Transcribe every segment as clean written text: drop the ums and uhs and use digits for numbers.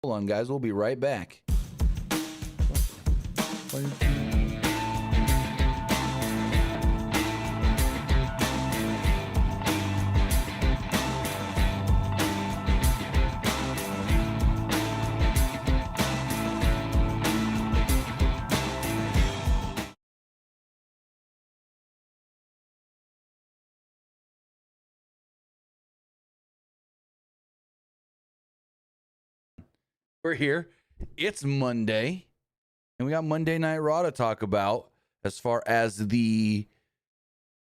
Hold on, guys. We'll be right back. We're here. It's Monday, and we got Monday Night Raw to talk about as far as the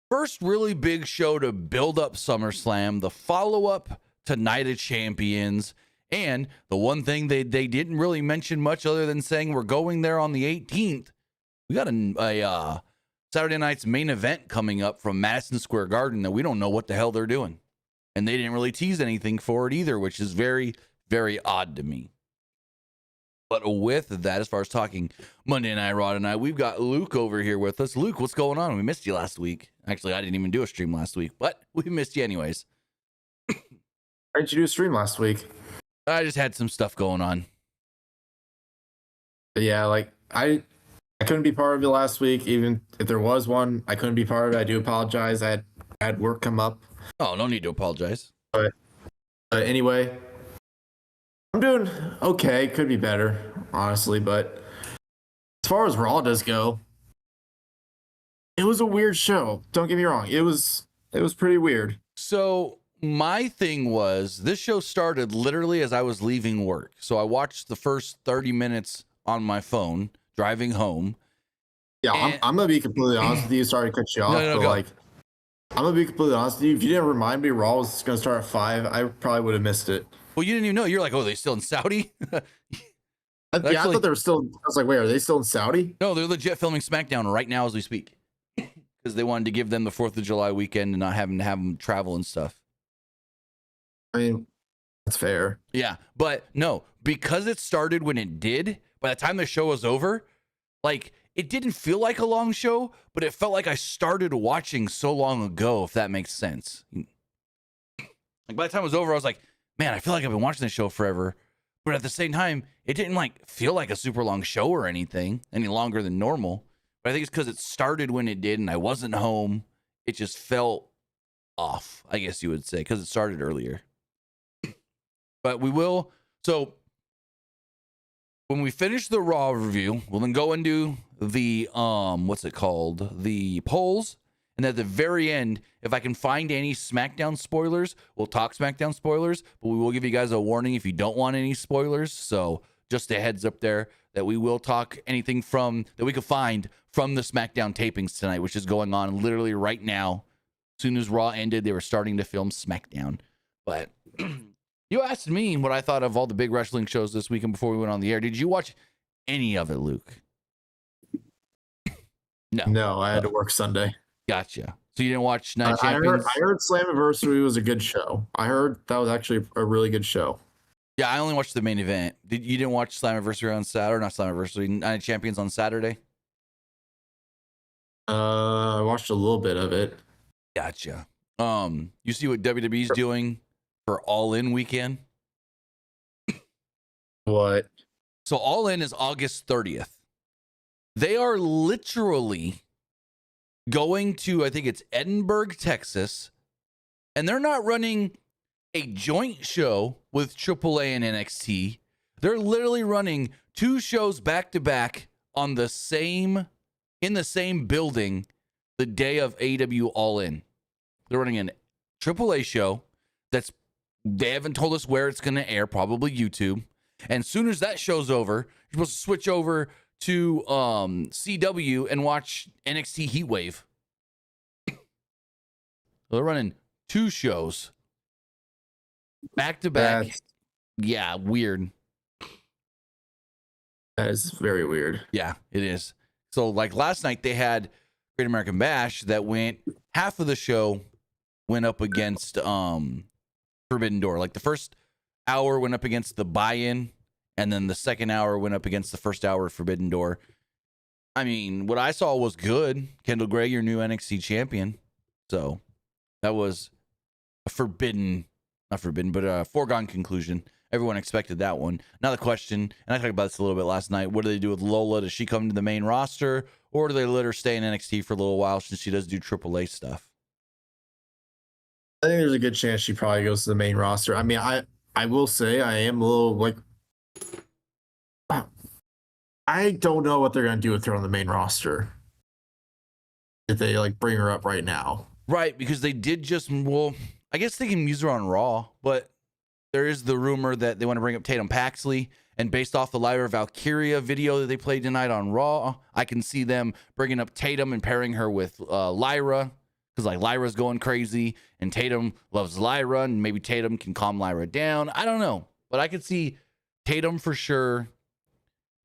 first really big show to build up SummerSlam, the follow-up to Night of Champions, and the one thing they didn't really mention much other than saying we're going there on the 18th. We got a Saturday night's main event coming up from Madison Square Garden that we don't know what the hell they're doing. And they didn't really tease anything for it either, which is very, very odd to me. But with that, as far as talking Monday Night Raw tonight, we've got Luke over here with us. Luke, what's going on? We missed you last week. Actually, I didn't even do a stream last week, but we missed you anyways. Why didn't you do a stream last week? I just had some stuff going on. But yeah, like I couldn't be part of it last week. Even if there was one, I couldn't be part of it. I do apologize. I had work come up. Oh, no need to apologize. But anyway, I'm doing okay. Could be better, honestly. But as far as Raw does go, it was a weird show. Don't get me wrong. It was pretty weird. So my thing was, this show started literally as I was leaving work. So I watched the first 30 minutes on my phone driving home. Yeah, I'm gonna be completely honest with you. Sorry to cut you off, but go. like, I'm gonna be completely honest with you. If you didn't remind me Raw was gonna start at 5, I probably would have missed it. Well, you didn't even know. You're like, oh, they still in Saudi? I thought they were still. I was like, wait, are they still in Saudi? No, they're legit filming SmackDown right now as we speak, because they wanted to give them the 4th of July weekend and not having to have them travel and stuff. I mean, that's fair. Yeah, but no, because it started when it did, by the time the show was over, like, it didn't feel like a long show, but it felt like I started watching so long ago, if that makes sense. Like, by the time it was over, I was like, man, I feel like I've been watching this show forever. But at the same time, it didn't like feel like a super long show or anything, any longer than normal. But I think it's because it started when it did and I wasn't home. It just felt off, I guess you would say, because it started earlier. But we will. So when we finish the Raw review, we'll then go and do the, what's it called? The polls. And at the very end, if I can find any SmackDown spoilers, we'll talk SmackDown spoilers, but we will give you guys a warning if you don't want any spoilers. So just a heads up there that we will talk anything from that we could find from the SmackDown tapings tonight, which is going on literally right now. As soon as Raw ended, they were starting to film SmackDown. But you asked me what I thought of all the big wrestling shows this weekend before we went on the air. Did you watch any of it, Luke? No, I had to work Sunday. Gotcha. So you didn't watch Night Champions? I heard Slammiversary was a good show. I heard that was actually a really good show. Yeah, I only watched the main event. You didn't watch Slammiversary on Saturday? Not Slammiversary, Night Champions on Saturday? I watched a little bit of it. Gotcha. You see what WWE's doing for All In weekend? What? So All In is August 30th. They are literally going to, I think it's Edinburgh, Texas, and they're not running a joint show with AAA and NXT. They're literally running 2 shows back to back in the same building the day of AEW All In. They're running an AAA show they haven't told us where it's going to air, probably YouTube. And as soon as that show's over, you're supposed to switch over to CW and watch NXT Heatwave. They're running 2 shows back to back. Yeah, weird. That is very weird. Yeah, it is. So like last night they had Great American Bash that went, half of the show went up against Forbidden Door. Like the first hour went up against the Buy-In, and then the second hour went up against the first hour of Forbidden Door. I mean, what I saw was good. Kendall Gray, your new NXT champion. So that was a foregone conclusion. Everyone expected that one. Now the question, and I talked about this a little bit last night, what do they do with Lola? Does she come to the main roster, or do they let her stay in NXT for a little while since she does do AAA stuff? I think there's a good chance she probably goes to the main roster. I mean, I will say I am a little like, I don't know what they're gonna do with her on the main roster if they like bring her up right now. Right, because they did just, well, I guess they can use her on Raw, but there is the rumor that they want to bring up Tatum Paxley, and based off the Lyra Valkyria video that they played tonight on Raw, I can see them bringing up Tatum and pairing her with Lyra, because like Lyra's going crazy, and Tatum loves Lyra, and maybe Tatum can calm Lyra down. I don't know, but I could see Tatum for sure.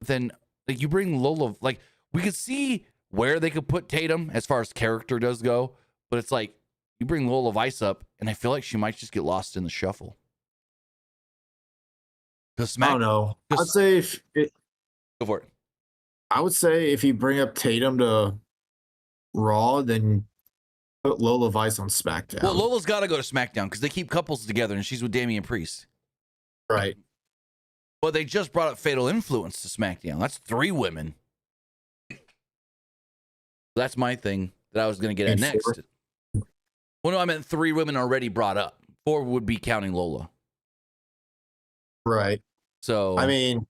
Then like you bring Lola, like we could see where they could put Tatum as far as character does go, but it's like you bring Lola Vice up, and I feel like she might just get lost in the shuffle. I don't know. I'd say go for it. I would say if you bring up Tatum to Raw, then put Lola Vice on SmackDown. Well, Lola's got to go to SmackDown because they keep couples together, and she's with Damian Priest. Right. But they just brought up Fatal Influence to SmackDown. That's 3 women. That's my thing that I was going to get at next. 4? Well, no, I meant 3 women already brought up. 4 would be counting Lola. Right. So I mean,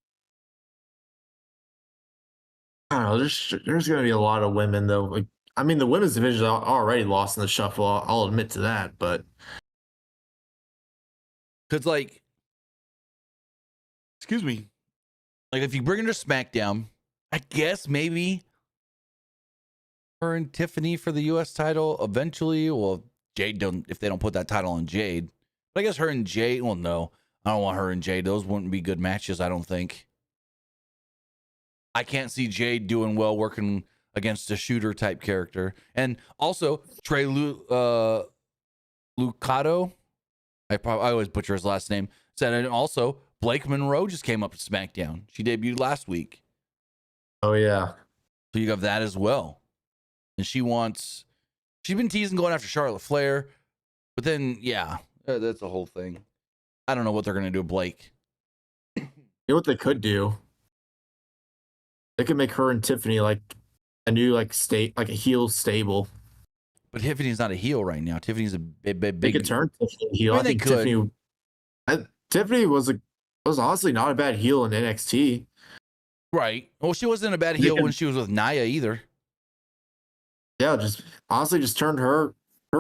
I don't know. There's going to be a lot of women though. Like, I mean, the women's division is already lost in the shuffle. I'll admit to that, but because like, excuse me, like if you bring her to SmackDown, I guess maybe her and Tiffany for the U.S. title eventually. Well, Jade don't, if they don't put that title on Jade, but I guess her and Jade. Well, no, I don't want her and Jade. Those wouldn't be good matches. I don't think. I can't see Jade doing well working against a shooter type character. And also Trey Lucado, I always butcher his last name, said, and also Blake Monroe just came up to SmackDown. She debuted last week. Oh yeah. So you have that as well. And she's been teasing going after Charlotte Flair, but then yeah, that's the whole thing. I don't know what they're going to do with Blake. You know what they could do? They could make her and Tiffany like a new like a heel stable. But Tiffany's not a heel right now. Tiffany's a big. They could turn Tiffany heel. I think Tiffany was honestly not a bad heel in NXT. Right. Well, she wasn't a bad heel when she was with Nia either. Yeah, just turn her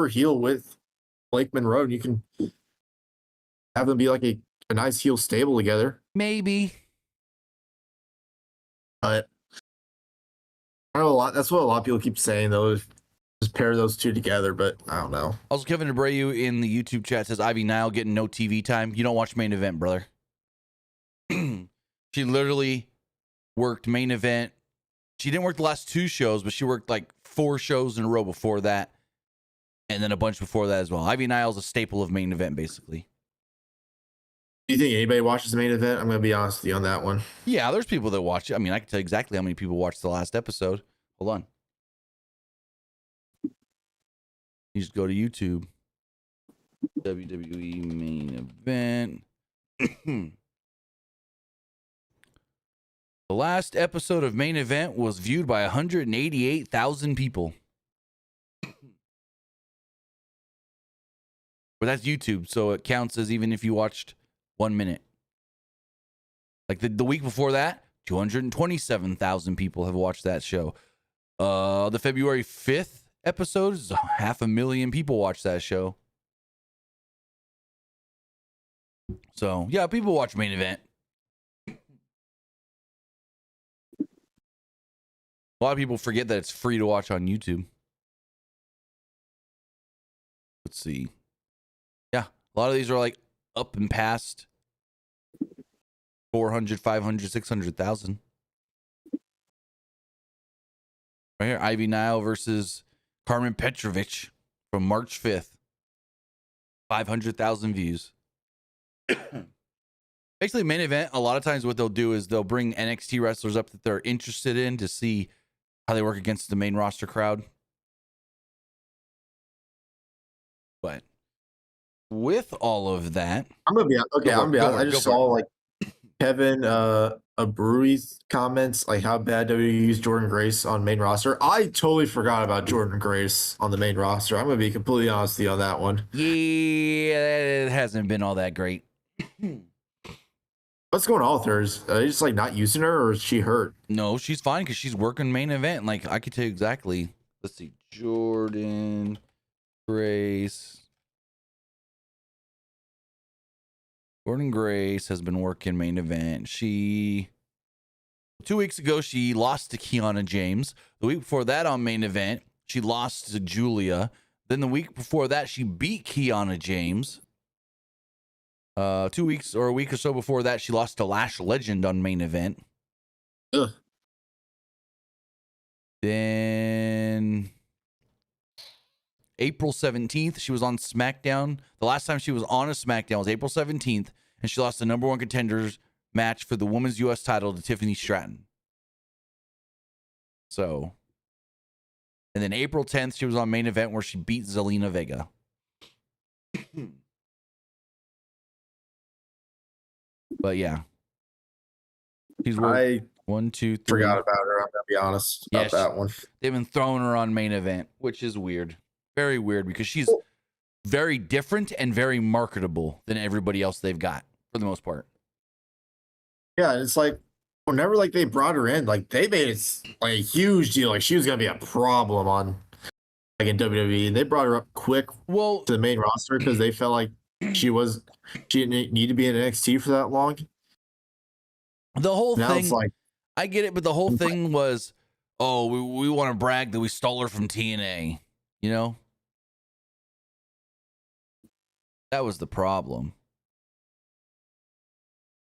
heel with Blake Monroe, and you can have them be like a nice heel stable together. Maybe. But I know a lot. That's what a lot of people keep saying, though. Just pair those two together, but I don't know. Also, Kevin Abreu in the YouTube chat says Ivy Nile getting no TV time. You don't watch main event, brother. She literally worked main event. She didn't work the last 2 shows, but she worked like 4 shows in a row before that, and then a bunch before that as well. Ivy Nile's a staple of main event, basically. Do you think anybody watches the main event? I'm going to be honest with you on that one. Yeah, there's people that watch it. I mean, I can tell you exactly how many people watched the last episode. Hold on. You just go to YouTube. WWE main event. The last episode of main event was viewed by 188,000 people. But that's YouTube, so it counts as even if you watched 1 minute. Like the week before that, 227,000 people have watched that show. The February 5th episode is 500,000 people watched that show. So yeah, people watch main event. A lot of people forget that it's free to watch on YouTube. Let's see. Yeah, a lot of these are like up and past 400, 500, 600,000. Right here, Ivy Nile versus Carmen Petrovich from March 5th. 500,000 views. Basically, main event, a lot of times what they'll do is they'll bring NXT wrestlers up that they're interested in to see how they work against the main roster crowd. But with all of that, I'm gonna be okay. I'm gonna be honest. I Go just for it. saw like Kevin Brewery's comments, like how bad WWE used Jordan Grace on main roster. I totally forgot about Jordan Grace on the main roster. I'm gonna be completely honest with you on that one. Yeah, it hasn't been all that great. What's going on with her? Are they just like not using her, or is she hurt? No, she's fine because she's working main event. Like, I could tell you exactly. Let's see. Jordan Grace. Jordan Grace has been working main event. 2 weeks ago, she lost to Kiana James. The week before that on main event, she lost to Julia. Then the week before that, she beat Kiana James. 2 weeks or a week or so before that, she lost to Lash Legend on main event. Ugh. Then April 17th, she was on SmackDown. The last time she was on a SmackDown was April 17th, and she lost the number one contenders match for the women's U.S. title to Tiffany Stratton. So, and then April 10th, she was on main event where she beat Zelina Vega. But yeah, she's worked 1, 2, 3. Forgot about her. I'm gonna be honest about that one. They've been throwing her on main event, which is weird. Very weird because she's very different and very marketable than everybody else they've got for the most part. Yeah, and it's like whenever like they brought her in, like they made it like a huge deal. Like she was gonna be a problem on like in WWE, and they brought her up quick to the main roster because they felt like she didn't need to be in NXT for that long. The whole now thing, it's like, I get it, but the whole thing was, oh, we want to brag that we stole her from TNA, you know? That was the problem.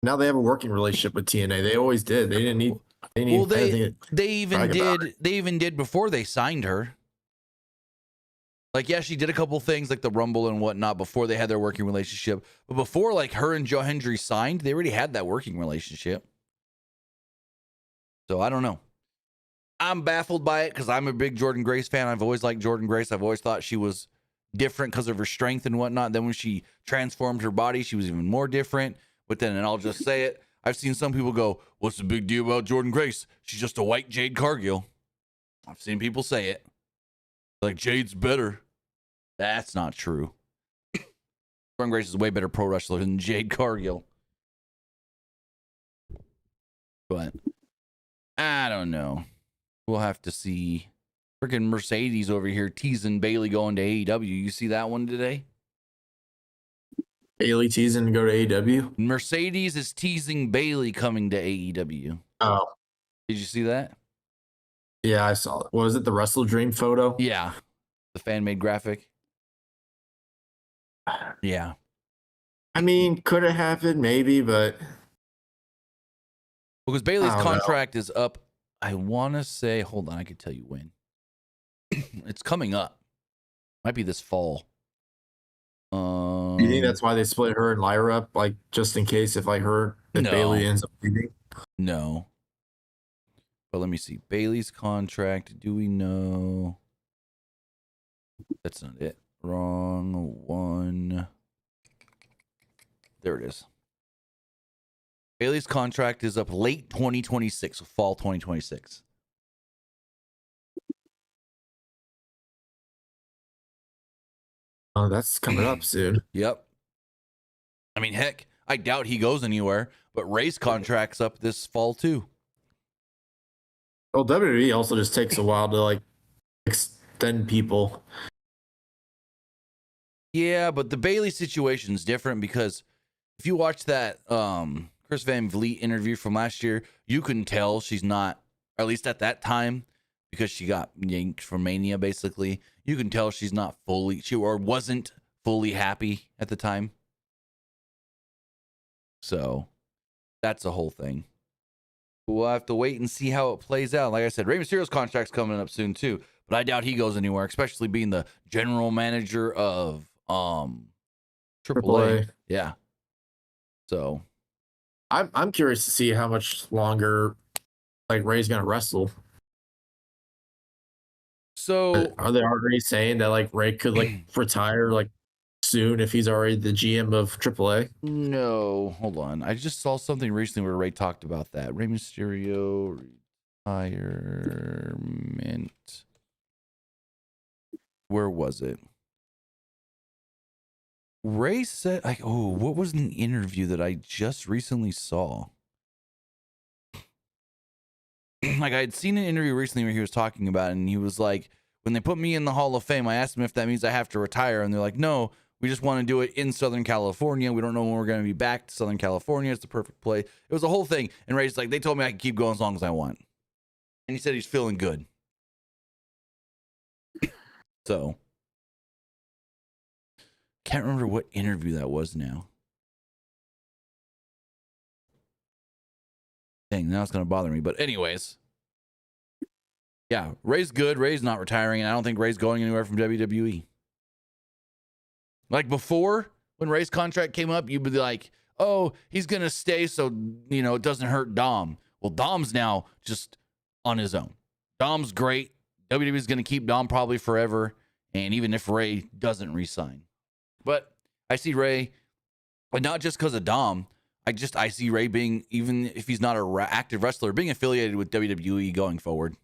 Now they have a working relationship with TNA. They always did. They didn't need. Well, they even did before they signed her. Like, yeah, she did a couple things like the Rumble and whatnot before they had their working relationship. But before, like, her and Joe Hendry signed, they already had that working relationship. So I don't know. I'm baffled by it because I'm a big Jordan Grace fan. I've always liked Jordan Grace. I've always thought she was different because of her strength and whatnot. Then when she transformed her body, she was even more different. But then, and I'll just say it, I've seen some people go, what's the big deal about Jordan Grace? She's just a white Jade Cargill. I've seen people say it. Like, Jade's better. That's not true. Jordan Grace is a way better pro wrestler than Jade Cargill. But I don't know. We'll have to see. Freaking Mercedes over here teasing Bailey going to AEW. You see that one today? Bailey teasing to go to AEW? Mercedes is teasing Bailey coming to AEW. Oh. Did you see that? Yeah, I saw it. What was it, the Wrestle Dream photo? Yeah. The fan-made graphic. Yeah. I mean, could have happened, maybe, but... Because Bailey's contract is up, I want to say, hold on, I can tell you when. It's coming up. Might be this fall. Do you think that's why they split her and Lyra up, like just in case if Bailey ends up leaving? No. But let me see. Bailey's contract. Do we know? That's not it. Wrong one. There it is. Bailey's contract is up late 2026, fall 2026. Oh, that's coming up soon. Yep. I mean, heck, I doubt he goes anywhere, but Ray's contract's up this fall too. Well, WWE also just takes a while to like extend people. Yeah, but the Bailey situation's different because if you watch that Chris Van Vliet interview from last year, you can tell she's not, or at least at that time, because she got yanked from Mania, basically. You can tell she's not fully, wasn't fully happy at the time. So that's the whole thing. We'll have to wait and see how it plays out. Like I said, Rey Mysterio's contract's coming up soon too, but I doubt he goes anywhere, especially being the general manager of AAA. Yeah. So I'm curious to see how much longer like Ray's gonna wrestle. So are they already saying that like Ray could like retire like soon if he's already the GM of AAA. No, hold on. I just saw something recently where Ray talked about that. Rey Mysterio retirement. Where was it? Ray said, like, oh, what was an interview that I just recently saw? Like, I had seen an interview recently where he was talking about it, and he was like, when they put me in the Hall of Fame, I asked them if that means I have to retire, and they're like, no, we just want to do it in Southern California. We don't know when we're going to be back to Southern California. It's the perfect place. It was a whole thing. And Ray's like, they told me I could keep going as long as I want. And he said he's feeling good. So, can't remember what interview that was now. Dang, now it's going to bother me. But anyways, yeah, Ray's good. Ray's not retiring, and I don't think Ray's going anywhere from WWE. Like before, when Ray's contract came up, you'd be like, oh, he's going to stay so, it doesn't hurt Dom. Well, Dom's now just on his own. Dom's great. WWE's going to keep Dom probably forever, and even if Ray doesn't resign. But I see Ray, but not just because of Dom. I see Ray being, even if he's not an active wrestler, being affiliated with WWE going forward.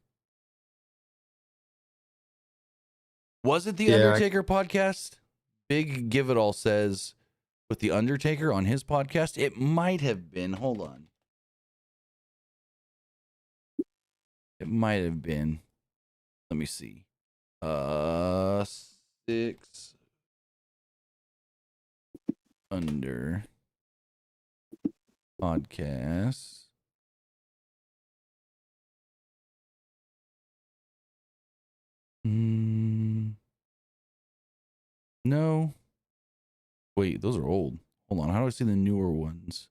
Was it the Undertaker podcast? Big Give It All says with the Undertaker on his podcast. It might have been. Hold on. It might have been. Let me see. 6 Under podcast. No. Wait, those are old. Hold on. How do I see the newer ones?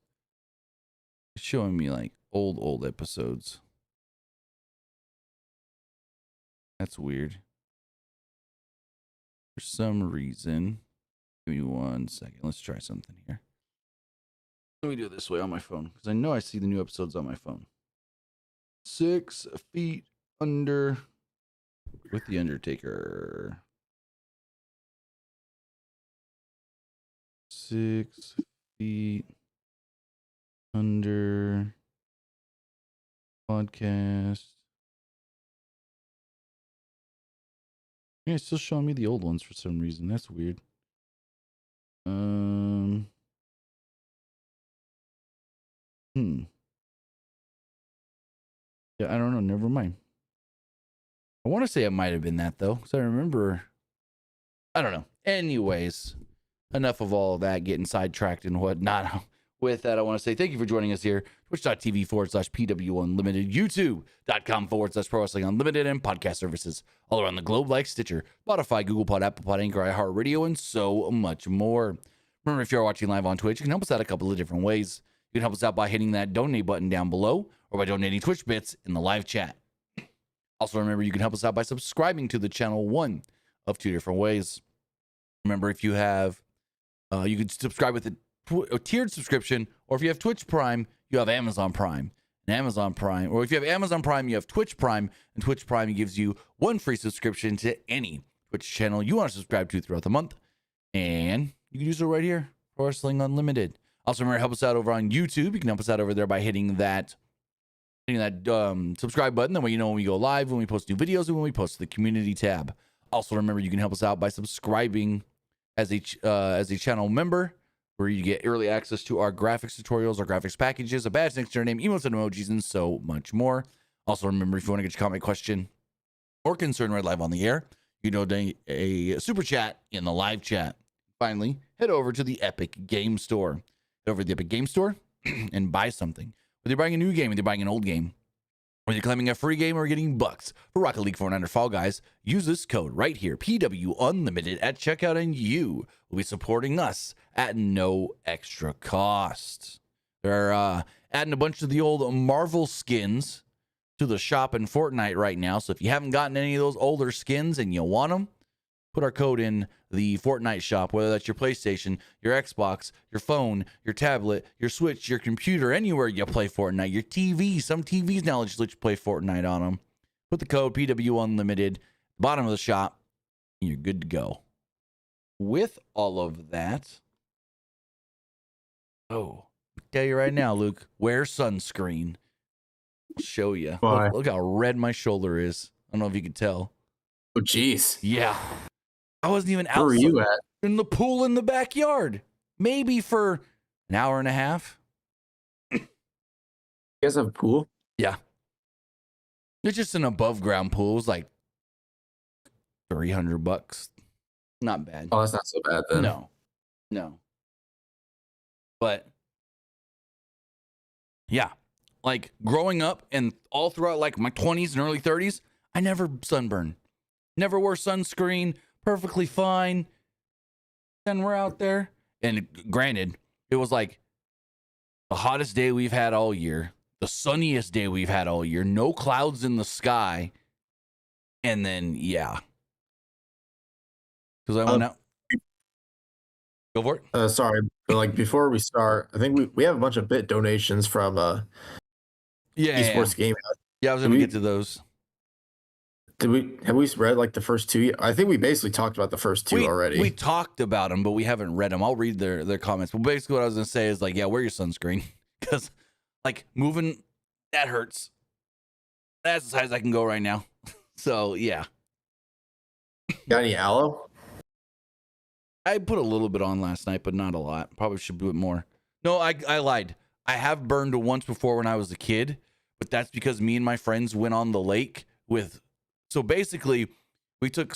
It's showing me like old episodes. That's weird. For some reason. Give me 1 second. Let's try something here. Let me do it this way on my phone, because I know I see the new episodes on my phone. 6 feet under with the Undertaker. 6 feet under podcast. Yeah, it's still showing me the old ones for some reason. That's weird. Yeah, I don't know. Never mind. I want to say it might have been that, though, because I remember. I don't know. Anyways, enough of all of that, getting sidetracked and whatnot. With that, I want to say thank you for joining us here. Twitch.tv/PWU Unlimited, YouTube.com/Pro Wrestling Unlimited, and podcast services all around the globe like Stitcher, Spotify, Google Pod, Apple Pod, Anchor, iHeartRadio, and so much more. Remember, if you're watching live on Twitch, you can help us out a couple of different ways. You can help us out by hitting that donate button down below or by donating Twitch bits in the live chat. Also, remember, you can help us out by subscribing to the channel, one of 2 different ways. Remember, if you have, you could subscribe with a tiered subscription, or if you have Twitch Prime, you have Amazon Prime. And Amazon Prime, or if you have Amazon Prime, you have Twitch Prime, and Twitch Prime gives you 1 free subscription to any Twitch channel you want to subscribe to throughout the month. And you can do so right here, Pro Wrestling Unlimited. Also, remember, help us out over on YouTube. You can help us out over there by hitting that subscribe button. That way you know when we go live, when we post new videos, and when we post to the community tab. Also, remember, you can help us out by subscribing as a channel member, where you get early access to our graphics tutorials, our graphics packages, a badge next to your name, emotes and emojis, and so much more. Also, remember, if you want to get your comment, question, or concern right live on the air, you can donate a super chat in the live chat. Finally, head over to the Epic Game Store. Head over to the Epic Game Store and buy something. Whether you're buying a new game, whether you're buying an old game, whether you're claiming a free game or getting bucks for Rocket League, Fortnite, or Fall Guys, use this code right here, PW Unlimited, at checkout, and you will be supporting us at no extra cost. They're adding a bunch of the old Marvel skins to the shop in Fortnite right now. So if you haven't gotten any of those older skins and you want them, put our code in the Fortnite shop, whether that's your PlayStation, your Xbox, your phone, your tablet, your Switch, your computer, anywhere you play Fortnite, your TV. Some TVs now let you play Fortnite on them. Put the code PW Unlimited, bottom of the shop, and you're good to go. with all of that, I'll tell you right now, Luke, wear sunscreen. I'll show you. Why? Look how red my shoulder is. I don't know if you could tell. Oh, jeez. Yeah. I wasn't even Where were outside you at? in the pool in the backyard. Maybe for an hour and a half. You guys have a pool? Yeah. It's just an above ground pool. It was like $300. Not bad. Oh, that's not so bad then. No. But yeah, like growing up and all throughout like my 20s and early 30s, I never sunburned. Never wore sunscreen. Perfectly fine. Then we're out there. And granted, it was like the hottest day we've had all year. The sunniest day we've had all year. No clouds in the sky. And then, yeah. Because I went out. Go for it. Sorry, but like before we start, I think we have a bunch of bit donations from esports gaming. Yeah, I was going to get to those. Have we read like the first two? I think we basically talked about the first two already. We talked about them, but we haven't read them. I'll read their comments. But basically what I was going to say is like, yeah, wear your sunscreen. Because like moving, that hurts. That's as high as I can go right now. So, yeah. Got any aloe? I put a little bit on last night, but not a lot. Probably should do it more. No, I lied. I have burned once before when I was a kid, but that's because me and my friends went on the lake with... So basically, we took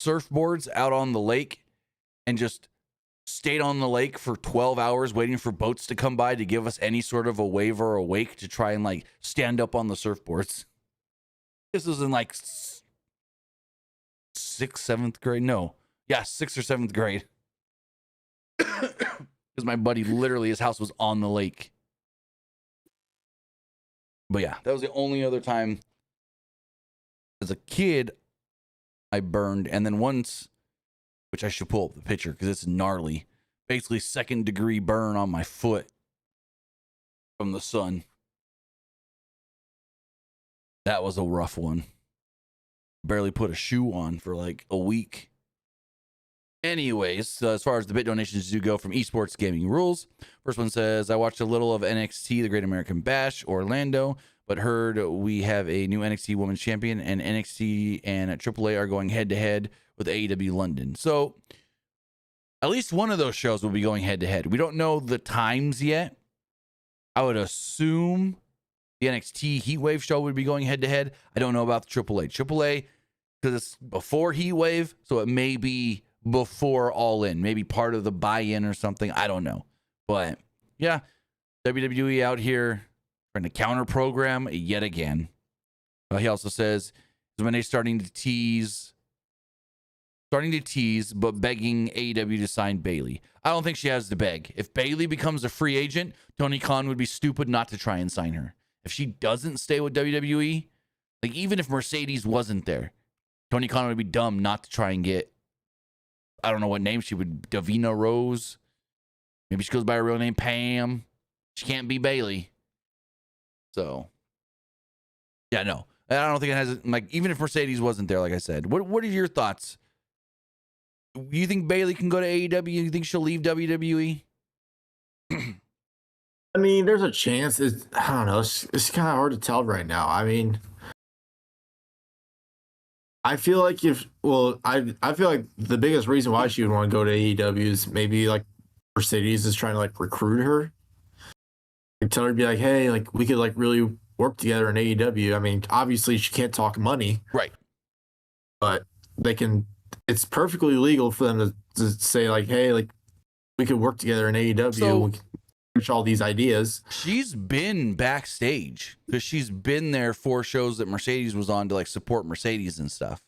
surfboards out on the lake and just stayed on the lake for 12 hours waiting for boats to come by to give us any sort of a wave or a wake to try and like stand up on the surfboards. This was in like 6th, 7th grade. No. Yeah, 6th or 7th grade. Because my buddy, literally, his house was on the lake. But yeah, that was the only other time as a kid I burned. And then once, which I should pull up the picture because it's gnarly, basically 2nd degree burn on my foot from the sun. That was a rough one. Barely put a shoe on for like a week. Anyways, as far as the bit donations do go from Esports Gaming Rules, first one says, I watched a little of NXT, the Great American Bash, Orlando, but heard we have a new NXT Women's Champion, and NXT and AAA are going head-to-head with AEW London. So, at least one of those shows will be going head-to-head. We don't know the times yet. I would assume the NXT Heatwave show would be going head-to-head. I don't know about the AAA. AAA, because it's before Heatwave, so it may be before All In, maybe part of the buy-in or something. I don't know. But yeah, WWE out here trying to counter program yet again. He also says, Zimene starting to tease, but begging AEW to sign Bayley. I don't think she has to beg. If Bayley becomes a free agent, Tony Khan would be stupid not to try and sign her. If she doesn't stay with WWE, like even if Mercedes wasn't there, Tony Khan would be dumb not to try and get, I don't know what name she would, Davina Rose. Maybe she goes by her real name, Pam. She can't be Bayley. So, yeah, no. I don't think it has, like, even if Mercedes wasn't there, like I said. What are your thoughts? You think Bayley can go to AEW? You think she'll leave WWE? I mean, there's a chance. I don't know. It's kind of hard to tell right now. I mean, I feel like I feel like the biggest reason why she would want to go to AEW is maybe like Mercedes is trying to like recruit her. Like, tell her to be like, hey, like we could like really work together in AEW. I mean, obviously she can't talk money, right? But they can. It's perfectly legal for them to say like, hey, like we could work together in AEW. So, we can push all these ideas. She's been backstage because she's been there for shows that Mercedes was on to like support Mercedes and stuff.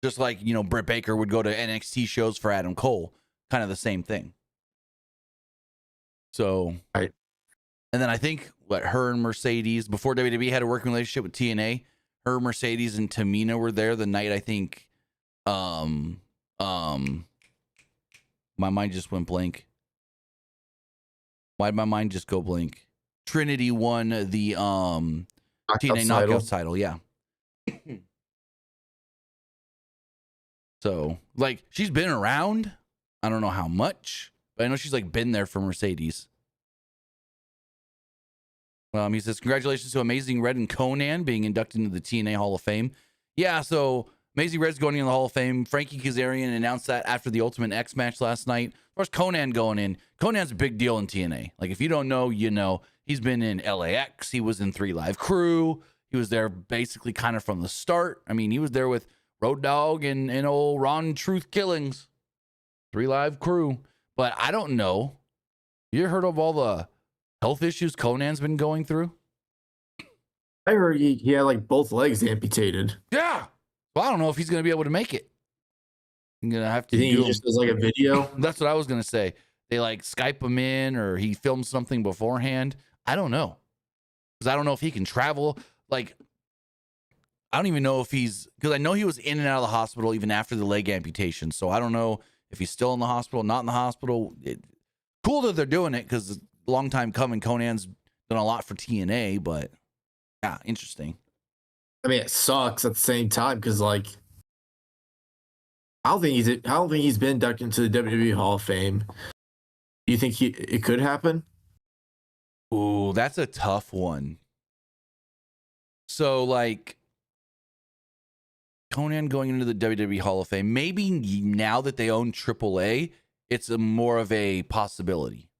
Just like, you know, Britt Baker would go to NXT shows for Adam Cole, kind of the same thing. So, right. And then I think her and Mercedes, before WWE had a working relationship with TNA, her, Mercedes, and Tamina were there the night, I think, my mind just went blank. Why'd my mind just go blank? Trinity won the TNA Knockouts title, yeah. So, like, she's been around. I don't know how much, but I know she's like been there for Mercedes. He says, congratulations to Amazing Red and Conan being inducted into the TNA Hall of Fame. Yeah, so Amazing Red's going in the Hall of Fame. Frankie Kazarian announced that after the Ultimate X match last night. Of course, Conan going in. Conan's a big deal in TNA. Like, if you don't know, you know. He's been in LAX. He was in 3 Live Crew. He was there basically kind of from the start. I mean, he was there with Road Dogg and old Ron Truth Killings. 3 Live Crew. But I don't know. You heard of all the health issues Conan's been going through? I heard he had like both legs amputated. Yeah. Well, I don't know if he's going to be able to make it. I'm going to have to do you think he just does like a video? That's what I was going to say. They like Skype him in or he filmed something beforehand. I don't know. Because I don't know if he can travel. Like, I don't even know if because I know he was in and out of the hospital even after the leg amputation. So I don't know if he's still in the hospital, not in the hospital. Cool that they're doing it because it's a long time coming. Conan's done a lot for TNA, but yeah, interesting. I mean, it sucks at the same time because, like, I don't think he's been inducted into the WWE Hall of Fame. Do you think it could happen? Ooh, that's a tough one. So, like, Conan going into the WWE Hall of Fame, maybe now that they own AAA, it's more of a possibility.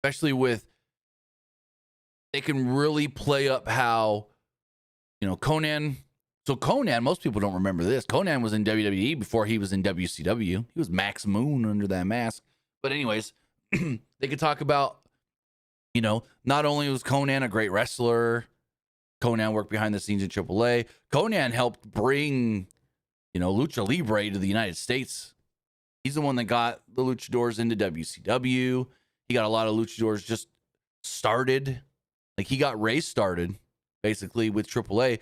Especially with, they can really play up how, you know, Conan. So Conan, most people don't remember this. Conan was in WWE before he was in WCW. He was Max Moon under that mask. But anyways, they could talk about, you know, not only was Conan a great wrestler, Conan worked behind the scenes in AAA. Conan helped bring, you know, Lucha Libre to the United States. He's the one that got the luchadors into WCW. He got a lot of luchadors just started. Like, he got Ray started basically with AAA.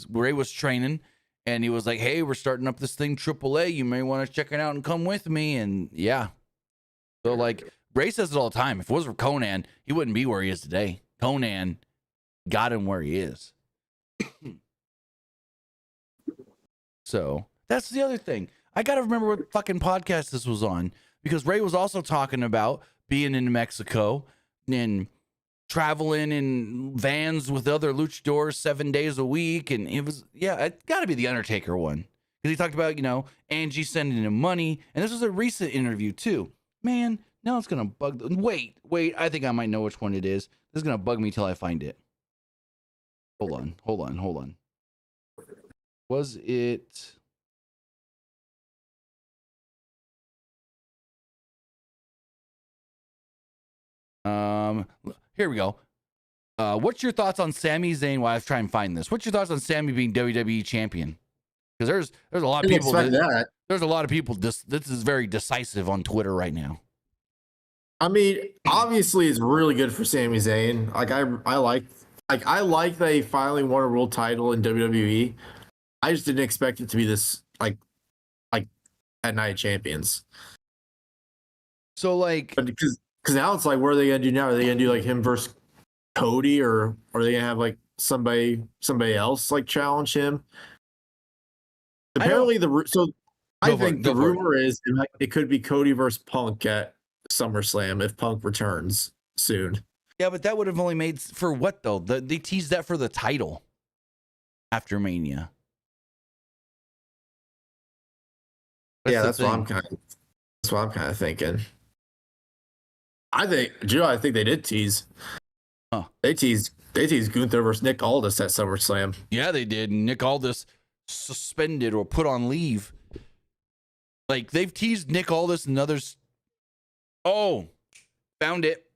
Ray was training and he was like, hey, we're starting up this thing AAA. You may want to check it out and come with me. And yeah. So, like, Ray says it all the time. If it was for Conan, he wouldn't be where he is today. Conan got him where he is. So that's the other thing. I got to remember what fucking podcast this was on, because Ray was also talking about being in Mexico and traveling in vans with other luchadors 7 days a week. And it got to be the Undertaker one. Because he talked about, you know, Angie sending him money. And this was a recent interview too. Man, now it's going to bug. Wait. I think I might know which one it is. This is going to bug me till I find it. Hold on. Was it? Here we go. What's your thoughts on Sami Zayn? While I was trying to find this, what's your thoughts on Sami being WWE champion? Because there's a lot of people. There's a lot of people. This is very decisive on Twitter right now. I mean, obviously, it's really good for Sami Zayn. Like I like that he finally won a world title in WWE. I just didn't expect it to be this like at Night of Champions. So like, but because now it's like, what are they gonna do now? Are they gonna do like him versus Cody, or are they gonna have like somebody else like challenge him? Apparently, I think the rumor is it could be Cody versus Punk at SummerSlam if Punk returns soon. Yeah, but that would have only made for what though? They teased that for the title after Mania. That's what I'm kind of thinking. I think they did tease. Huh. They teased Gunther versus Nick Aldis at SummerSlam. Yeah, they did. Nick Aldis suspended or put on leave. Like, they've teased Nick Aldis and others. Oh, found it.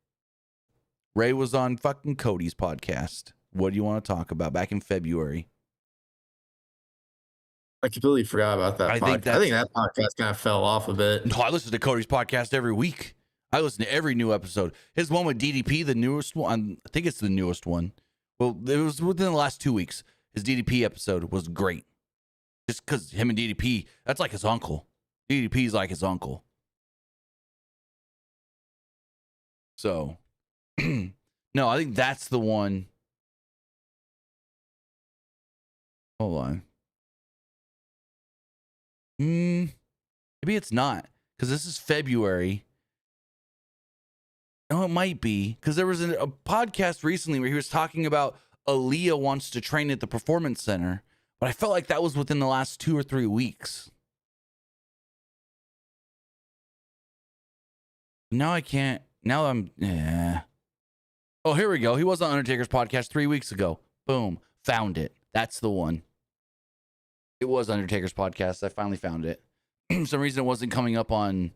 Ray was on fucking Cody's podcast. What do you want to talk about? Back in February. I completely forgot about that. I think that podcast kind of fell off a bit. No, I listen to Cody's podcast every week. I listen to every new episode. His one with DDP, the newest one. I think it's the newest one. Well, it was within the last 2 weeks. His DDP episode was great. Just because him and DDP, that's like his uncle. DDP's like his uncle. So, no, I think that's the one. Hold on. Maybe it's not, because this is February. No, it might be, because there was a podcast recently where he was talking about Aaliyah wants to train at the Performance Center, but I felt like that was within the last 2 or 3 weeks. Now I can't. Now I'm. Yeah. Oh, here we go. He was on Undertaker's podcast 3 weeks ago. Boom. Found it. That's the one. It was Undertaker's podcast. I finally found it. For some reason, it wasn't coming up on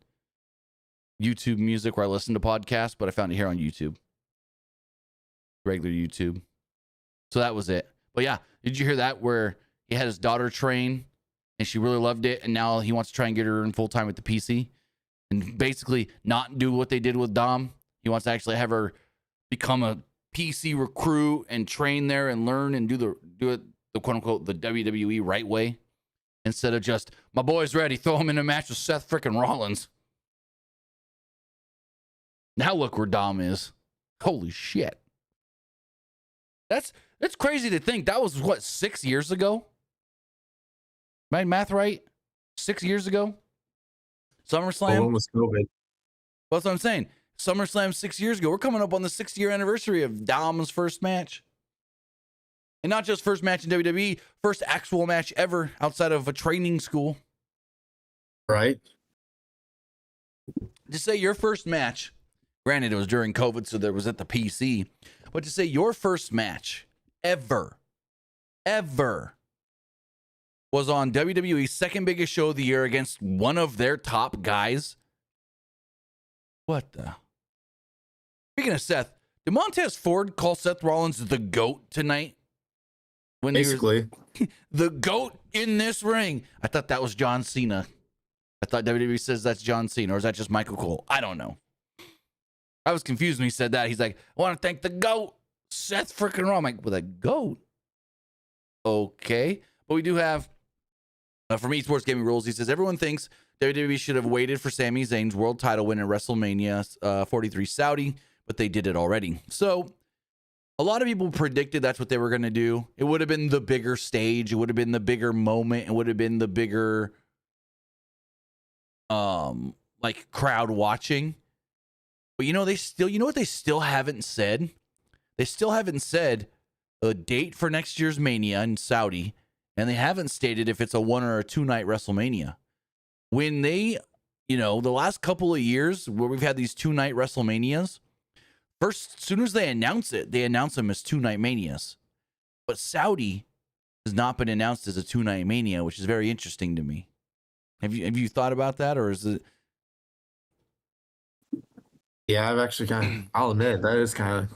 YouTube Music where I listen to podcasts, but I found it here on YouTube. Regular YouTube. So that was it. But yeah, did you hear that where he had his daughter train and she really loved it, and now he wants to try and get her in full time with the PC and basically not do what they did with Dom? He wants to actually have her become a PC recruit and train there and learn and do it the quote unquote the WWE right way, instead of just, my boy's ready, throw him in a match with Seth frickin' Rollins. Now look where Dom is. Holy shit. That's crazy to think. That was what, 6 years ago? My math right? 6 years ago? SummerSlam? When was COVID? That's what I'm saying. SummerSlam 6 years ago. We're coming up on the 6th-year anniversary of Dom's first match. And not just first match in WWE, first actual match ever outside of a training school. Right. To say your first match, granted it was during COVID, so there was at the PC, but to say your first match ever was on WWE's second biggest show of the year against one of their top guys. What the? Speaking of Seth, did Montez Ford call Seth Rollins the GOAT tonight? When Basically. The GOAT in this ring. I thought that was John Cena. I thought WWE says that's John Cena, or is that just Michael Cole? I don't know. I was confused when he said that. He's like, I want to thank the GOAT, Seth freaking Rollins. I'm like, with a GOAT? Okay. But we do have, from Esports Gaming Rules, he says, everyone thinks WWE should have waited for Sami Zayn's world title win in WrestleMania 43 Saudi, but they did it already. So a lot of people predicted that's what they were going to do. It would have been the bigger stage. It would have been the bigger moment. It would have been the bigger, like, crowd watching. But you know what they still haven't said? They still haven't said a date for next year's Mania in Saudi, and they haven't stated if it's a 1 or a 2 night WrestleMania. When they, the last couple of years where we've had these 2 night WrestleManias, first, as soon as they announce it, they announce them as 2 night Manias. But Saudi has not been announced as a 2 night Mania, which is very interesting to me. Have you thought about that, or is it? Yeah, I've actually I'll admit, that is kind of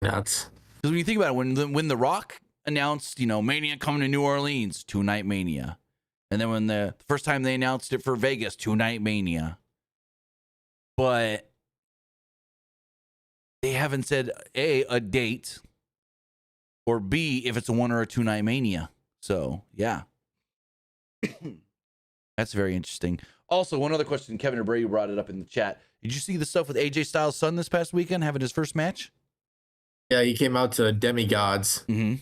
nuts. Because when you think about it, when The Rock announced, Mania coming to New Orleans, 2 night Mania. And then when the first time they announced it for Vegas, 2 night Mania. But they haven't said a date, or B, if it's a 1 or a 2 night Mania. So yeah. That's very interesting. Also, one other question, Kevin Abreu brought it up in the chat. Did you see the stuff with AJ Styles' son this past weekend having his first match? Yeah, he came out to Demigods. Mm-hmm.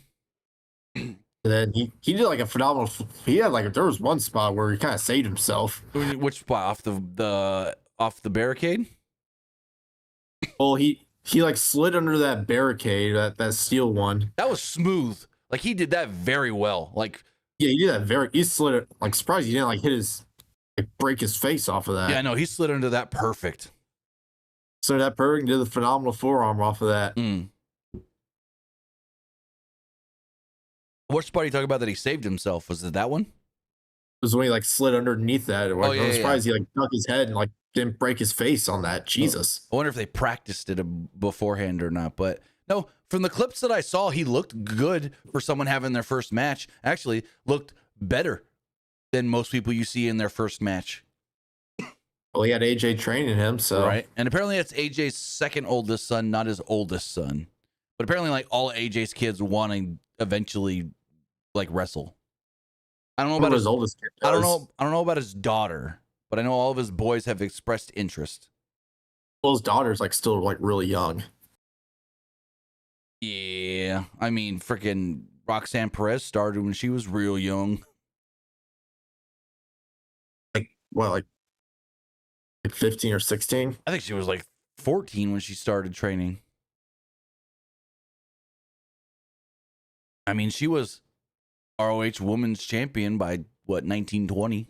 And then he did like a phenomenal. He had there was one spot where he kind of saved himself. Which spot? Off the barricade? Well, he slid under that barricade, that steel one. That was smooth. Like, he did that very well. Like, yeah, he did that he slid it. Like, surprised he didn't hit his break his face off of that. Yeah, no, he slid under that perfect. So that perfect, did the phenomenal forearm off of that. What spot are you talking about that he saved himself? Was it that one? It was when he slid underneath that. I was surprised he ducked his head and didn't break his face on that. Jesus. I wonder if they practiced it beforehand or not. But no, from the clips that I saw, he looked good for someone having their first match. Actually, looked better than most people you see in their first match. Well, he had AJ training him, so. Right. And apparently it's AJ's second oldest son, not his oldest son. But apparently all AJ's kids want to eventually wrestle. I don't know about his oldest kid. I don't know about his daughter, but I know all of his boys have expressed interest. Well, his daughter's still really young. Yeah, I mean, freaking Roxanne Perez started when she was real young. what, like 15 or 16? I think she was like 14 when she started training. I mean, she was ROH Women's Champion by what, 1920?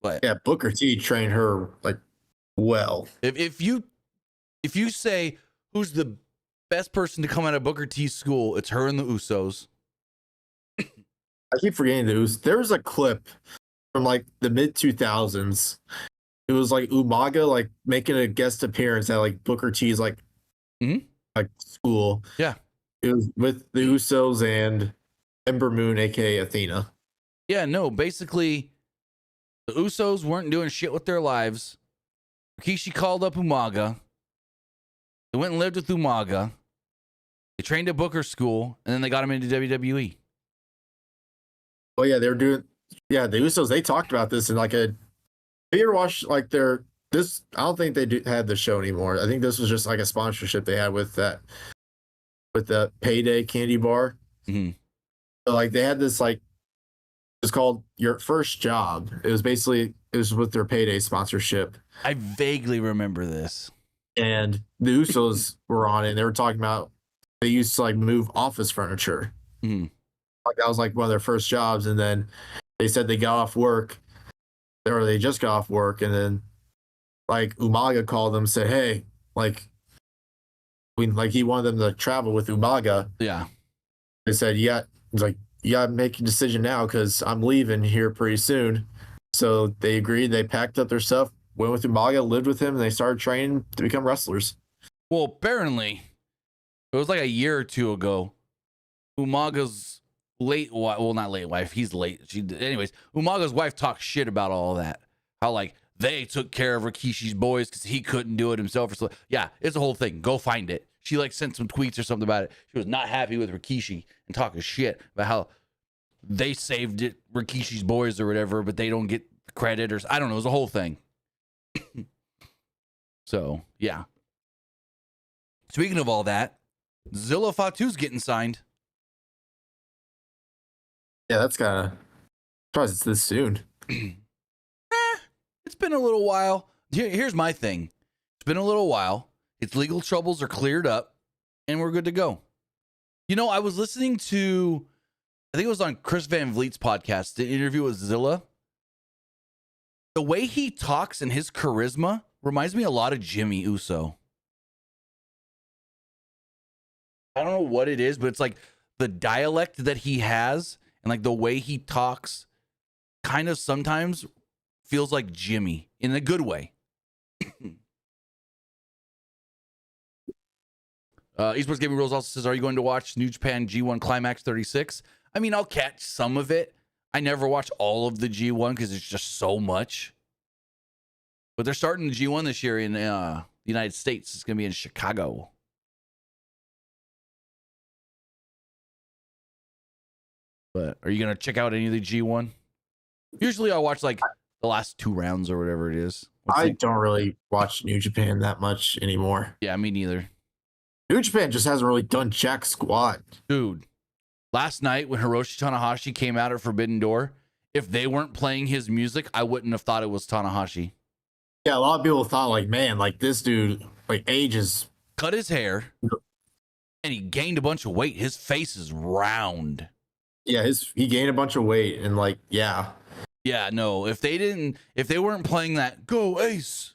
But Yeah, Booker T trained her like well. if you say who's the best person to come out of Booker T's school, it's her and the Usos. I keep forgetting there was a clip from like the mid 2000s. It was like Umaga like making a guest appearance at like Booker T's like school. Yeah. It was with the Usos and Ember Moon, aka Athena. Yeah, no, basically the Usos weren't doing shit with their lives. Rikishi called up Umaga. They went and lived with Umaga. They trained at Booker School, and then they got him into WWE. Oh yeah, they were doing. Yeah, the Usos. They talked about this in like a. Have you ever watched like their this? I don't think they had the show anymore. I think this was just like a sponsorship they had with that, with the Payday candy bar. Mm-hmm. So like they had this like. It's called Your First Job. It was with their Payday sponsorship. I vaguely remember this. And the Usos were on it. And they were talking about they used to like move office furniture. Mm-hmm. Like that was like one of their first jobs. And then they said they got off work, or they just got off work, and then like Umaga called them and said, "Hey, like he wanted them to travel with Umaga." Yeah. They said, "Yeah." He's like, "You gotta make a decision now because I'm leaving here pretty soon." So they agreed. They packed up their stuff, went with Umaga, lived with him, and they started training to become wrestlers. Well, apparently, it was like a year or two ago. Umaga's not late wife. He's late. Anyways, Umaga's wife talked shit about all that. How like they took care of Rikishi's boys because he couldn't do it himself. Or so. Yeah, it's a whole thing. Go find it. She like sent some tweets or something about it. She was not happy with Rikishi and talking shit about how they saved it, Rikishi's boys or whatever, but they don't get credit or I don't know. It was a whole thing. So yeah. Speaking of all that, Zilla Fatu's getting signed. Yeah, that's kind of surprised it's this soon. It's been a little while. Here's my thing. It's been a little while. Its legal troubles are cleared up, and we're good to go. You know, I was listening to, I think it was on Chris Van Vliet's podcast, the interview with Zilla. The way he talks and his charisma reminds me a lot of Jimmy Uso. I don't know what it is, but it's like the dialect that he has and like the way he talks kind of sometimes feels like Jimmy in a good way. Esports Gaming Rules also says, are you going to watch New Japan G1 Climax 36? I mean, I'll catch some of it. I never watch all of the G1 because it's just so much. But they're starting the G1 this year in the United States. It's going to be in Chicago. But are you going to check out any of the G1? Usually I watch like the last 2 rounds or whatever it is. I don't really watch New Japan that much anymore. Yeah, me neither. New Japan just hasn't really done jack squat. Dude, last night when Hiroshi Tanahashi came out at Forbidden Door, if they weren't playing his music, I wouldn't have thought it was Tanahashi. Yeah, a lot of people thought like, man, like this dude, like ages. Cut his hair, and he gained a bunch of weight. His face is round. Yeah, he gained a bunch of weight, and like, yeah. Yeah, no, if they weren't playing that go Ace,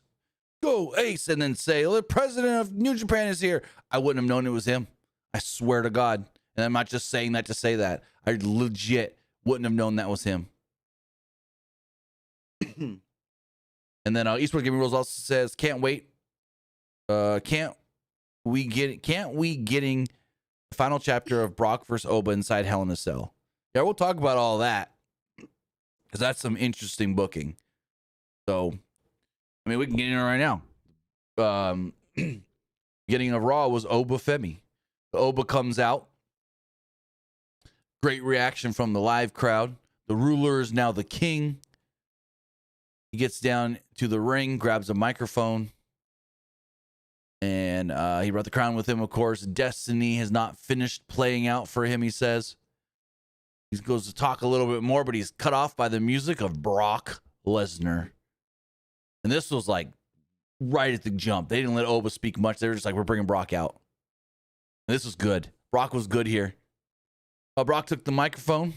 and then say, the president of New Japan is here, I wouldn't have known it was him. I swear to God. And I'm not just saying that to say that. I legit wouldn't have known that was him. And then Esports Gaming Rules also says, can't wait. Can't we getting the final chapter of Brock versus Oba inside Hell in a Cell? Yeah, we'll talk about all that because that's some interesting booking. So, I mean, we can get in it right now. Beginning of Raw was Oba Femi. Oba comes out. Great reaction from the live crowd. The ruler is now the king. He gets down to the ring, grabs a microphone, and he brought the crown with him, of course. Destiny has not finished playing out for him, he says. He goes to talk a little bit more, but he's cut off by the music of Brock Lesnar. And this was like right at the jump. They didn't let Oba speak much. They were just like, we're bringing Brock out. And this was good. Brock was good here. Brock took the microphone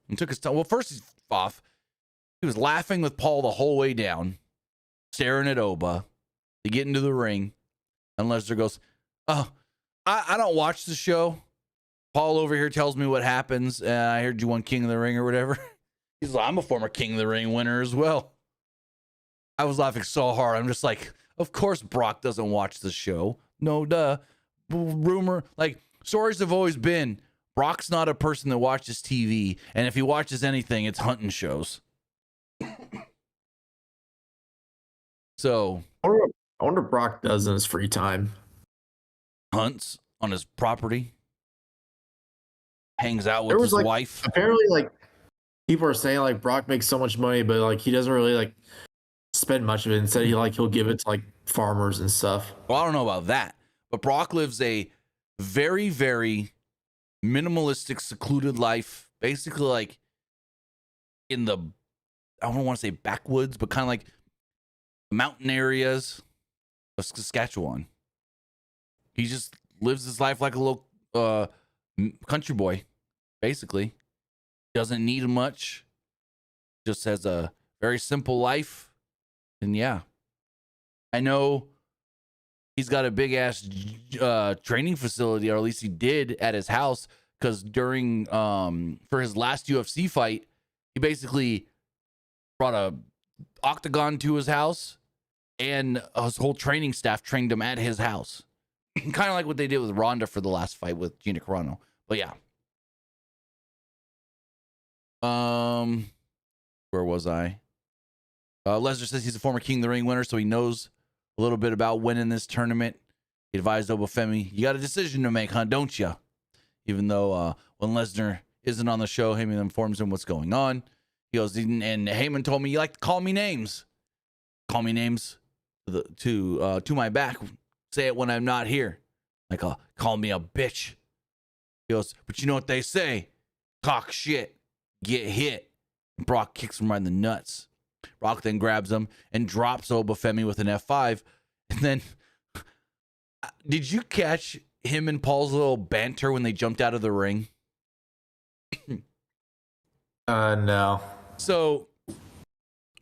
and took his time. Well, first he's off. He was laughing with Paul the whole way down, staring at Oba. They get into the ring. And Lesnar goes, oh, I don't watch the show. Paul over here tells me what happens. And I heard you won King of the Ring or whatever. He's like, I'm a former King of the Ring winner as well. I was laughing so hard. I'm just like, of course Brock doesn't watch the show. No, duh. Rumor, like, stories have always been, Brock's not a person that watches TV. And if he watches anything, it's hunting shows. So I wonder what Brock does in his free time. Hunts on his property. Hangs out with his like, wife. Apparently, like, people are saying like Brock makes so much money, but like he doesn't really like spend much of it. Instead, he'll give it to like farmers and stuff. Well, I don't know about that, but Brock lives a very, very minimalistic, secluded life. Basically, like in the, I don't want to say backwoods, but kind of like mountain areas of Saskatchewan. He just lives his life like a little country boy, basically. Doesn't need much. Just has a very simple life. And yeah, I know he's got a big ass training facility, or at least he did at his house, because during for his last UFC fight, he basically brought a octagon to his house, and his whole training staff trained him at his house. Kind of like what they did with Ronda for the last fight with Gina Carano. But yeah. Where was I? Lesnar says he's a former King of the Ring winner, so he knows a little bit about winning this tournament. He advised Obafemi, you got a decision to make, huh? Don't you? Even though when Lesnar isn't on the show, Heyman informs him what's going on. He goes, and Heyman told me you like to call me names. Call me names to my back. Say it when I'm not here. Like, call me a bitch. He goes, but you know what they say? Talk shit, get hit. And Brock kicks him right in the nuts. Brock then grabs him and drops Obafemi with an F5. And then, did you catch him and Paul's little banter when they jumped out of the ring? No. So,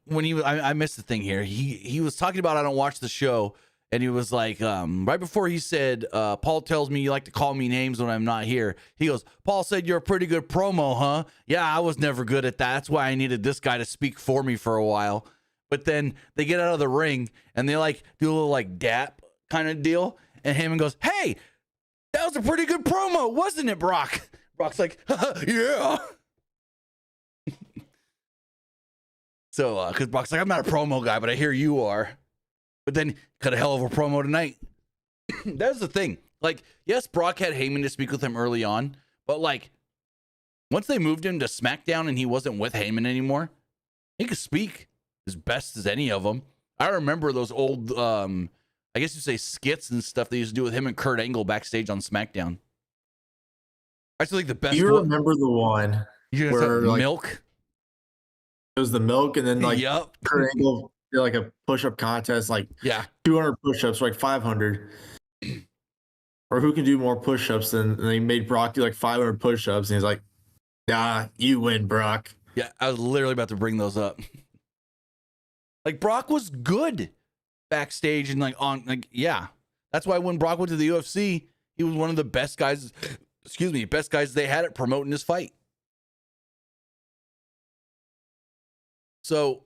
when he was, I missed the thing here. He was talking about I don't watch the show. And he was like, right before he said, Paul tells me you like to call me names when I'm not here. He goes, Paul said you're a pretty good promo, huh? Yeah, I was never good at that. That's why I needed this guy to speak for me for a while. But then they get out of the ring and they like do a little like dap kind of deal. And Heyman goes, hey, that was a pretty good promo, wasn't it, Brock? Brock's like, yeah. So, because Brock's like, I'm not a promo guy, but I hear you are. But then cut a hell of a promo tonight. That's the thing. Like, yes, Brock had Heyman to speak with him early on, but like, once they moved him to SmackDown and he wasn't with Heyman anymore, he could speak as best as any of them. I remember those old, I guess you say skits and stuff they used to do with him and Kurt Angle backstage on SmackDown. I still think the best. You remember the one where like, milk? It was the milk, and then like yep. Kurt Angle did like a push-up contest, like 200 push-ups, like 500, or who can do more push-ups than they made Brock do like 500 push-ups, and he's like, "Nah, you win, Brock." Yeah, I was literally about to bring those up. Like Brock was good backstage and like on like yeah, that's why when Brock went to the UFC, he was one of the best guys. Excuse me, best guys they had at promoting his fight. So.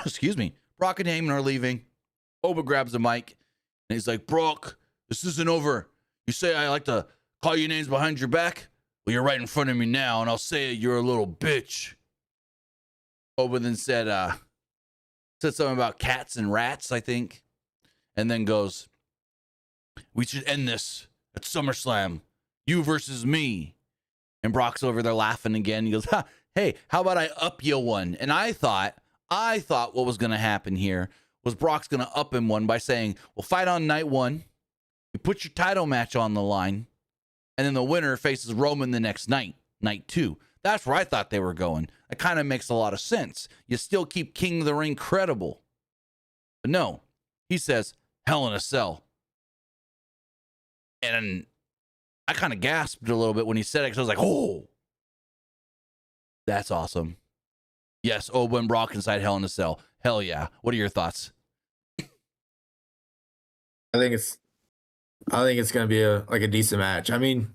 Excuse me. Brock and Heyman are leaving. Oba grabs the mic and he's like, Brock, this isn't over. You say I like to call you names behind your back? Well, you're right in front of me now, and I'll say it, you're a little bitch. Oba then said something about cats and rats, I think. And then goes, we should end this at SummerSlam. You versus me. And Brock's over there laughing again. He goes, hey, how about I up you one? And I thought what was going to happen here was Brock's going to up him one by saying, we'll fight on night one. You put your title match on the line. And then the winner faces Roman the next night, night 2. That's where I thought they were going. It kind of makes a lot of sense. You still keep King of the Ring credible. But no, he says, Hell in a Cell. And I kind of gasped a little bit when he said it because I was like, oh, that's awesome. Yes, Oba and Brock inside Hell in a Cell. Hell yeah. What are your thoughts? I think it's gonna be a decent match. I mean,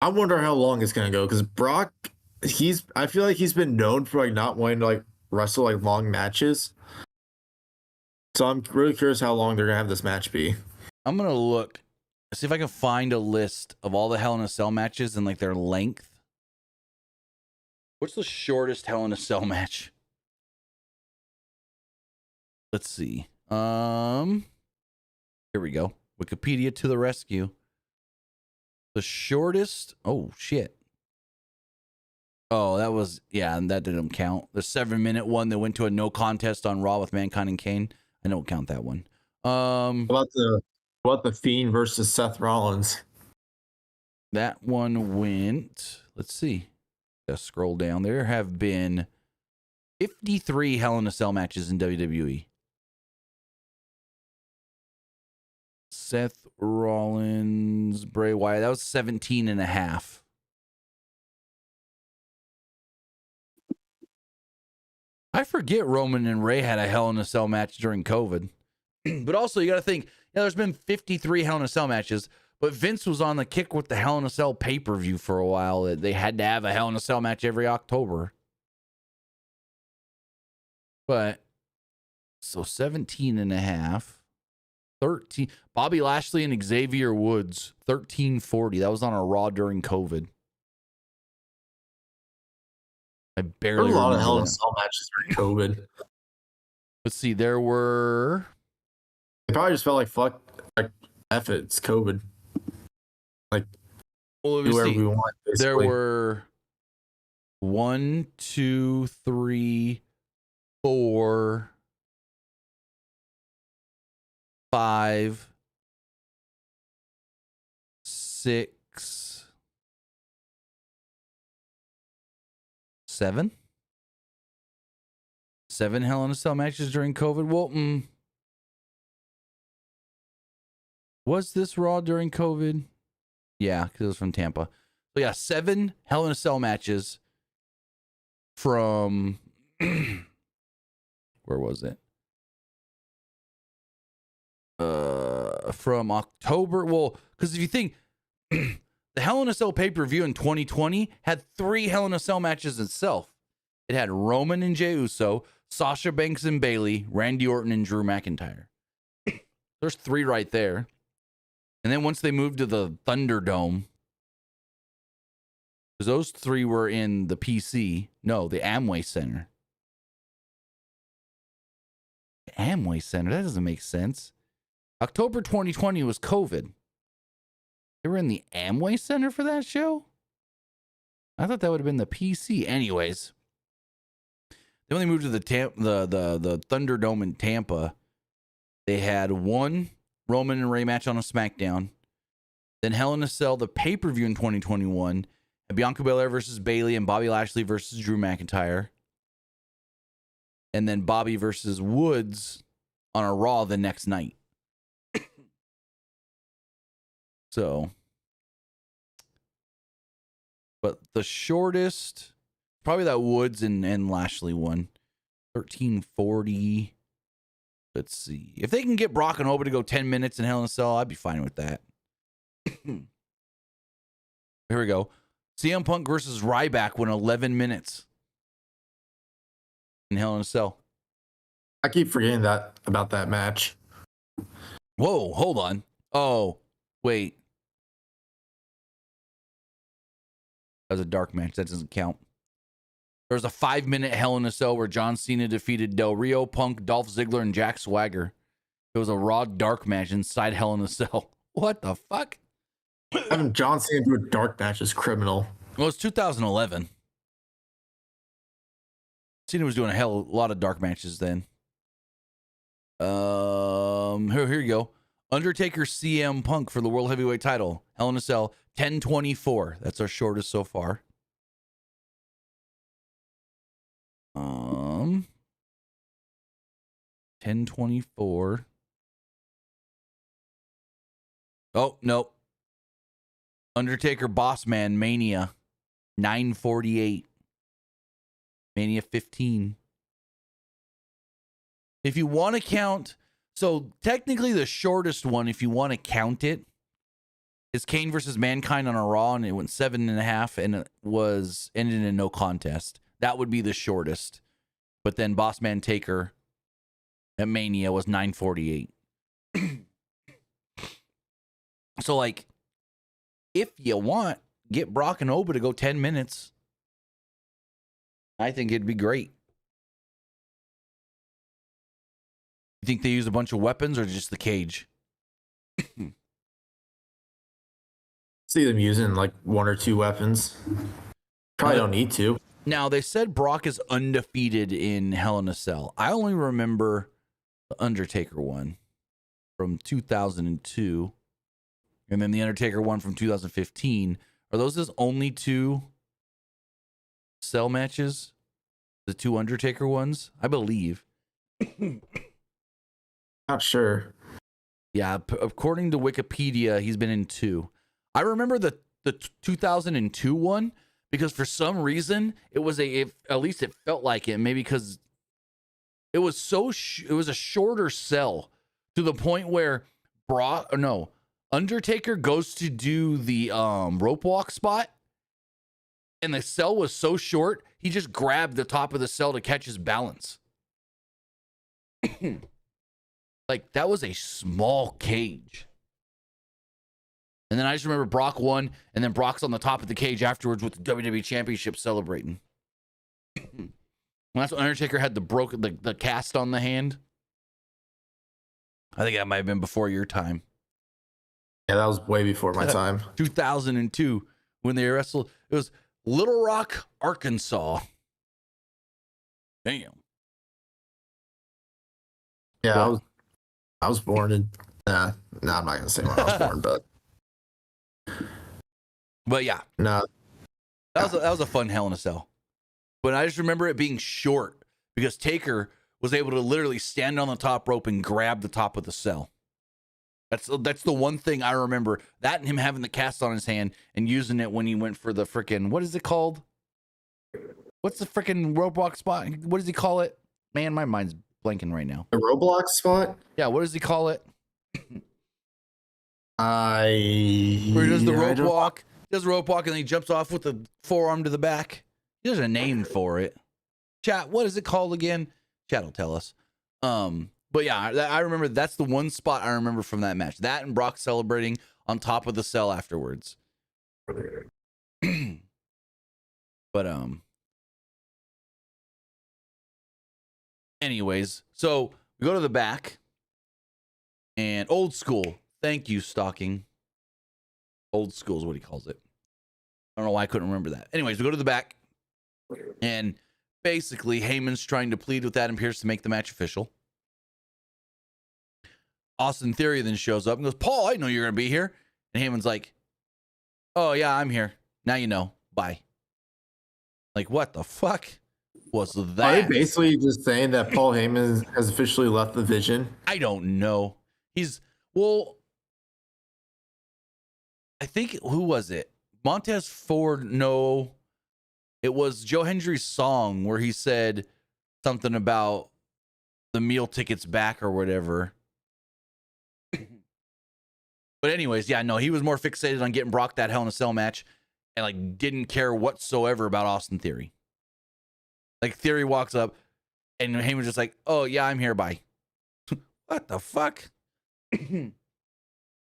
I wonder how long it's gonna go because Brock, I feel like he's been known for like not wanting to like wrestle like long matches. So I'm really curious how long they're gonna have this match be. I'm gonna look, see if I can find a list of all the Hell in a Cell matches and like their length. What's the shortest Hell in a Cell match? Let's see. Here we go. Wikipedia to the rescue. The shortest. Oh shit. Oh, that was, yeah, and that didn't count. The 7-minute one that went to a no contest on Raw with Mankind and Kane. I don't count that one. What about the Fiend versus Seth Rollins? That one went. Let's see. Just scroll down. There have been 53 Hell in a Cell matches in WWE. Seth Rollins, Bray Wyatt. That was 17 and a half. I forget Roman and Ray had a Hell in a Cell match during COVID. But also, you got to think, yeah, there's been 53 Hell in a Cell matches, but Vince was on the kick with the Hell in a Cell pay-per-view for a while. They had to have a Hell in a Cell match every October. But, so 17 and a half. 13. Bobby Lashley and Xavier Woods, 1340. That was on a Raw during COVID. I barely There were a lot of remember Hell in a that. Cell matches during COVID. Let's see, there were... They probably just felt like, fuck, like, F it, it's COVID. Like, well, do whatever we want, basically. There were 1, 2, 3, 4, 5, 6, 7. 7 Hell in a Cell matches during COVID. Well, was this Raw during COVID? Yeah, because it was from Tampa. So yeah, 7 Hell in a Cell matches from where was it? From October. Well, because if you think the Hell in a Cell pay-per-view in 2020 had 3 Hell in a Cell matches itself. It had Roman and Jey Uso, Sasha Banks and Bayley, Randy Orton and Drew McIntyre. There's 3 right there. And then once they moved to the Thunderdome, because those 3 were in the PC, no, the Amway Center. The Amway Center, that doesn't make sense. October 2020 was COVID. They were in the Amway Center for that show? I thought that would have been the PC. Anyways, then when they moved to the Thunderdome in Tampa, they had 1 Roman and Ray match on a SmackDown. Then Hell in a Cell, the pay-per-view in 2021. And Bianca Belair versus Bayley and Bobby Lashley versus Drew McIntyre. And then Bobby versus Woods on a Raw the next night. So, but the shortest, probably that Woods and Lashley one. 1340. Let's see. If they can get Brock and Oba to go 10 minutes in Hell in a Cell, I'd be fine with that. Here we go. CM Punk versus Ryback went 11 minutes in Hell in a Cell. I keep forgetting about that match. Whoa, hold on. Oh, wait. That was a dark match. That doesn't count. There was a 5-minute Hell in a Cell where John Cena defeated Del Rio, Punk, Dolph Ziggler, and Jack Swagger. It was a Raw dark match inside Hell in a Cell. What the fuck? Having John Cena do a dark match is criminal. Well, it's 2011. Cena was doing a lot of dark matches then. Here you go. Undertaker CM Punk for the World Heavyweight title. Hell in a Cell, 10:24. That's our shortest so far. 10:24. Oh, nope. Undertaker Boss Man Mania, 9:48. Mania 15. If you want to count, so technically the shortest one, if you want to count it, is Kane versus Mankind on a Raw, and it went 7.5, and it was ended in no contest. That would be the shortest. But then Boss Man Taker at Mania was 9:48. So, like, if you want, get Brock and Oba to go 10 minutes. I think it'd be great. You think they use a bunch of weapons or just the cage? See them using like 1 or 2 weapons. Probably don't need to. Now, they said Brock is undefeated in Hell in a Cell. I only remember the Undertaker one from 2002. And then the Undertaker one from 2015. Are those his only 2 cell matches? The 2 Undertaker ones? I believe. Not sure. Yeah, according to Wikipedia, he's been in 2. I remember the 2002 one because for some reason it was at least it felt like it. Maybe because it was it was a shorter cell to the point where Undertaker goes to do the rope walk spot, and the cell was so short he just grabbed the top of the cell to catch his balance. Like, that was a small cage. And then I just remember Brock won, and then Brock's on the top of the cage afterwards with the WWE Championship celebrating. And that's when Undertaker had the cast on the hand. I think that might have been before your time. Yeah, that was way before my time. 2002, when they wrestled. It was Little Rock, Arkansas. Damn. Yeah, I was born in. I'm not gonna say where I was born, but yeah, no, that was a fun Hell in a Cell. But I just remember it being short because Taker was able to literally stand on the top rope and grab the top of the cell. That's the one thing I remember. That and him having the cast on his hand and using it when he went for the freaking, what is it called? What's the freaking rope walk spot? What does he call it? Man, my mind's blanking right now. The Roblox spot? Yeah, what does he call it? Where he does the rope walk. Does the rope walk and then he jumps off with the forearm to the back. There's a name for it. Chat, what is it called again? Chat will tell us. But yeah, I remember that's the one spot I remember from that match. That and Brock celebrating on top of the cell afterwards. But anyways, so we go to the back and old school. Thank you, Stalking. Old school is what he calls it. I don't know why I couldn't remember that. Anyways, we go to the back and basically Heyman's trying to plead with Adam Pearce to make the match official. Austin Theory then shows up and goes, Paul, I know you're going to be here. And Heyman's like, oh, yeah, I'm here. Now you know. Bye. Like, what the fuck was that? Are they basically just saying that Paul Heyman has officially left the vision? I don't know. I think, who was it? Montez Ford, no. It was Joe Hendry's song where he said something about the meal tickets back or whatever. But anyways, yeah, no, he was more fixated on getting Brock that Hell in a Cell match and like didn't care whatsoever about Austin Theory. Like Theory walks up and Heyman's just like, oh yeah, I'm here, bye. What the fuck? I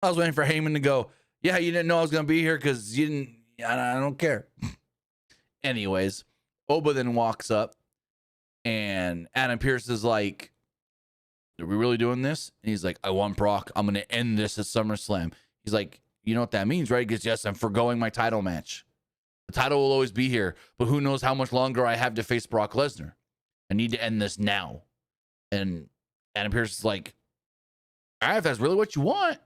was waiting for Heyman to go, yeah, you didn't know I was going to be here because you didn't, I don't care. Anyways, Oba then walks up and Adam Pearce is like, are we really doing this? And he's like, I want Brock. I'm going to end this at SummerSlam. He's like, you know what that means, right? Because yes, I'm foregoing my title match. The title will always be here, but who knows how much longer I have to face Brock Lesnar. I need to end this now. And Adam Pearce is like, all right, if that's really what you want,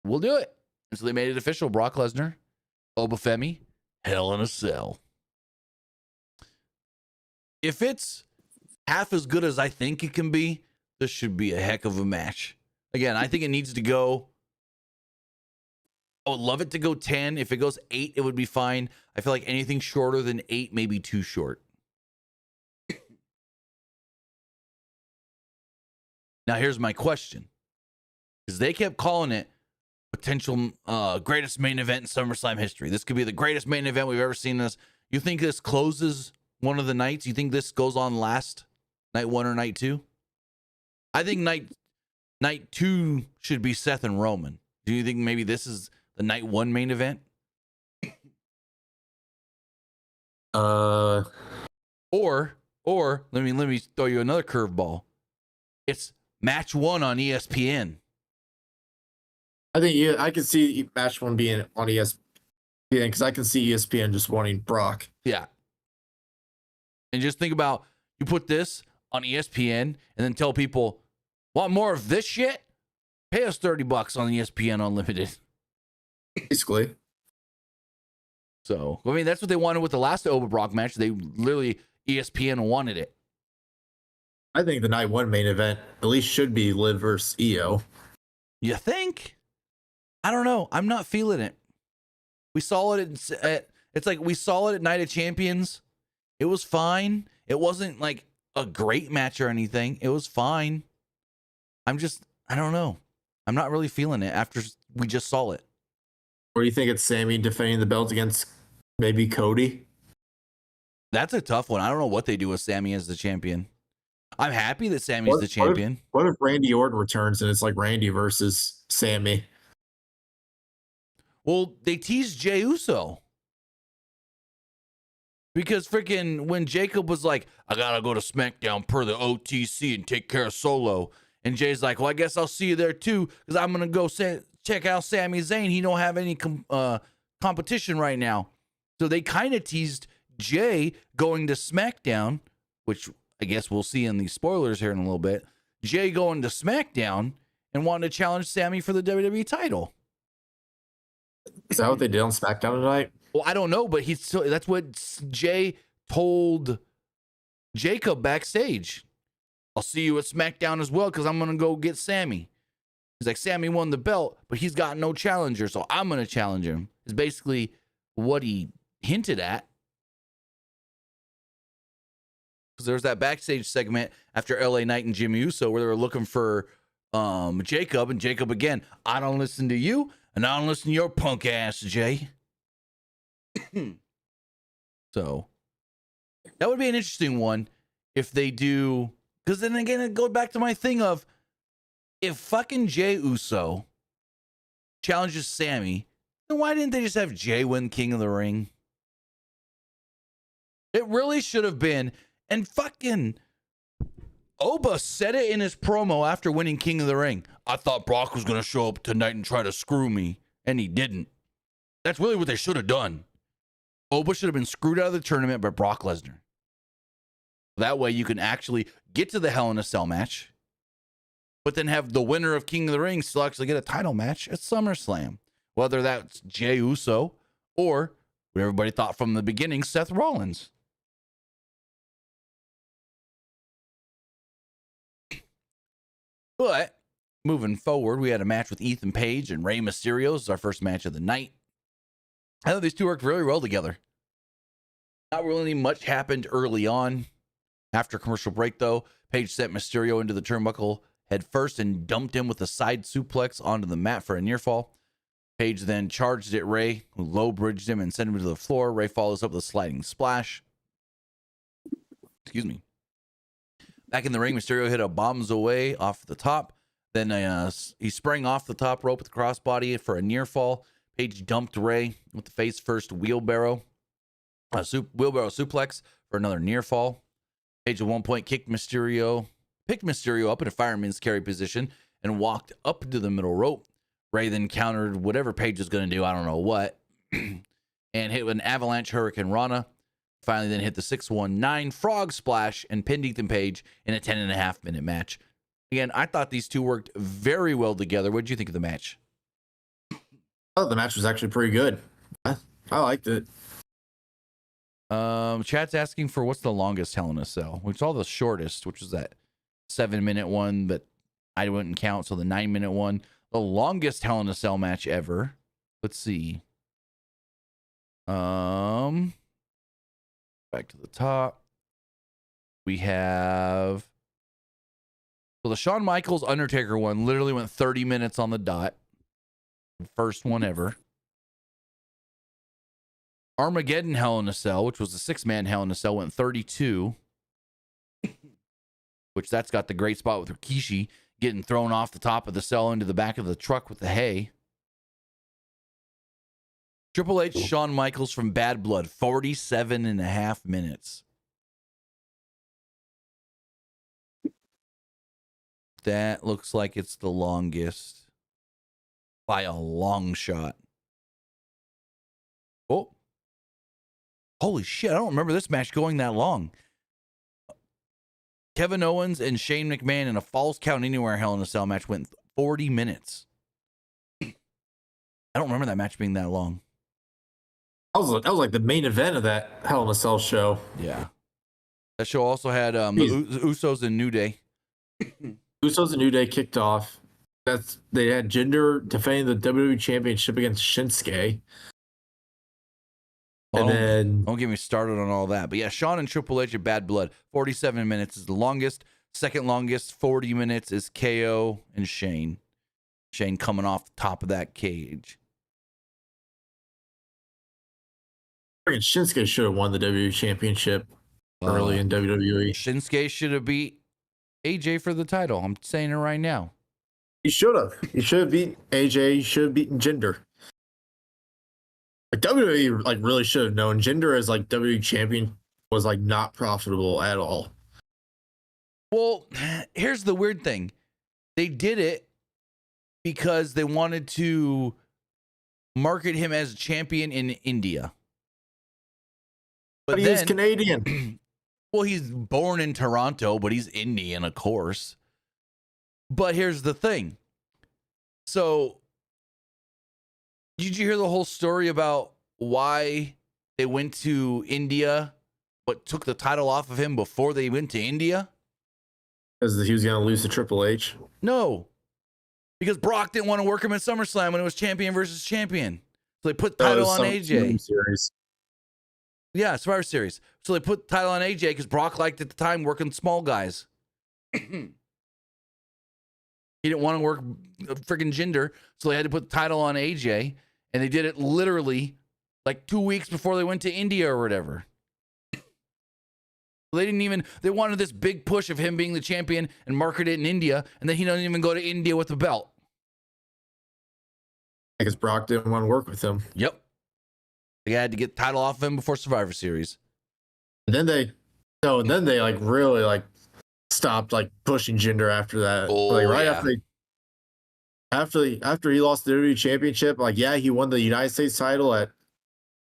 we'll do it. And so they made it official. Brock Lesnar, Obafemi, Hell in a Cell. If it's half as good as I think it can be, this should be a heck of a match. Again, I think it needs to go. I would love it to go 10. If it goes 8, it would be fine. I feel like anything shorter than 8 may be too short. Now, here's my question. Because they kept calling it potential greatest main event in SummerSlam history. This could be the greatest main event we've ever seen. This. You think this closes one of the nights? You think this goes on last night 1 or night 2? I think night 2 should be Seth and Roman. Do you think maybe this is the night 1 main event? Or let me throw you another curveball. It's match 1 on ESPN. I think I can see match 1 being on ESPN because I can see ESPN just wanting Brock. Yeah. And just think about, you put this on ESPN and then tell people, want more of this shit? Pay us $30 on ESPN Unlimited. Basically. So, I mean, that's what they wanted with the last Oba Brock match. They literally, ESPN wanted it. I think the night 1 main event at least should be Liv versus EO. You think? I don't know. I'm not feeling it. We saw it it's like we saw it at Night of Champions. It was fine. It wasn't like a great match or anything. It was fine. I don't know. I'm not really feeling it after we just saw it. Or do you think it's Sammy defending the belt against maybe Cody? That's a tough one. I don't know what they do with Sammy as the champion. I'm happy that Sammy's the champion. What if Randy Orton returns and it's like Randy versus Sammy? Well, they teased Jey Uso. Because freaking when Jacob was like, I gotta go to SmackDown per the OTC and take care of Solo. And Jay's like, well, I guess I'll see you there too, because I'm gonna go check out Sami Zayn. He don't have any competition right now. So they kind of teased Jay going to SmackDown, which I guess we'll see in the spoilers here in a little bit. Jay going to SmackDown and wanting to challenge Sammy for the WWE title. Is that what they did on SmackDown tonight? Well, I don't know, but that's what Jay told Jacob backstage. I'll see you at SmackDown as well because I'm going to go get Sammy. He's like, Sammy won the belt, but he's got no challenger, so I'm going to challenge him. Is basically what he hinted at. Because there's that backstage segment after LA Knight and Jimmy Uso where they were looking for Jacob, and Jacob again, I don't listen to you, and I don't listen to your punk ass, Jay. So that would be an interesting one if they do, because then again, it goes back to my thing of if fucking Jey Uso challenges Sammy, then why didn't they just have Jay win King of the Ring? It really should have been. And fucking Oba said it in his promo after winning King of the Ring. I thought Brock was going to show up tonight and try to screw me, and he didn't. That's really what they should have done. Oba should have been screwed out of the tournament by Brock Lesnar. That way you can actually get to the Hell in a Cell match, but then have the winner of King of the Ring still actually get a title match at SummerSlam. Whether that's Jey Uso or what everybody thought from the beginning, Seth Rollins. But moving forward, we had a match with Ethan Page and Rey Mysterio. This is our first match of the night. I thought these two worked very well together. Not really much happened early on. After commercial break, though, Page sent Mysterio into the turnbuckle head first and dumped him with a side suplex onto the mat for a near fall. Page then charged at Rey, who low bridged him and sent him to the floor. Rey follows up with a sliding splash. Excuse me. Back in the ring, Mysterio hit a bombs away off the top. Then he sprang off the top rope with the crossbody for a near fall. Page dumped Rey with the face first wheelbarrow suplex for another near fall. Page at one point picked Mysterio up in a fireman's carry position and walked up to the middle rope. Rey then countered whatever Page was going to do, I don't know what, and hit an avalanche Hurricane Rana. Finally then hit the 619 frog splash and pinned Ethan Page in a 10.5 minute match. Again, I thought these two worked very well together. What did you think of the match? Oh, the match was actually pretty good. I liked it. Chat's asking for what's the longest Hell in a Cell. We saw the shortest, which was that 7-minute one, but I wouldn't count. So the 9-minute one, the longest Hell in a Cell match ever. Let's see. Back to the top. We have the Shawn Michaels Undertaker one literally went 30 minutes on the dot. First one ever. Armageddon Hell in a Cell, which was a 6-man Hell in a Cell, went 32. Which that's got the great spot with Rikishi getting thrown off the top of the cell into the back of the truck with the hay. Triple H, Shawn Michaels from Bad Blood, 47.5 minutes. That looks like it's the longest by a long shot. Oh. Holy shit, I don't remember this match going that long. Kevin Owens and Shane McMahon in a Falls Count Anywhere Hell in a Cell match went 40 minutes. I don't remember that match being that long. That was like the main event of that Hell in a Cell show. Yeah. That show also had the Usos and New Day. Usos and New Day kicked off. They had Jinder defending the WWE Championship against Shinsuke. Well, and then don't get me started on all that. But yeah, Shawn and Triple H at Bad Blood. 47 minutes is the longest. Second longest, 40 minutes, is KO and Shane. Shane coming off the top of that cage. Shinsuke should have won the WWE Championship early in WWE. Shinsuke should have beat AJ for the title. I'm saying it right now. He should have. He should have beat AJ. He should have beaten Jinder. Like WWE, like really should have known Jinder as like WWE champion was like not profitable at all. Well, here's the weird thing. They did it because they wanted to market him as a champion in India. But he's Canadian. Well, he's born in Toronto, but he's Indian, of course. But here's the thing. So, did you hear the whole story about why they went to India, but took the title off of him before they went to India? Because he was going to lose to Triple H? No. Because Brock didn't want to work him at SummerSlam when it was champion versus champion. So they put the title on AJ. Series. Yeah, Survivor Series. So they put the title on AJ because Brock liked at the time working small guys. He didn't want to work freaking Jinder, so they had to put the title on AJ, and they did it literally like 2 weeks before they went to India or whatever. They wanted this big push of him being the champion and market it in India, and then he doesn't even go to India with the belt. Because Brock didn't want to work with him. Yep. They had to get the title off of him before Survivor Series. And then they like really like stopped like pushing Jinder after that. Oh, like right yeah. after he lost the WWE Championship, like yeah, he won the United States title at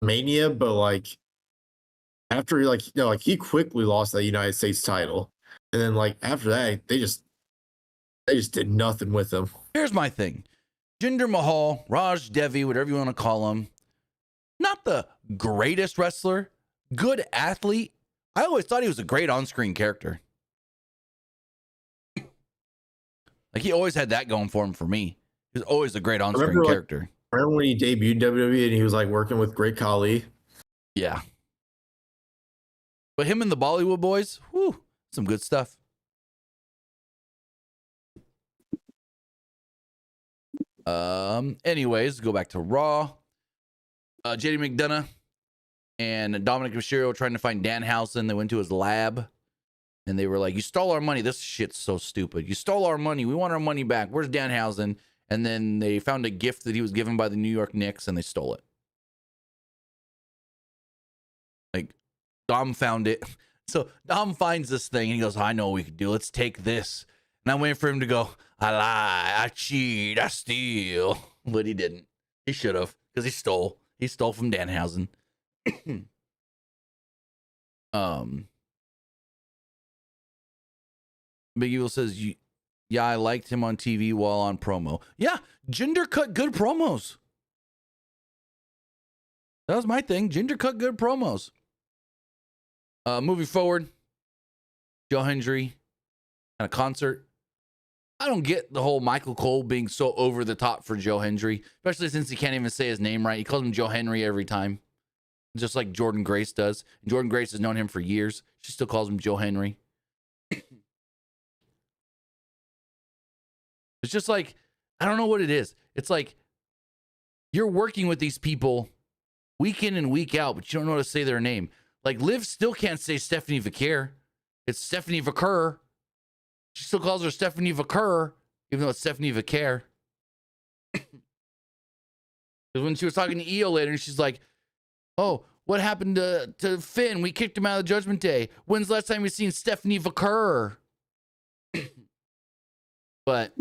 Mania, but like after he quickly lost that United States title. And then like after that, they just did nothing with him. Here's my thing. Jinder Mahal, Raj Devi, whatever you want to call him, not the greatest wrestler, good athlete. I always thought he was a great on-screen character. Like he always had that going for him for me. He was always a great on-screen character. Remember when he debuted WWE and he was like working with Great Khali? Yeah. But him and the Bollywood Boys, whew, some good stuff. Anyways, go back to Raw. JD McDonough and Dominic Mysterio trying to find Danhausen. They went to his lab and they were like, "You stole our money. This shit's so stupid. You stole our money. We want our money back. Where's Danhausen?" And then they found a gift that he was given by the New York Knicks and they stole it. Like, Dom found it. So Dom finds this thing and he goes, "I know what we could do. Let's take this." And I'm waiting for him to go, "I lie, I cheat, I steal." But he didn't. He should have, because he stole. He stole from Danhausen. Big Evil says, Yeah, I liked him on TV while on promo. Yeah, Jinder cut good promos. That was my thing. Jinder cut good promos. Moving forward, Joe Hendry at a concert. I don't get the whole Michael Cole being so over the top for Joe Hendry, especially since he can't even say his name right. He calls him Joe Henry every time, just like Jordan Grace does. And Jordan Grace has known him for years. She still calls him Joe Henry. It's just like, I don't know what it is. It's like you're working with these people week in and week out, but you don't know how to say their name. Like Liv still can't say Stephanie Vaquer. It's Stephanie Vaquer. She still calls her Stephanie Vaquer, even though it's Stephanie Vaquer. Because when she was talking to Io later, she's like, oh, what happened to Finn? We kicked him out of the Judgment Day. When's the last time we seen Stephanie Vaquer? But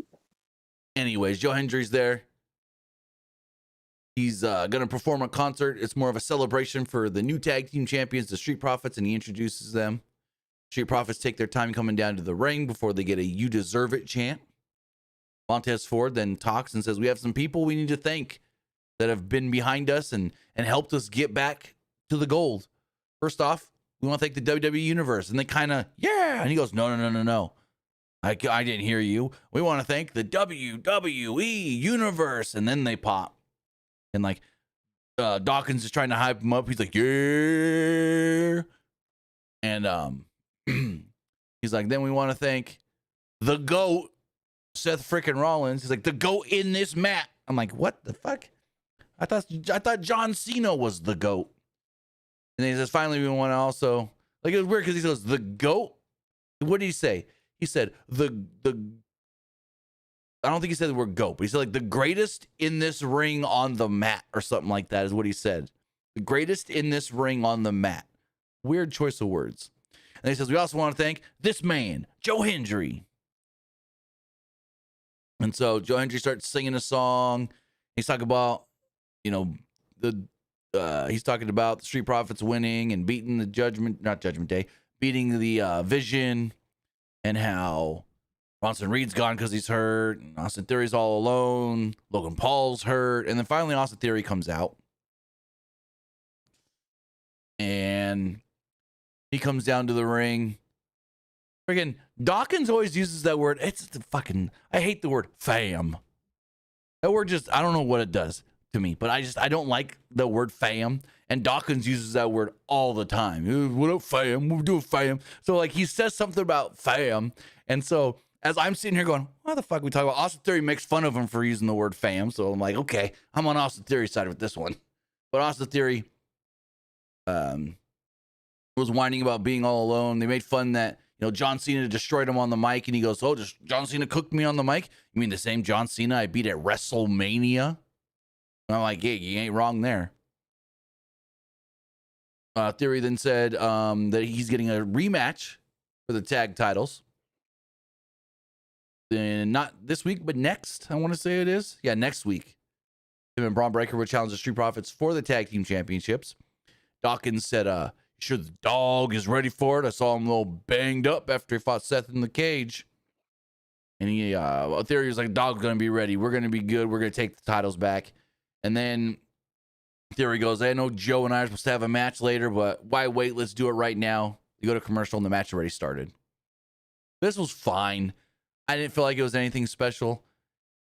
anyways, Joe Hendry's there. He's going to perform a concert. It's more of a celebration for the new tag team champions, the Street Profits, and he introduces them. Street Profits take their time coming down to the ring before they get a "You Deserve It" chant. Montez Ford then talks and says, we have some people we need to thank that have been behind us and helped us get back to the gold. First off, we want to thank the WWE Universe. And they kind of, yeah. And he goes, no. I didn't hear you. We want to thank the WWE Universe. And then they pop. And like Dawkins is trying to hype him up. He's like, yeah. And he's like, then we want to thank the GOAT, Seth frickin' Rollins. He's like, the GOAT in this mat. I'm like, what the fuck? I thought John Cena was the GOAT. And then he says, finally, we want to also, like, it was weird because he goes, the GOAT? What did he say? He said, I don't think he said the word GOAT, but he said, like, the greatest in this ring on the mat or something like that is what he said. The greatest in this ring on the mat. Weird choice of words. And he says, we also want to thank this man, Joe Hendry. And so Joe Hendry starts singing a song. He's talking about, you know, he's talking about the Street Profits winning and beating the not Judgment Day, beating the Vision, and how Bronson Reed's gone because he's hurt. And Austin Theory's all alone. Logan Paul's hurt. And then finally Austin Theory comes out. And he comes down to the ring. Freaking Dawkins always uses that word. It's the fucking, I hate the word fam. That word just, I don't know what it does to me, but I don't like the word fam. And Dawkins uses that word all the time. What up, fam? We're doing fam. So like he says something about fam. And so as I'm sitting here going, what the fuck are we talking about? Austin Theory makes fun of him for using the word fam. So I'm like, okay, I'm on Austin Theory's side with this one. But Austin Theory was whining about being all alone. They made fun that, you know, John Cena destroyed him on the mic, and he goes, oh, just John Cena cooked me on the mic? You mean the same John Cena I beat at WrestleMania? And I'm like, yeah, you ain't wrong there. Theory then said that he's getting a rematch for the tag titles. Then not this week, but next, I want to say it is. Yeah, next week. Him and Braun Breaker will challenge the Street Profits for the tag team championships. Dawkins said, sure the dog is ready for it. I saw him a little banged up after he fought Seth in the cage. And he, Theory was like, dog's going to be ready. We're going to be good. We're going to take the titles back. And then Theory goes, I know Joe and I are supposed to have a match later, but why wait? Let's do it right now. You go to commercial and the match already started. This was fine. I didn't feel like it was anything special.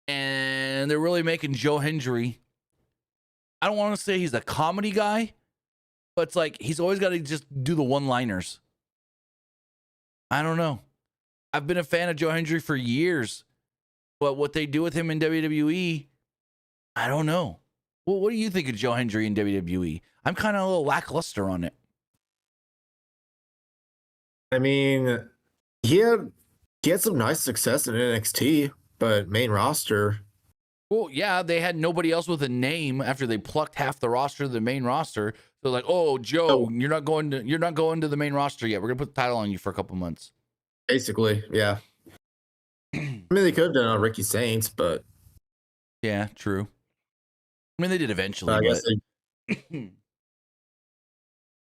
And they're really making Joe Hendry, I don't want to say he's a comedy guy, but it's like he's always got to just do the one-liners. I don't know. I've been a fan of Joe Hendry for years, but what they do with him in WWE, I don't know. Well, what do you think of Joe Hendry in WWE? I'm kind of a little lackluster on it. I mean, he had some nice success in NXT, but main roster. Well, yeah, they had nobody else with a name after they plucked half the roster to the main roster. So like, oh, Joe, you're not going to the main roster yet. We're gonna put the title on you for a couple months. Basically, yeah. I mean, they could have done it on Ricky Saints, but yeah, true. I mean, they did eventually. I guess I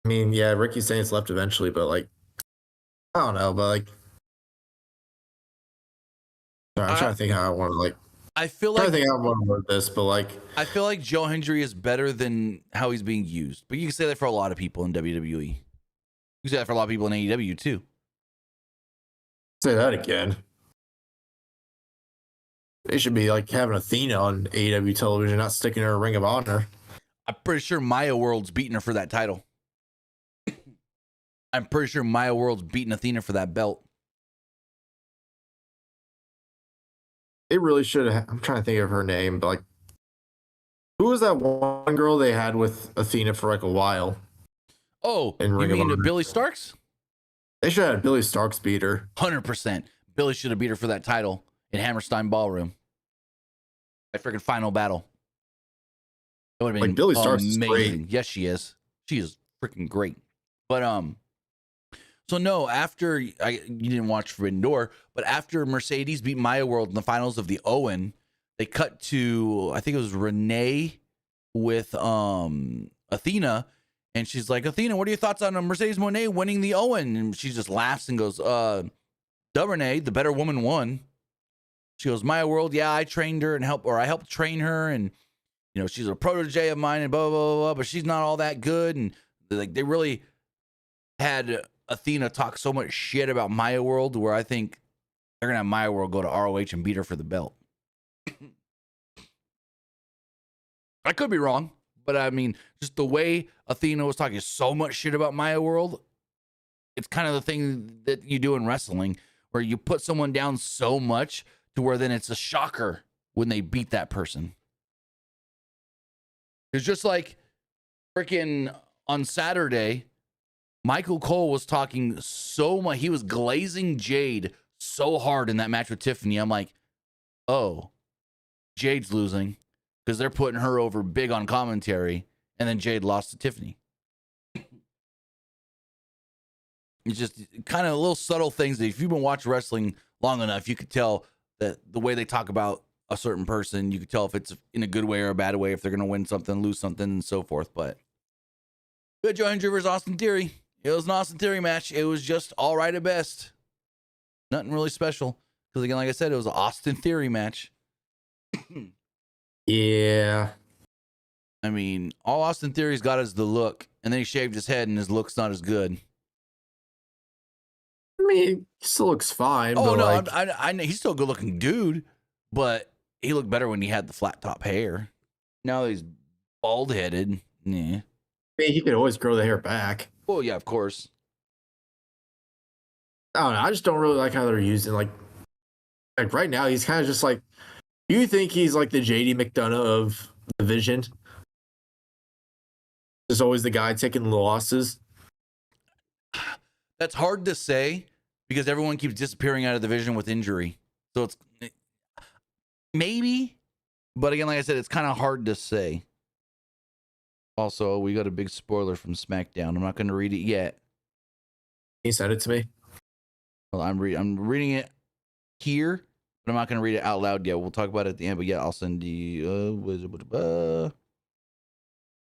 mean, yeah, Ricky Saints left eventually, but like, I don't know, but like, I'm trying to think how I want to I feel trying like to think how I want to word this, but I feel like Joe Hendry is better than how he's being used. But you can say that for a lot of people in WWE. You can say that for a lot of people in AEW too. say that again. They should be having Athena on AEW television, not sticking her in Ring of Honor. I'm pretty sure Maya World's beating her for that title. I'm pretty sure Maya World's beating Athena for that belt. They really should have. I'm trying to think of her name, but who was that one girl they had with Athena for a while? Oh, In you Ring of mean Honor. Billy Starks? They should have had Billy Starks beat her. 100%. Billy should have beat her for that title in Hammerstein Ballroom. That freaking final battle. It would have been Billy Starks is amazing. great. Yes, she is. She is freaking great. But so no, after you didn't watch Forbidden Door, but after Mercedes beat Maya World in the finals of the Owen, they cut to, I think it was Renee with Athena, and she's like, Athena, what are your thoughts on Mercedes Moné winning the Owen? And she just laughs and goes, duh, Renee, the better woman won. She goes, Maya World, yeah, I trained her and I helped train her, and she's a protege of mine and blah blah blah, blah, but she's not all that good. And they really had Athena talk so much shit about Maya World, where I think they're gonna have Maya World go to ROH and beat her for the belt. I could be wrong, but I mean, just the way Athena was talking so much shit about Maya World, it's kind of the thing that you do in wrestling, where you put someone down so much to where then it's a shocker when they beat that person. It's just like freaking on Saturday, Michael Cole was talking so much. He was glazing Jade so hard in that match with Tiffany. I'm like, oh, Jade's losing because they're putting her over big on commentary. And then Jade lost to Tiffany. It's just kind of little subtle things that if you've been watching wrestling long enough, you could tell that the way they talk about a certain person, you could tell if it's in a good way or a bad way, if they're going to win something, lose something, and so forth. But good, Joe Hendry versus Austin Theory. It was an Austin Theory match. It was just all right at best. Nothing really special. Because again, like I said, it was an Austin Theory match. Yeah. I mean, all Austin Theory's got is the look, and then he shaved his head, and his look's not as good. I mean, he still looks fine. Oh, but no, I know he's still a good-looking dude, but he looked better when he had the flat top hair. Now he's bald-headed. Yeah. I mean, he could always grow the hair back. Well, yeah, of course. I don't know. I just don't really like how they're using like right now. He's kind of just like. You think he's like the JD McDonough of the Division? There's always the guy taking the losses. That's hard to say because everyone keeps disappearing out of the division with injury. So it's maybe, but again, like I said, it's kind of hard to say. Also, we got a big spoiler from SmackDown. I'm not going to read it yet. He sent it to me. Well, I'm reading it here, but I'm not going to read it out loud yet. We'll talk about it at the end. But yeah, I'll send you.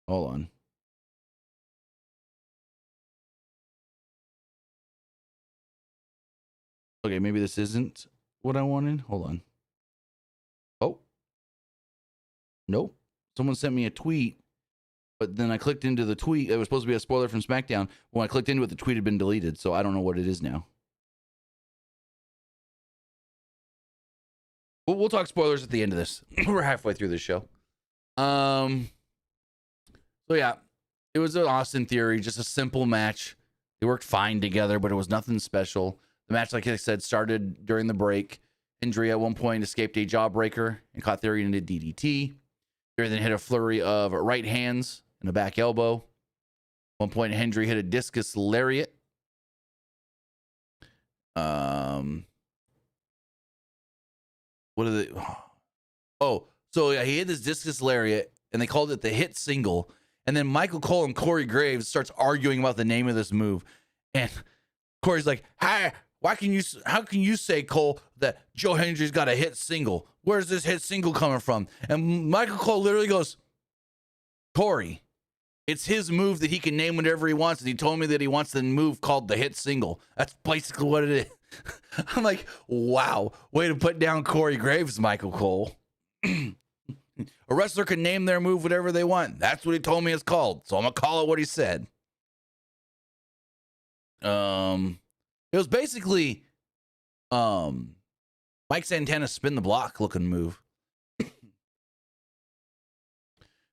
Hold on. Okay, maybe this isn't what I wanted. Hold on. Oh. Nope. Someone sent me a tweet, but then I clicked into the tweet. It was supposed to be a spoiler from SmackDown. When I clicked into it, the tweet had been deleted, so I don't know what it is now. We'll talk spoilers at the end of this. We're halfway through this show. So yeah, it was an Austin Theory, just a simple match. They worked fine together, but it was nothing special. The match, like I said, started during the break. Hendry at one point escaped a jawbreaker and caught Theory into DDT. Theory then hit a flurry of right hands and a back elbow. At one point, Hendry hit a discus lariat. What are they? Oh, so yeah, he hit this discus lariat, and they called it the hit single. And then Michael Cole and Corey Graves starts arguing about the name of this move, and Corey's like, "Hey, how can you say, Cole, that Joe Hendry's got a hit single? Where's this hit single coming from?" And Michael Cole literally goes, "Corey, it's his move that he can name whatever he wants, and he told me that he wants the move called the hit single. That's basically what it is." I'm like, wow, way to put down Corey Graves, Michael Cole. A wrestler can name their move whatever they want. That's what he told me it's called. So I'm gonna call it what he said. It was basically Mike Santana's spin the block looking move.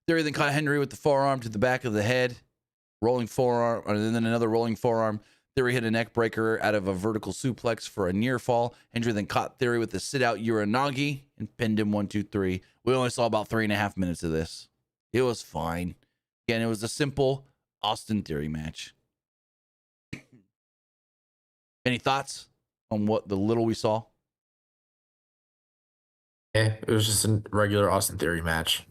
Theory then caught Henry with the forearm to the back of the head, rolling forearm, and then another rolling forearm. Theory hit a neck breaker out of a vertical suplex for a near fall. Henry then caught Theory with the sit-out Uranagi and pinned him 1, 2, 3. We only saw about 3.5 minutes of this. It was fine. Again, it was a simple Austin Theory match. Any thoughts on what the little we saw? Yeah, it was just a regular Austin Theory match.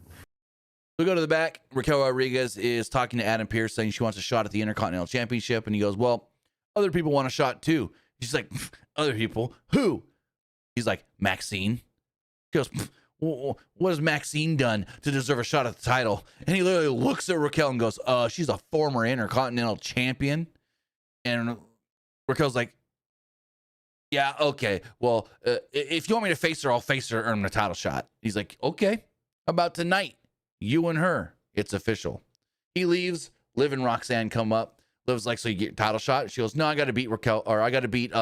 We go to the back. Raquel Rodriguez is talking to Adam Pearce, saying she wants a shot at the Intercontinental Championship. And he goes, well, other people want a shot too. She's like, other people? Who? He's like, Maxine. He goes, what has Maxine done to deserve a shot at the title? And he literally looks at Raquel and goes, she's a former Intercontinental Champion. And Raquel's like, yeah, okay. Well, if you want me to face her, I'll face her, earn the title shot. He's like, okay. How about tonight? You and her. It's official. He leaves. Liv and Roxanne come up. Liv's like, so you get your title shot? She goes, no, I got to beat Raquel, or I got to beat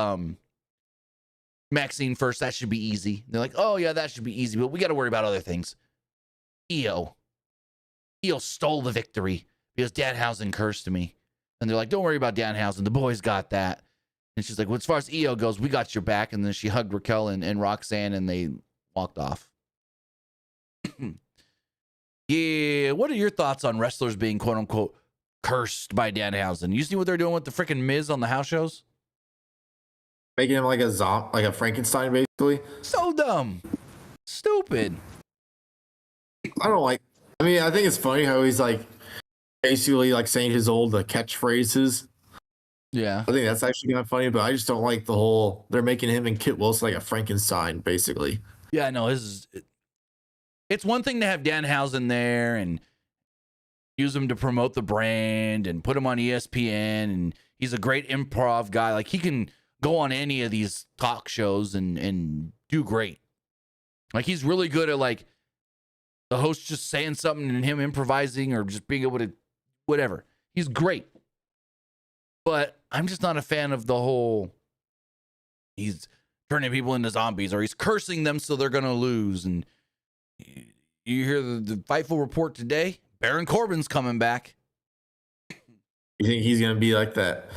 Maxine first. That should be easy. And they're like, oh, yeah, that should be easy, but we got to worry about other things. Io stole the victory because Danhausen cursed me. And they're like, don't worry about Danhausen. The boys got that. And she's like, well, as far as Io goes, we got your back. And then she hugged Raquel and Roxanne, and they walked off. Yeah, what are your thoughts on wrestlers being quote unquote cursed by Danhausen? You see what they're doing with the freaking Miz on the house shows? Making him like a Frankenstein, basically. So dumb. Stupid. I don't like. I mean, I think it's funny how he's like basically like saying his old catchphrases. Yeah. I think that's actually kind of funny, but I just don't like the whole. They're making him and Kit Wilson like a Frankenstein, basically. Yeah, no, it's one thing to have Danhausen there and use him to promote the brand and put him on ESPN, and he's a great improv guy. Like, he can go on any of these talk shows and do great. Like, he's really good at like the host just saying something and him improvising or just being able to whatever. He's great. But I'm just not a fan of the whole he's turning people into zombies or he's cursing them so they're going to lose. And you hear the Fightful report today, Baron Corbin's coming back. You think he's going to be like that?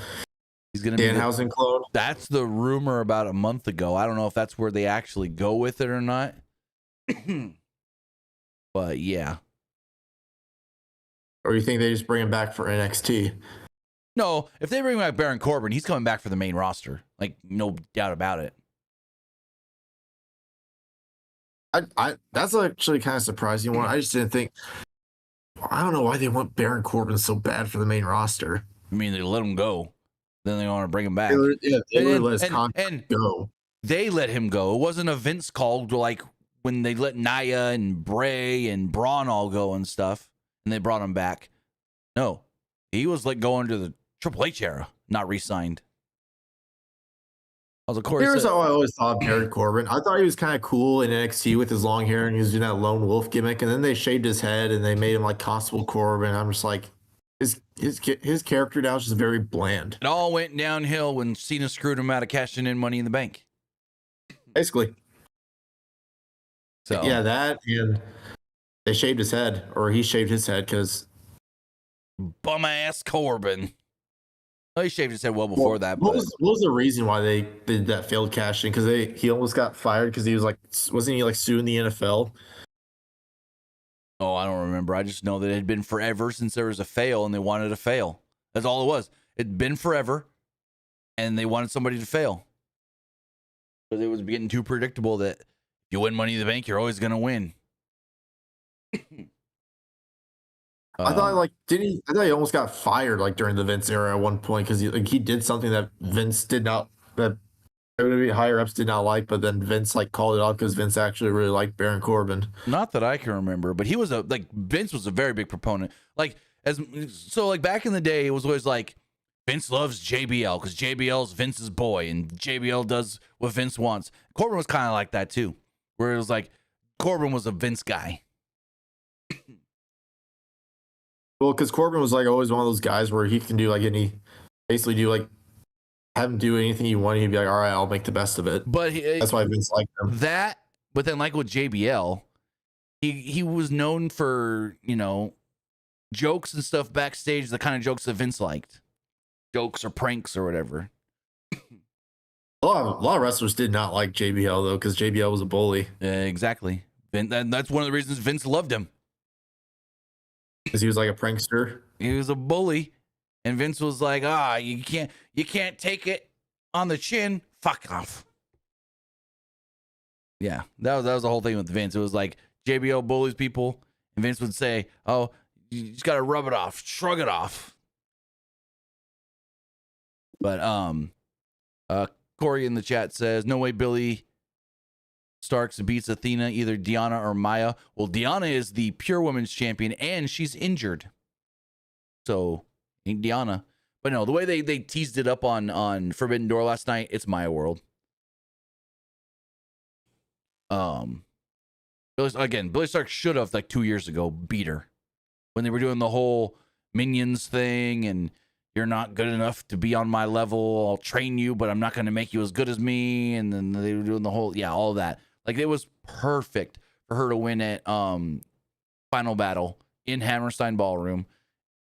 He's going to be Danhausen clone? That's the rumor about a month ago. I don't know if that's where they actually go with it or not. But yeah. Or you think they just bring him back for NXT? No, if they bring back Baron Corbin, he's coming back for the main roster. Like, no doubt about it. I that's actually kind of surprising one. I just didn't think. I don't know why they want Baron Corbin so bad for the main roster. I mean, they let him go, then they want to bring him back. They let his contract go. They let him go. It wasn't a Vince call like when they let Nia and Bray and Braun all go and stuff, and they brought him back. No, he was let go under the Triple H era, not re-signed. Of course, Here's how I always thought of Baron Corbin. I thought he was kind of cool in NXT with his long hair and he was doing that lone wolf gimmick. And then they shaved his head and they made him like Constable Corbin. I'm just like, his character now is just very bland. It all went downhill when Cena screwed him out of cashing in Money in the Bank. Basically. So yeah, that and they shaved his head, or he shaved his head because bum ass Corbin. Oh, he shaved his head well before that. What was the reason why they did that failed cash in? Because he almost got fired because he was like, wasn't he like suing the NFL? Oh, I don't remember. I just know that it had been forever since there was a fail and they wanted to fail. That's all it was. It'd been forever and they wanted somebody to fail. Because it was getting too predictable that if you win Money in the Bank, you're always going to win. I thought he almost got fired like during the Vince era at one point because he did something that Vince did not, that WWE higher ups did not like, but then Vince like called it out because Vince actually really liked Baron Corbin. Not that I can remember, but he was Vince was a very big proponent. Like back in the day, it was always like Vince loves JBL because JBL is Vince's boy, and JBL does what Vince wants. Corbin was kind of like that too, where it was like Corbin was a Vince guy. Well, because Corbin was like always one of those guys where he can do like basically do like have him do anything you want. He'd be like, all right, I'll make the best of it. But That's why Vince liked him. That, but then like with JBL, he was known for, you know, jokes and stuff backstage, the kind of jokes that Vince liked. Jokes or pranks or whatever. A lot of wrestlers did not like JBL though, because JBL was a bully. Exactly. That's one of the reasons Vince loved him. Because he was like a prankster. He was a bully, and Vince was like, you can't take it on the chin. Fuck off. Yeah, that was the whole thing with Vince. It was like JBL bullies people, and Vince would say, "Oh, you just gotta rub it off, shrug it off." But Corey in the chat says, "No way, Billy Starks beats Athena, either Deanna or Maya." Well, Deanna is the pure women's champion, and she's injured, so ain't Deanna. But no, the way they teased it up on Forbidden Door last night, it's Maya World. Billy Stark should have, like 2 years ago, beat her when they were doing the whole Minions thing and you're not good enough to be on my level. I'll train you, but I'm not going to make you as good as me. And then they were doing the whole, all of that. Like, it was perfect for her to win at Final Battle in Hammerstein Ballroom,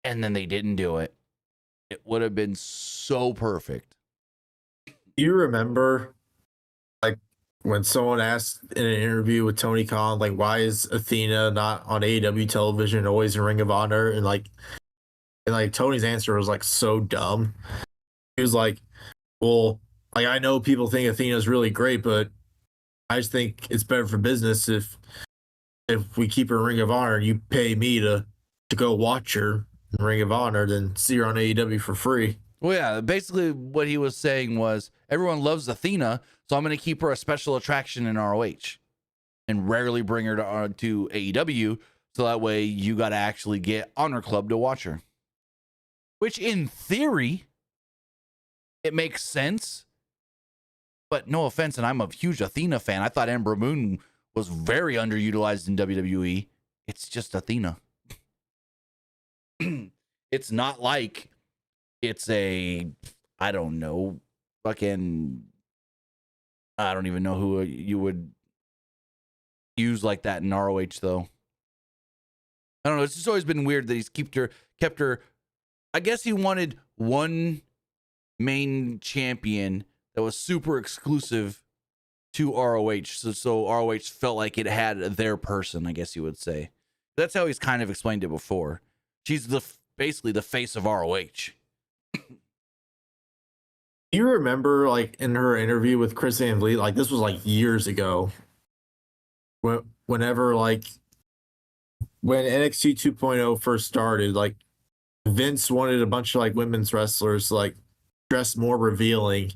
and then they didn't do it. It would have been so perfect. You remember, like, when someone asked in an interview with Tony Khan, like, why is Athena not on AEW television, always in Ring of Honor? And Tony's answer was like so dumb. He was like, well, like, I know people think Athena's really great, but I just think it's better for business if we keep her in Ring of Honor and you pay me to go watch her in Ring of Honor than see her on AEW for free. Well, yeah, basically what he was saying was everyone loves Athena, so I'm going to keep her a special attraction in ROH and rarely bring her to AEW, so that way you got to actually get Honor Club to watch her. Which, in theory, it makes sense. But no offense, and I'm a huge Athena fan. I thought Ember Moon was very underutilized in WWE. It's just Athena. It's not like it's I don't know, fucking, I don't even know who you would use like that in ROH, though. I don't know. It's just always been weird that he's kept her. I guess he wanted one main champion that was super exclusive to ROH. So ROH felt like it had their person, I guess you would say. That's how he's kind of explained it before. She's basically the face of ROH. You remember, like, in her interview with Chris Van Vliet, like, this was like years ago. Whenever, like, when NXT 2.0 first started, like, Vince wanted a bunch of like women's wrestlers to, like, dress more revealing,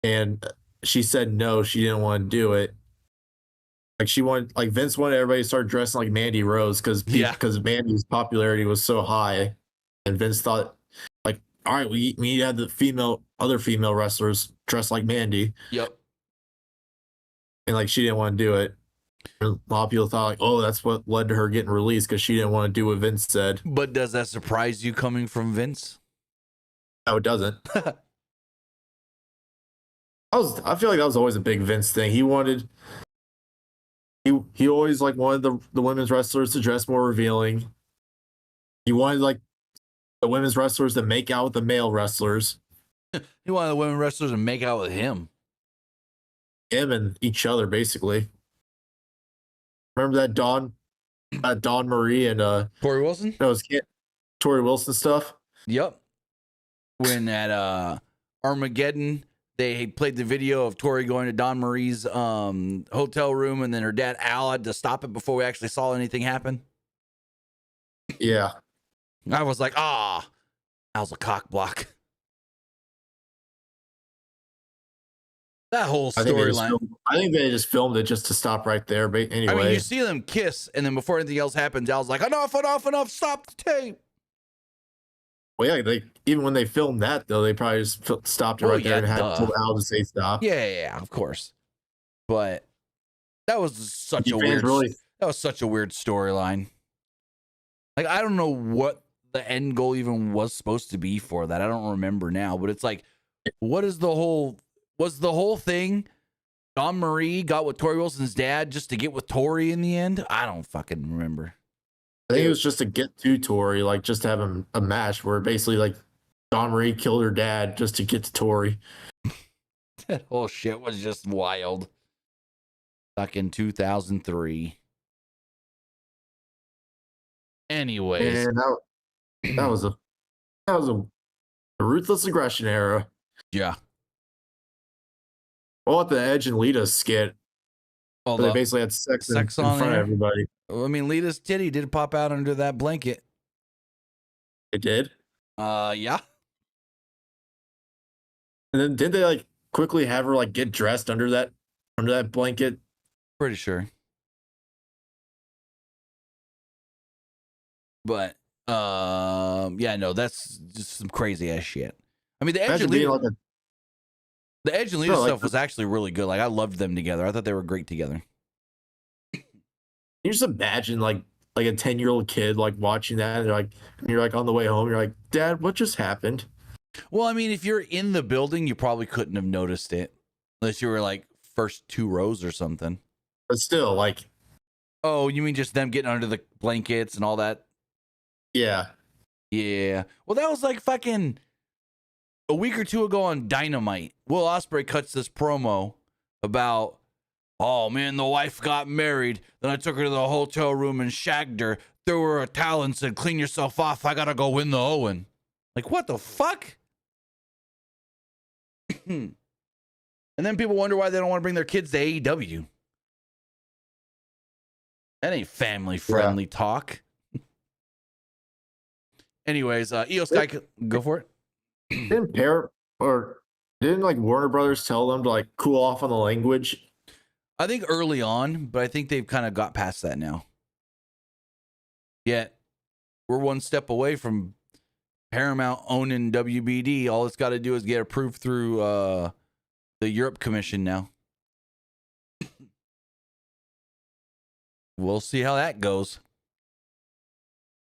and she said no, she didn't want to do it. Like, Vince wanted everybody to start dressing like Mandy Rose because Mandy's popularity was so high, and Vince thought, like, all right, we need to have the other female wrestlers dress like Mandy. Yep. And like, she didn't want to do it. A lot of people thought, like, oh, that's what led to her getting released because she didn't want to do what Vince said. But does that surprise you coming from Vince? No, it doesn't. I feel like that was always a big Vince thing. He always like wanted the women's wrestlers to dress more revealing. He wanted like the women's wrestlers to make out with the male wrestlers. He wanted the women wrestlers to make out with him. Him and each other, basically. Remember that Dawn Marie and Tori Wilson? No, it was Tori Wilson stuff. Yep. When at Armageddon, they played the video of Tori going to Dawn Marie's hotel room, and then her dad Al had to stop it before we actually saw anything happen. Yeah. I was like, Al's a cock block. That whole storyline. I think they just filmed it just to stop right there. But anyway, I mean, you see them kiss, and then before anything else happens, Al's like, enough, stop the tape. Well, yeah, they even when they filmed that though, they probably just stopped it Well, right there yeah, and had duh. told Al to say stop. Yeah, of course. But that was such You a fans weird. really That was such a weird storyline. Like I don't know what the end goal even was supposed to be for that. I don't remember now, but it's like, what is the whole? Was the whole thing? Don Marie got with Tori Wilson's dad just to get with Tori in the end. I don't fucking remember. I think it was just to get to Tori, like just to have a match where basically like Don Marie killed her dad just to get to Tori. That whole shit was just wild. Back in 2003. Anyways, And that was a ruthless aggression era. yeah. Well, at the Edge and Lita skit, Well, where they basically had sex in sex front on of there. everybody. I mean, Lita's titty did pop out under that blanket. It did. Yeah. And then didn't they like quickly have her like get dressed under that blanket? Pretty sure. But yeah, no, that's just some crazy ass shit. I mean, the Edge and Lita, Like the Edge and Lita No, like stuff was actually really good. Like I loved them together. I thought they were great together. you just imagine like a 10-year-old kid like watching that and you're like on the way home, you're like, Dad, what just happened? Well, I mean, if you're in the building, you probably couldn't have noticed it unless you were like first two rows or something. But still, like, Oh, you mean just them getting under the blankets and all that? yeah. Yeah. Well, that was like fucking a week or two ago on Dynamite. Will Ospreay cuts this promo about, oh man, the wife got married. Then I took her to the hotel room and shagged her, threw her a towel and said, clean yourself off. I gotta go win the Owen. Like, what the fuck? And then people wonder why they don't want to bring their kids to AEW. That ain't family friendly talk. Anyways, Io Sky, go for it. Didn't like Warner Brothers tell them to like cool off on the language? I think early on, but I think they've kind of got past that now. Yet, we're one step away from Paramount owning WBD. All it's got to do is get approved through the Europe Commission now. We'll see how that goes.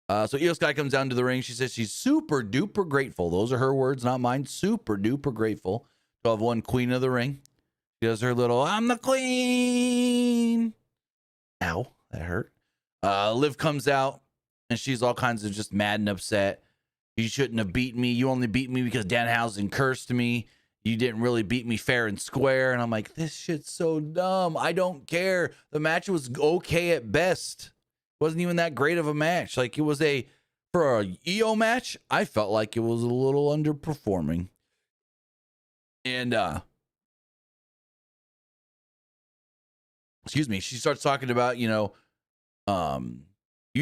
So Io Sky comes down to the ring. She says she's super duper grateful. Those are her words, not mine. Super duper grateful to have won Queen of the Ring. She does her little, I'm the queen. Ow, that hurt. Liv comes out and she's all kinds of just mad and upset. You shouldn't have beaten me. You only beat me because Danhausen cursed me. You didn't really beat me fair and square. And I'm like, this shit's so dumb. I don't care. The match was okay at best. Wasn't even that great of a match. Like it was for a EO match, I felt like it was a little underperforming. And excuse me, she starts talking about, you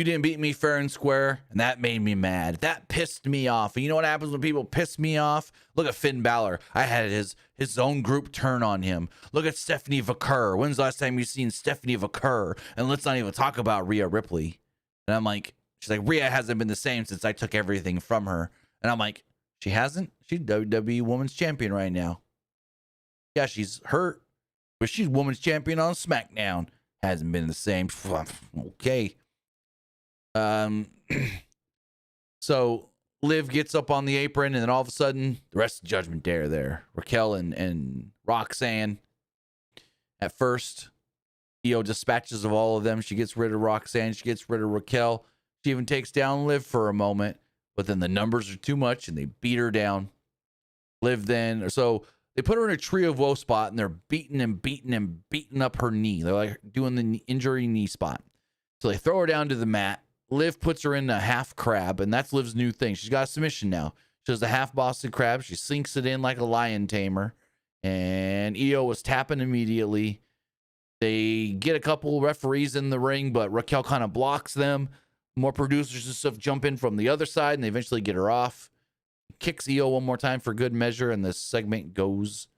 didn't beat me fair and square, and that made me mad. That pissed me off. And you know what happens when people piss me off? Look at Finn Balor. I had his own group turn on him. Look at Stephanie Vaquer. When's the last time you've seen Stephanie Vaquer? And let's not even talk about Rhea Ripley. And I'm like, she's like, Rhea hasn't been the same since I took everything from her. And I'm like, she hasn't? She's WWE Women's Champion right now. Yeah, she's hurt, but she's Women's Champion on SmackDown. Hasn't been the same. Okay. So Liv gets up on the apron, and then all of a sudden, the rest of Judgment Day are there. Raquel and Roxanne. At first, Io dispatches of all of them. She gets rid of Roxanne. She gets rid of Raquel. She even takes down Liv for a moment, but then the numbers are too much, and they beat her down. Liv then, so they put her in a tree of woe spot, and they're beating up her knee. They're like doing the injury knee spot. So they throw her down to the mat. Liv puts her in a half crab, and that's Liv's new thing. She's got a submission now. She does the half Boston crab. She sinks it in like a lion tamer, and Io was tapping immediately. They get a couple referees in the ring, but Raquel kind of blocks them. More producers and stuff jump in from the other side, and they eventually get her off. Kicks Io one more time for good measure, and this segment goes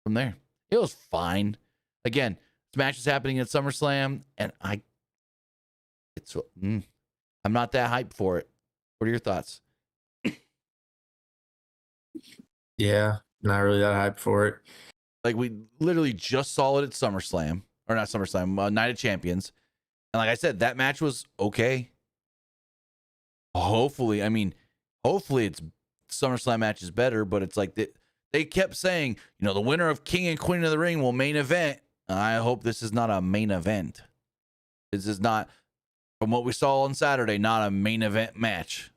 from there. It was fine. Again, this match is happening at SummerSlam, and I'm not that hyped for it. What are your thoughts? Yeah, not really that hyped for it. Like we literally just saw it at SummerSlam, or not SummerSlam, Night of Champions, and like I said, that match was okay. Hopefully, I mean, hopefully it's SummerSlam match is better, but it's like they kept saying, you know, the winner of King and Queen of the Ring will main event. I hope this is not a main event. This is not, from what we saw on Saturday, not a main event match.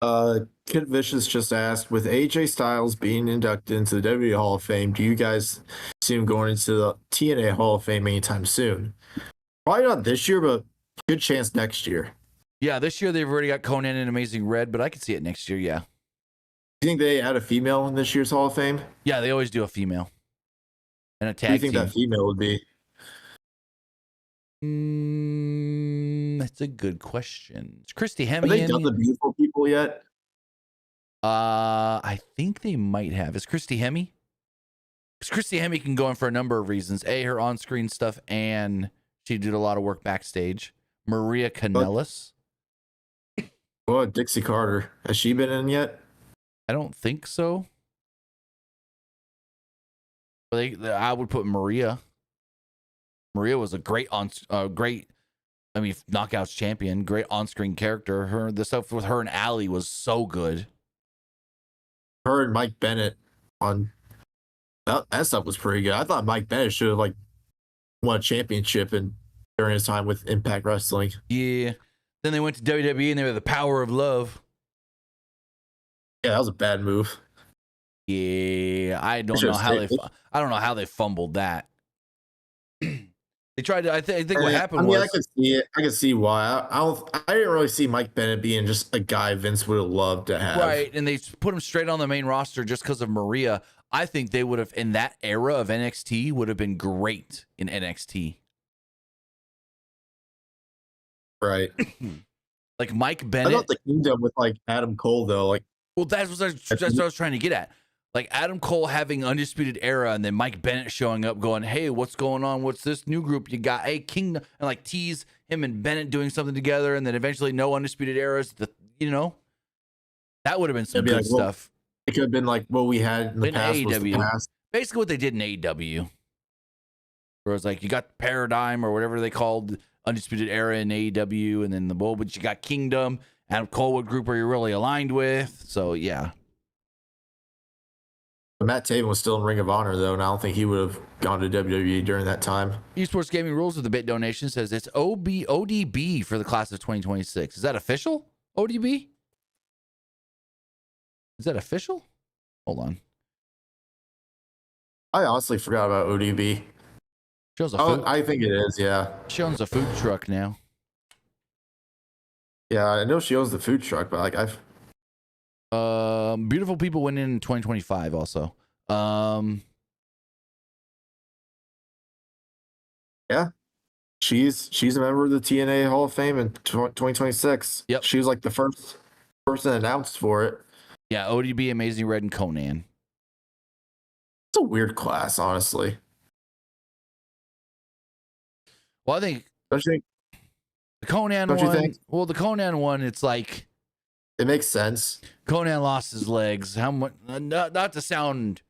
Kid Vicious just asked, with AJ Styles being inducted into the WWE Hall of Fame, do you guys see him going into the TNA Hall of Fame anytime soon? Probably not this year, but good chance next year. Yeah, this year they've already got Conan and Amazing Red, but I could see it next year. Yeah. Do you think they add a female in this year's Hall of Fame? Yeah, they always do a female and a Who do you tag think team. that female would be? That's a good question. Is Christy Hemme Have they in? done the Beautiful People yet? I think they might have. Is Christy Hemme? Because Christy Hemme can go in for a number of reasons. A, her on-screen stuff, and she did a lot of work backstage. Maria Kanellis. What, Dixie Carter? Has she been in yet? I don't think so. But I would put Maria. Maria was a great knockouts champion, great on-screen character. The stuff with her and Allie was so good. Her and Mike Bennett on that stuff was pretty good. I thought Mike Bennett should have won a championship during his time with Impact Wrestling. Yeah. Then they went to WWE and they were the Power of Love. Yeah, that was a bad move. Yeah, I don't know how they fumbled that. They tried to. I think what happened was. I could see it. I could see why. I didn't really see Mike Bennett being just a guy Vince would have loved to have. Right, and they put him straight on the main roster just because of Maria. I think they would have, in that era of NXT, would have been great in NXT. Right. Like Mike Bennett. I thought the Kingdom with Adam Cole though. Well, that's what I was trying to get at. Like Adam Cole having Undisputed Era and then Mike Bennett showing up going, hey, what's going on? What's this new group you got? Hey, Kingdom. And tease him and Bennett doing something together. And then eventually no Undisputed Eras. That would have been some good stuff. It could have been like what we had in the past. AEW. Basically what they did in AEW. Where it was you got Paradigm or whatever they called Undisputed Era in AEW. And then but you got Kingdom. Adam Cole, what group are you really aligned with? So, yeah. Matt Taven was still in Ring of Honor, though, and I don't think he would have gone to WWE during that time. Esports Gaming Rules with the bit donation says it's ODB for the class of 2026. Is that official? ODB? Is that official? Hold on. I honestly forgot about ODB. I think it is, yeah. She owns a food truck now. Yeah, I know she owns the food truck, but I've Beautiful People went in 2025 also. Yeah. She's a member of the TNA Hall of Fame in 2026. Yep. She was the first person announced for it. Yeah, ODB, Amazing Red, and Conan. It's a weird class, honestly. Well, I think don't you think the Conan don't one. You think? Well, the Conan one, it's it makes sense. Conan lost his legs. How much? Not to sound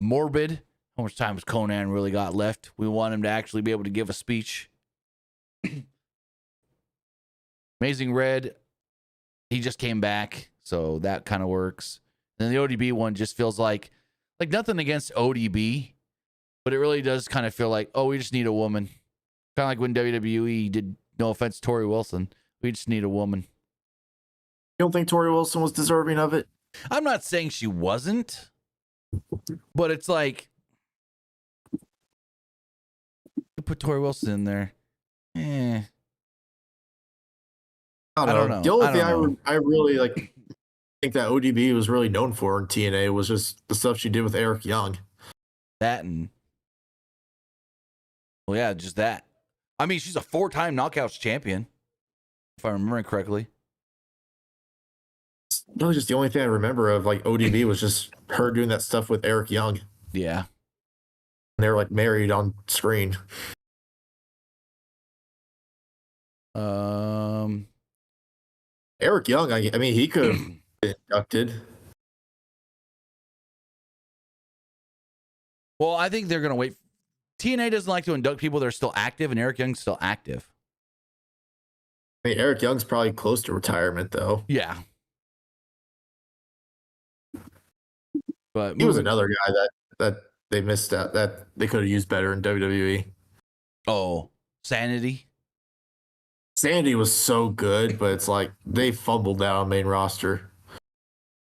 morbid. How much time has Conan really got left? We want him to actually be able to give a speech. Amazing Red, he just came back, so that kind of works. And the ODB one just feels like nothing against ODB, but it really does kind of feel we just need a woman. Kind of like when WWE did, no offense, Tori Wilson. We just need a woman. You don't think Tori Wilson was deserving of it? I'm not saying she wasn't, but it's put Tori Wilson in there. I don't know. The only thing I really think that ODB was really known for in TNA was just the stuff she did with Eric Young. That and just that. I mean, she's a 4-time Knockouts champion, if I remember correctly. It's really just the only thing I remember of ODB was just her doing that stuff with Eric Young. Yeah. And they were married on screen. Eric Young, I mean, he could have been inducted. Well, I think they're going to wait. TNA doesn't like to induct people that are still active, and Eric Young's still active. I mean, Eric Young's probably close to retirement, though. Yeah. But he was another guy that they missed out, that they could have used better in WWE. Oh, Sanity. Sandy was so good, but it's like they fumbled out on main roster.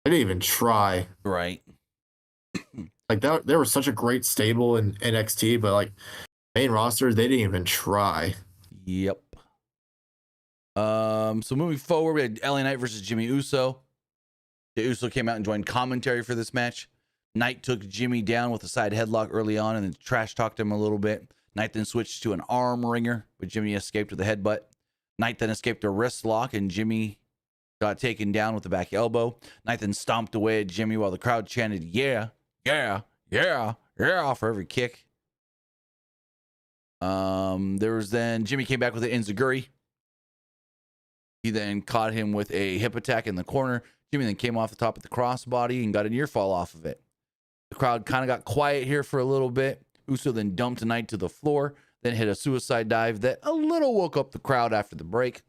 They didn't even try. Right. Like that, they were such a great stable in NXT, but like main roster, they didn't even try. Yep. So moving forward, we had LA Knight versus Jimmy Uso. The Uso came out and joined commentary for this match. Knight took Jimmy down with a side headlock early on and then trash talked him a little bit. Knight then switched to an arm wringer, but Jimmy escaped with a headbutt. Knight then escaped a wrist lock, and Jimmy got taken down with the back elbow. Knight then stomped away at Jimmy while the crowd chanted, "Yeah, yeah, yeah, yeah," for every kick. There was then Jimmy came back with an enziguri. He then caught him with a hip attack in the corner. Jimmy then came off the top of the crossbody and got a near fall off of it. The crowd kind of got quiet here for a little bit. Uso then dumped Knight to the floor, then hit a suicide dive that a little woke up the crowd after the break.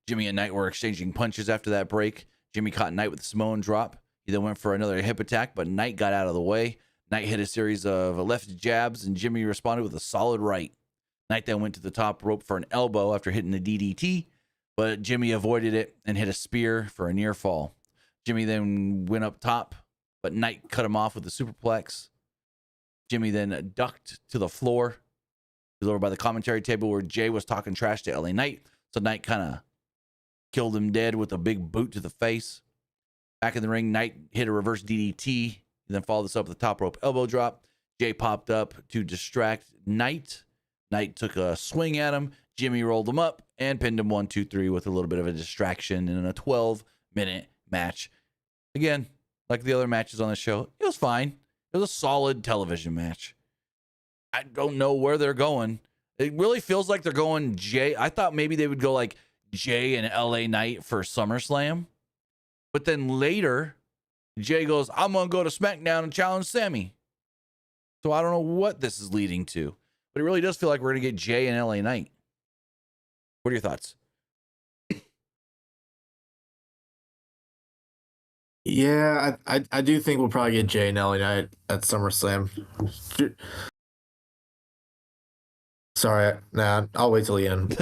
Jimmy and Knight were exchanging punches after that break. Jimmy caught Knight with a Samoan drop. He then went for another hip attack, but Knight got out of the way. Knight hit a series of left jabs, and Jimmy responded with a solid right. Knight then went to the top rope for an elbow after hitting the DDT, but Jimmy avoided it and hit a spear for a near fall. Jimmy then went up top, but Knight cut him off with a superplex. Jimmy then ducked to the floor. He was over by the commentary table where Jay was talking trash to LA Knight. So Knight kind of killed him dead with a big boot to the face. Back in the ring, Knight hit a reverse DDT. He then followed this up with a top rope elbow drop. Jay popped up to distract Knight. Knight took a swing at him. Jimmy rolled him up and pinned him 1, 2, 3 with a little bit of a distraction in a 12-minute match. Again, like the other matches on the show, it was fine. It was a solid television match. I don't know where they're going. It really feels like they're going Jay. I thought maybe they would go like Jay and LA Knight for SummerSlam. But then later, Jay goes, "I'm going to go to SmackDown and challenge Sammy." So I don't know what this is leading to. But it really does feel like we're going to get Jay and LA Knight. What are your thoughts? Yeah, I do think we'll probably get Jay and LA Knight at SummerSlam. Sorry, nah, I'll wait till the end.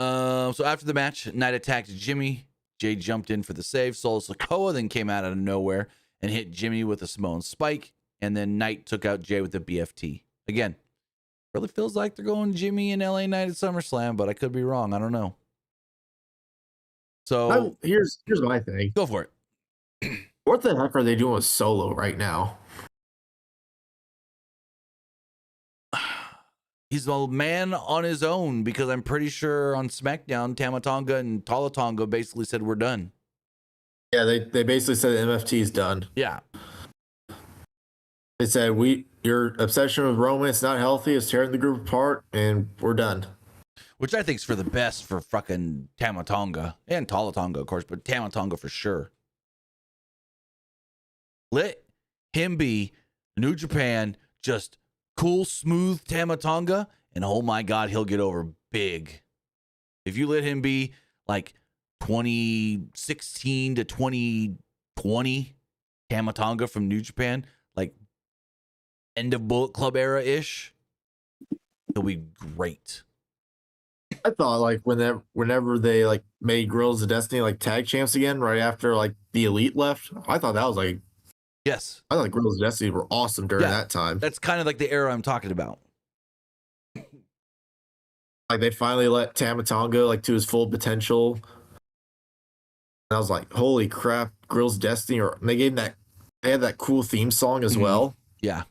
So after the match, Knight attacked Jimmy. Jay jumped in for the save. Solo Sikoa then came out of nowhere and hit Jimmy with a Samoan spike. And then Knight took out Jay with the BFT. Again, really feels like they're going Jimmy and LA Knight at SummerSlam, but I could be wrong. I don't know. So here's my thing. Go for it. What the heck are they doing with Solo right now? He's a man on his own because I'm pretty sure on SmackDown, Tama Tonga and Tala Tonga basically said we're done. Yeah, they basically said MFT is done. Yeah. They said your obsession with Roman is not healthy. It's tearing the group apart, and we're done. Which I think is for the best for fucking Tama Tonga and Tala Tonga, of course, but Tama Tonga for sure. Let him be New Japan, just cool, smooth Tama Tonga, and oh my God, he'll get over big. If you let him be like 2016 to 2020 Tama Tonga from New Japan, like end of Bullet Club era-ish, he'll be great. I thought like whenever they like made Guerrillas of Destiny like tag champs again right after like the Elite left, I thought that was like yes. I thought Guerrillas of Destiny were awesome during that time. That's kind of like the era I'm talking about. Like they finally let Tama Tonga like to his full potential. And I was like, holy crap, Guerrillas of Destiny, or they had that cool theme song as well. Yeah.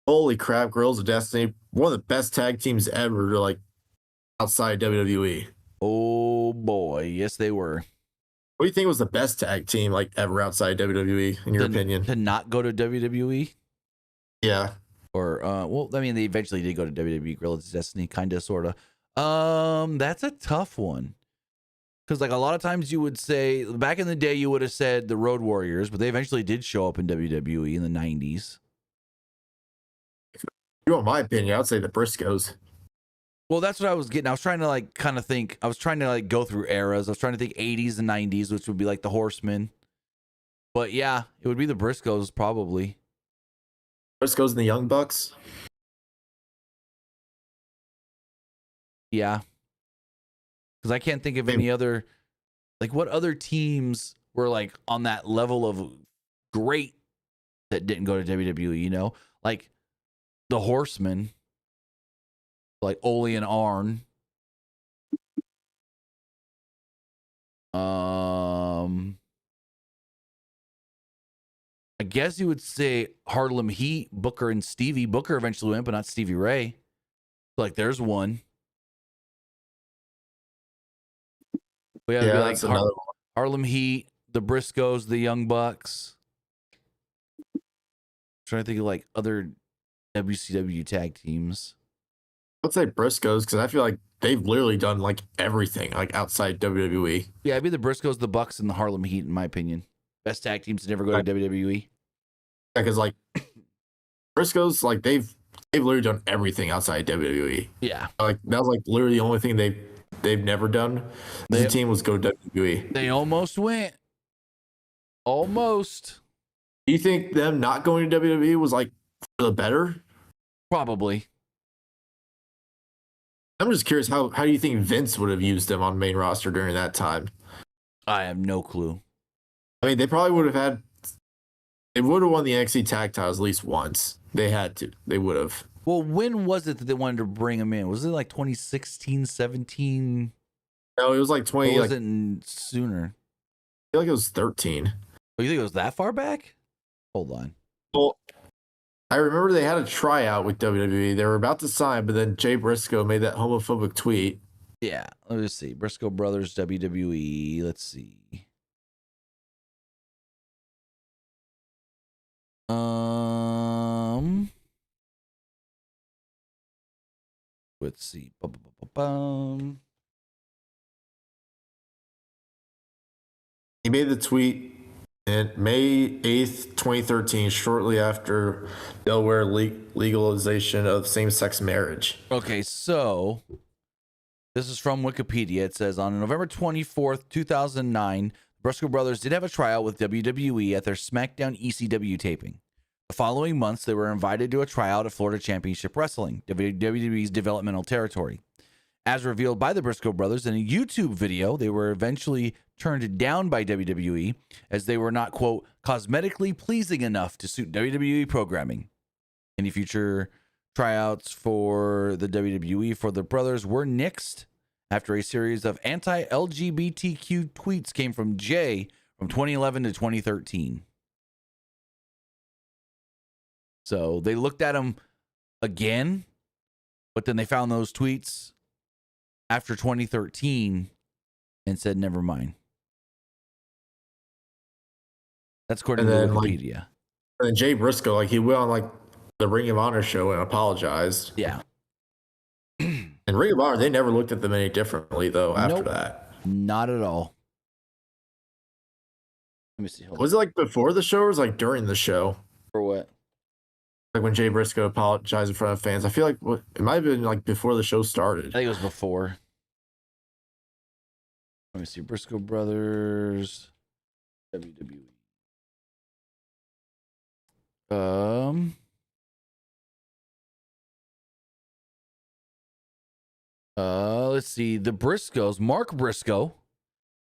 Holy crap, Guerrillas of Destiny, one of the best tag teams ever, like outside WWE. Oh boy, yes they were. What do you think was the best tag team like ever outside WWE in your opinion? To not go to WWE? Yeah. Or well, I mean they eventually did go to WWE, Guerrillas of Destiny, kinda sorta. That's a tough one. Because like a lot of times you would say back in the day you would have said the Road Warriors, but they eventually did show up in WWE in the 90s. If you want my opinion, I would say the Briscoes. Well, that's what I was getting. I was trying to like kind of think. I was trying to like go through eras. I was trying to think 80s and 90s, which would be like the Horsemen. But yeah, it would be the Briscoes probably. Briscoes and the Young Bucks. Yeah. Because I can't think of any other, like what other teams were like on that level of great that didn't go to WWE, you know? Like the Horsemen, like Ole and Arn. I guess you would say Harlem Heat, Booker and Stevie. Booker eventually went, but not Stevie Ray. Like there's one. We have Yeah, like that's another one. Harlem Heat, the Briscoes, the Young Bucks. Trying to think of like other WCW tag teams. I'd say Briscoes because I feel like they've literally done like everything like outside WWE. Yeah, it'd be the Briscoes, the Bucks, and the Harlem Heat, in my opinion. Best tag teams to never go to WWE. Yeah, because like Briscoes, like they've literally done everything outside WWE. Yeah, Like that was like literally the only thing they've never done as a team was go to WWE. They almost went. Almost. Do you think them not going to WWE was like for the better? Probably. I'm just curious how do you think Vince would have used them on main roster during that time? I have no clue. I mean, they probably would have had. They would have won the NXT tag titles at least once. They had to. They would have. Well, when was it that they wanted to bring him in? Was it like 2016, 17? No, it was like 20. Or was like, it sooner? I feel like it was 13. Oh, you think it was that far back? Hold on. Well, I remember they had a tryout with WWE. They were about to sign, but then Jay Briscoe made that homophobic tweet. Yeah, let me see. Briscoe Brothers, WWE. Let's see. Let's see. He made the tweet on May 8th, 2013, shortly after Delaware legalization of same-sex marriage. Okay, so this is from Wikipedia. It says on November 24th, 2009, Briscoe Brothers did have a tryout with WWE at their SmackDown ECW taping. The following months, they were invited to a tryout at Florida Championship Wrestling, WWE's developmental territory. As revealed by the Briscoe Brothers in a YouTube video, they were eventually turned down by WWE as they were not, quote, cosmetically pleasing enough to suit WWE programming. Any future tryouts for the WWE for the brothers were nixed after a series of anti-LGBTQ tweets came from Jay from 2011 to 2013. So they looked at him again, but then they found those tweets after 2013 and said, never mind. That's according to Wikipedia. Like, and then Jay Briscoe, like he went on like the Ring of Honor show and apologized. Yeah. And Ring of Honor, they never looked at them any differently though after that. Not at all. Let me see. Was it like before the show or was it like during the show? For what? Like when Jay Briscoe apologized in front of fans. I feel like it might have been like before the show started. I think it was before. Let me see. Briscoe Brothers. WWE. Let's see. The Briscoes, Mark Briscoe,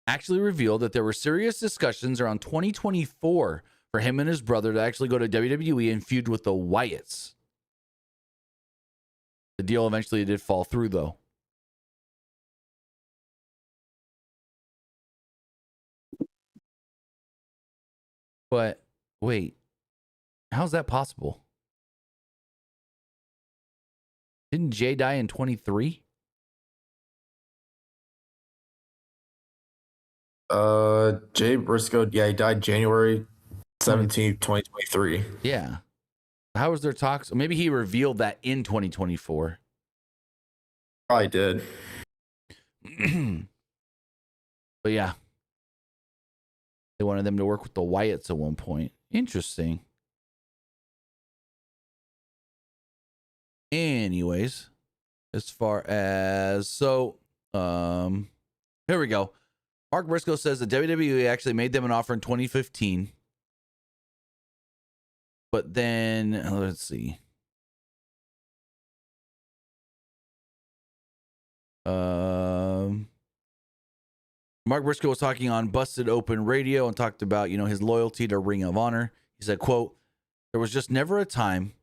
actually revealed that there were serious discussions around 2024 for him and his brother to actually go to WWE and feud with the Wyatts. The deal eventually did fall through, though. But wait, how's that possible? Didn't Jay die in 23? Jay Briscoe, yeah, he died January 17th, 2023. Yeah. How was their talks? Maybe he revealed that in 2024. Probably did. But yeah, they wanted them to work with the Wyatts at one point. Interesting. Anyways, as far as here we go. Mark Briscoe says the WWE actually made them an offer in 2015. But then let's see. Mark Briscoe was talking on Busted Open Radio and talked about, his loyalty to Ring of Honor. He said, quote, "There was just never a time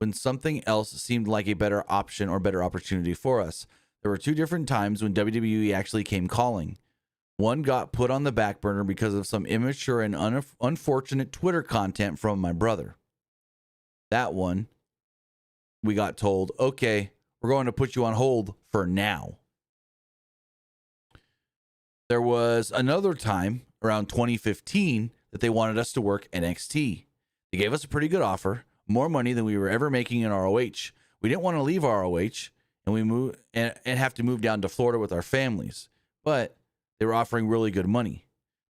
when something else seemed like a better option or better opportunity for us. There were two different times when WWE actually came calling. One got put on the back burner because of some immature and unfortunate Twitter content from my brother. That one, we got told, okay, we're going to put you on hold for now. There was another time around 2015 that they wanted us to work NXT. They gave us a pretty good offer, more money than we were ever making in ROH. We didn't want to leave ROH and we moved and have to move down to Florida with our families, but they were offering really good money.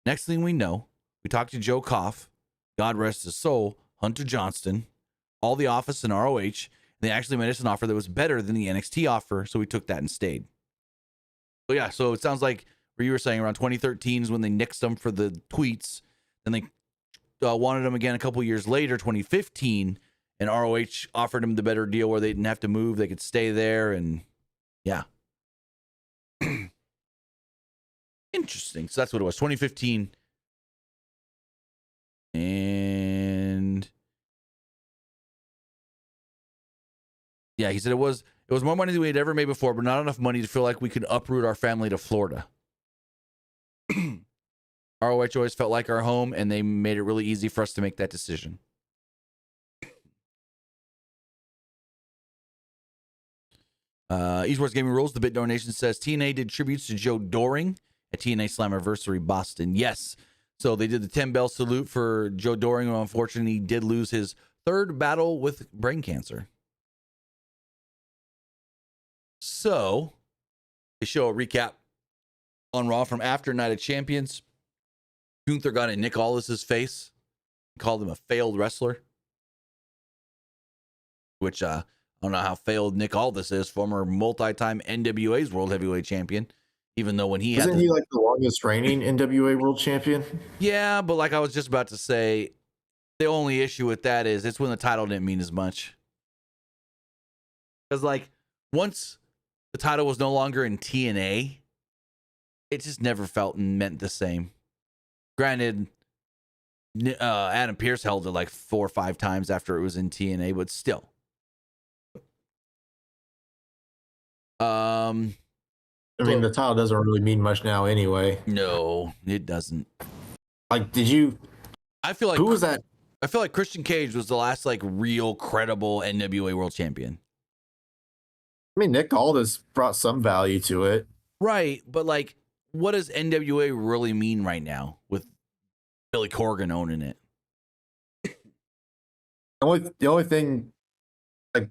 Next thing we know, we talked to Joe Koff, God rest his soul, Hunter Johnston, all the office in ROH, and they actually made us an offer that was better than the NXT offer, so we took that and stayed. So yeah, so it sounds like where you were saying around 2013 is when they nixed them for the tweets, and they wanted them again a couple years later, 2015, and ROH offered them the better deal where they didn't have to move, they could stay there, and yeah. Interesting. So that's what it was, 2015. And yeah, he said it was more money than we had ever made before, but not enough money to feel like we could uproot our family to Florida. ROH always felt like our home, and they made it really easy for us to make that decision. Esports Gaming Rules, the Bit Donation says TNA did tributes to Joe Doring at TNA Slammiversary Boston. Yes. So they did the 10 bell salute for Joe Doring, who unfortunately did lose his third battle with brain cancer. So they show a recap on Raw from after Night of Champions. Gunther got in Nick Aldis's face, called him a failed wrestler, which I don't know how failed Nick Aldis is, former multi-time NWA's World Heavyweight Champion, even though when he Isn't he like the longest reigning NWA World Champion? Yeah, but like I was just about to say, the only issue with that is it's when the title didn't mean as much. Because like once the title was no longer in TNA, it just never felt and meant the same. Granted, Adam Pearce held it like 4 or 5 times after it was in TNA, but still. I mean, the title doesn't really mean much now anyway. No, it doesn't. Like, I feel like who was that? I feel like Christian Cage was the last like real credible NWA World Champion. I mean, Nick Aldis brought some value to it. Right, but like, what does NWA really mean right now with Billy Corgan owning it? The only thing, like,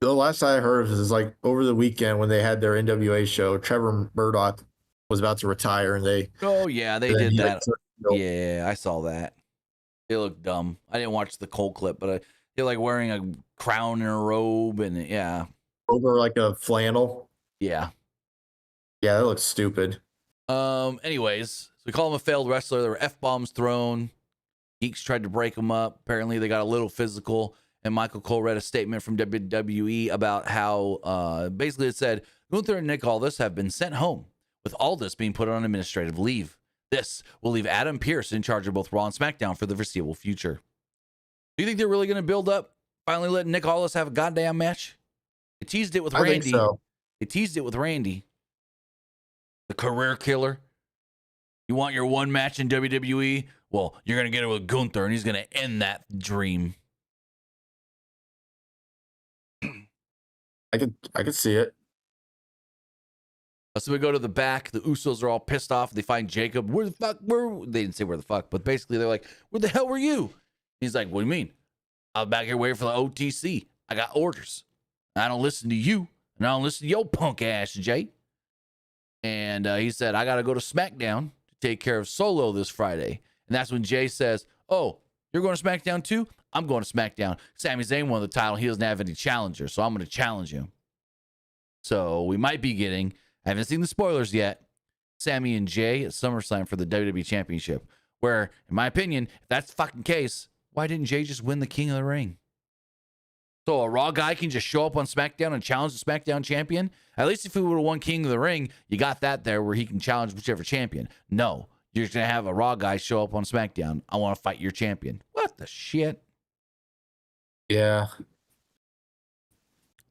the last I heard is like over the weekend when they had their NWA show, Trevor Murdoch was about to retire, and they did that. Yeah, I saw that. They look dumb. I didn't watch the Cole clip, but they're like wearing a crown and a robe, and yeah, over like a flannel. Yeah, that looks stupid. Anyways, so we call him a failed wrestler. There were F-bombs thrown. Geeks tried to break him up. Apparently, they got a little physical. And Michael Cole read a statement from WWE about how basically it said Gunther and Nick Aldis have been sent home, with Aldis being put on administrative leave. This will leave Adam Pearce in charge of both Raw and SmackDown for the foreseeable future. Do you think they're really going to build up, finally letting Nick Aldis have a goddamn match? They teased it with Randy. I think so. They teased it with Randy, the career killer. You want your one match in WWE? Well, you're going to get it with Gunther, and he's going to end that dream. I could see it. So we go to the back. The Usos are all pissed off. They find Jacob. Where the fuck were? They didn't say where the fuck, but basically they're like, "Where the hell were you?" He's like, "What do you mean? I was back here waiting for the OTC. I got orders. I don't listen to you, and I don't listen to your punk ass, Jay." And he said, I got to go to SmackDown to take care of Solo this Friday. And that's when Jay says, oh, you're going to SmackDown too? I'm going to SmackDown. Sami Zayn won the title. He doesn't have any challengers, so I'm going to challenge him. So we might be getting, I haven't seen the spoilers yet, Sami and Jay at SummerSlam for the WWE Championship. Where, in my opinion, if that's the fucking case, why didn't Jay just win the King of the Ring? So a Raw guy can just show up on SmackDown and challenge the SmackDown champion? At least if he would have won King of the Ring, you got that there where he can challenge whichever champion. No, you're just going to have a Raw guy show up on SmackDown. I want to fight your champion. What the shit? Yeah.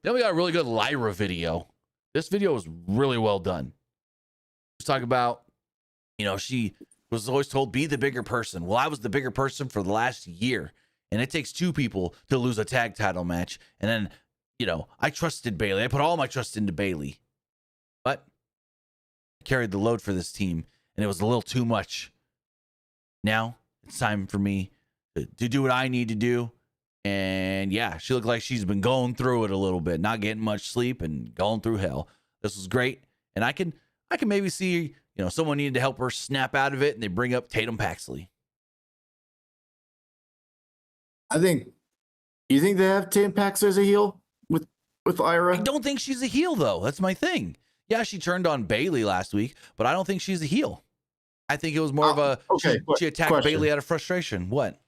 Then we got a really good Lyra video. This video was really well done. Let's talk about, she was always told, be the bigger person. Well, I was the bigger person for the last year. And it takes two people to lose a tag title match. And then, I trusted Bayley. I put all my trust into Bayley. But I carried the load for this team. And it was a little too much. Now it's time for me to do what I need to do. And yeah, she looked like she's been going through it a little bit, not getting much sleep and going through hell. This was great. And I can maybe see, someone needed to help her snap out of it. And they bring up Tatum Paxley. You think they have Tatum Paxley as a heel with Ira? I don't think she's a heel, though. That's my thing. Yeah, she turned on Bayley last week, but I don't think she's a heel. I think it was more of a, she attacked Bayley out of frustration. What?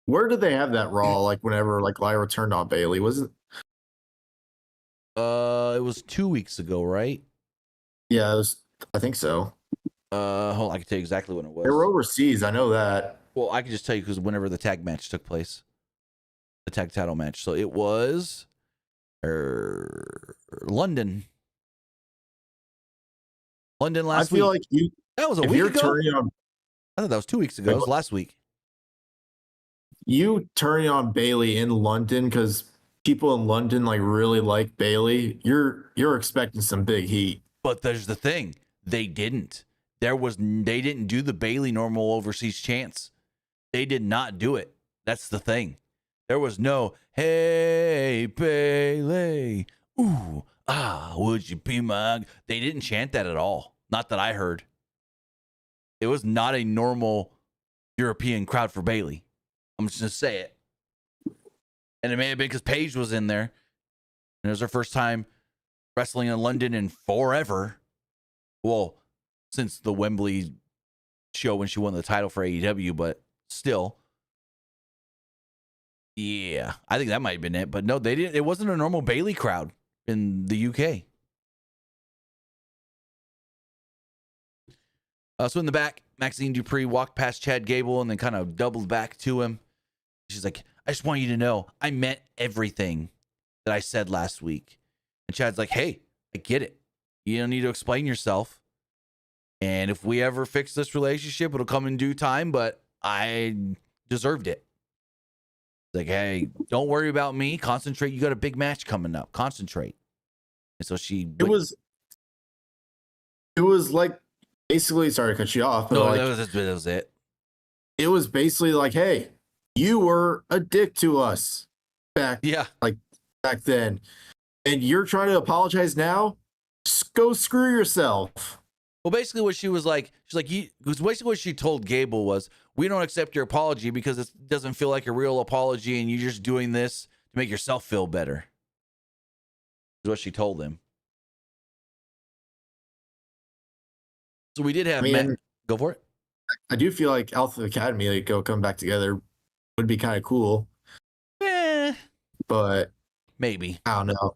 Where did they have that Raw? Like whenever Lyra turned on Bayley, was it? It was 2 weeks ago, right? Yeah, it was. I think so. Hold on, I can tell you exactly when it was. They were overseas. I know that. Well, I can just tell you because whenever the tag match took place, the tag title match. So it was London. London last week. I feel like that was a week ago. I thought that was 2 weeks ago. It was last week. You turning on Bayley in London because people in London really like Bayley. You're expecting some big heat. But there's the thing. They didn't. They didn't do the Bayley normal overseas chants. They did not do it. That's the thing. There was no, hey, Bayley. Ooh, would you be my... They didn't chant that at all. Not that I heard. It was not a normal European crowd for Bayley. I'm just going to say it. And it may have been because Paige was in there. And it was her first time wrestling in London in forever. Well, since the Wembley show when she won the title for AEW, but still. Yeah, I think that might have been it. But no, they didn't. It wasn't a normal Bayley crowd in the UK. So in the back, Maxine Dupree walked past Chad Gable and then kind of doubled back to him. She's like, I just want you to know I meant everything that I said last week. And Chad's like, hey, I get it. You don't need to explain yourself. And if we ever fix this relationship, it'll come in due time, but I deserved it. Like, hey, don't worry about me. Concentrate. You got a big match coming up. Concentrate. And so it was like basically, sorry to cut you off. But no, that was it. It was basically like, hey, you were a dick to us back then. And you're trying to apologize now? Go screw yourself. Well, basically what she was like, basically what she told Gable was, we don't accept your apology because it doesn't feel like a real apology and you're just doing this to make yourself feel better. Is what she told him. So we did have Matt. Go for it. I do feel like Alpha Academy come back together would be kind of cool. But maybe. I don't know.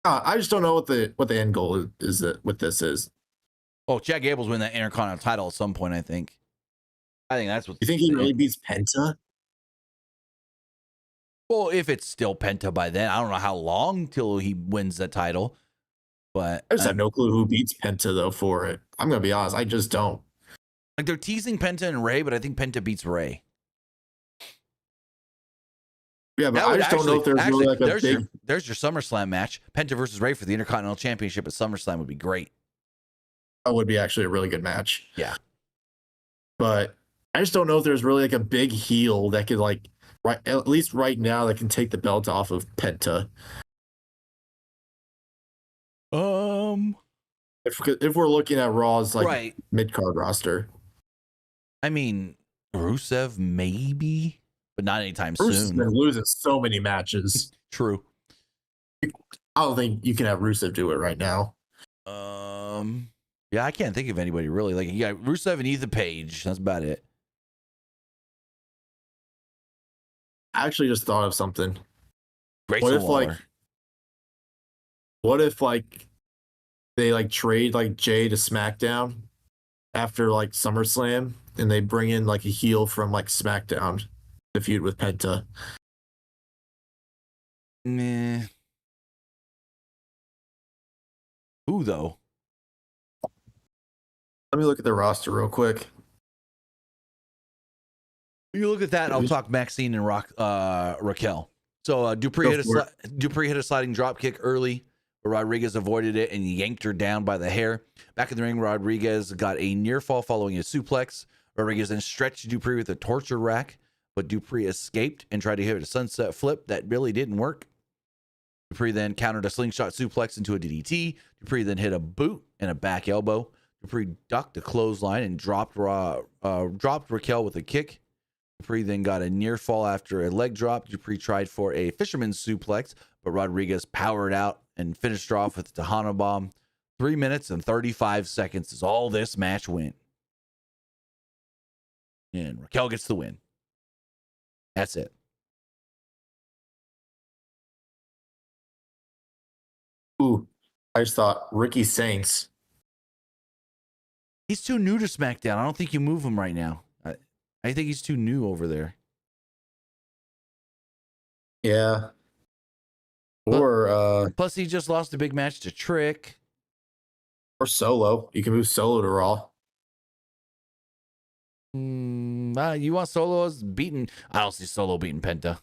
I just don't know what the end goal is what this is. Oh, Chad Gable's win that Intercontinental title at some point, I think. I think that's what... You think he really beats Penta? Well, if it's still Penta by then. I don't know how long till he wins that title. But I just have no clue who beats Penta, though, for it. I'm going to be honest. I just don't. Like, they're teasing Penta and Ray, but I think Penta beats Ray. Yeah, but I just don't know if there's really like a big... There's your SummerSlam match. Penta versus Ray for the Intercontinental Championship at SummerSlam would be great. That would be actually a really good match. Yeah. But I just don't know if there's really like a big heel that could at least right now that can take the belt off of Penta. if we're looking at Raw's like Right. mid card roster. I mean, Rusev maybe, but not anytime Bruce has soon. been losing so many matches. True. I don't think you can have Rusev do it right now. Yeah, I can't think of anybody really. Like, you got Rusev and Ethan Page. That's about it. I actually just thought of something. Grayson Waller. What if like they like trade like Jay to SmackDown after like SummerSlam and they bring in like a heel from like SmackDown to feud with Penta? Meh. Who though? Let me look at the roster real quick. You look at that, and I'll talk Maxine and Raquel. So Dupree hit a sliding drop kick early, but Rodriguez avoided it and yanked her down by the hair. Back in the ring, Rodriguez got a near fall following a suplex. Rodriguez then stretched Dupree with a torture rack, but Dupree escaped and tried to hit a sunset flip that really didn't work. Dupree then countered a slingshot suplex into a DDT. Dupree then hit a boot and a back elbow. Dupree ducked a clothesline and dropped Raquel with a kick. Dupree then got a near fall after a leg drop. Dupree tried for a fisherman's suplex, but Rodriguez powered out and finished her off with a Tejano bomb. 3 minutes and 35 seconds is all this match went. And Raquel gets the win. That's it. Ooh, I just thought Ricky Saints. He's too new to SmackDown. I don't think you move him right now. I think he's too new over there. Yeah. Or plus he just lost a big match to Trick. Or Solo. You can move Solo to Raw. You want Solo as beating? I don't see Solo beating Penta.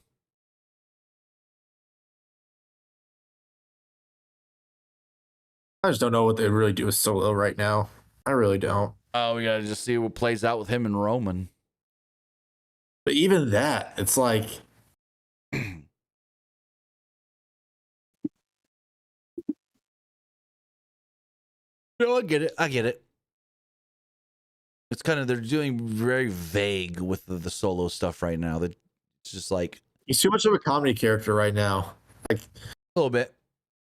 I just don't know what they really do with Solo right now. I really don't. Oh, we gotta just see what plays out with him and Roman. But even that, it's like No, I get it. It's kind of, they're doing very vague with the solo stuff right now. That it's just like he's too much of a comedy character right now. Like a little bit,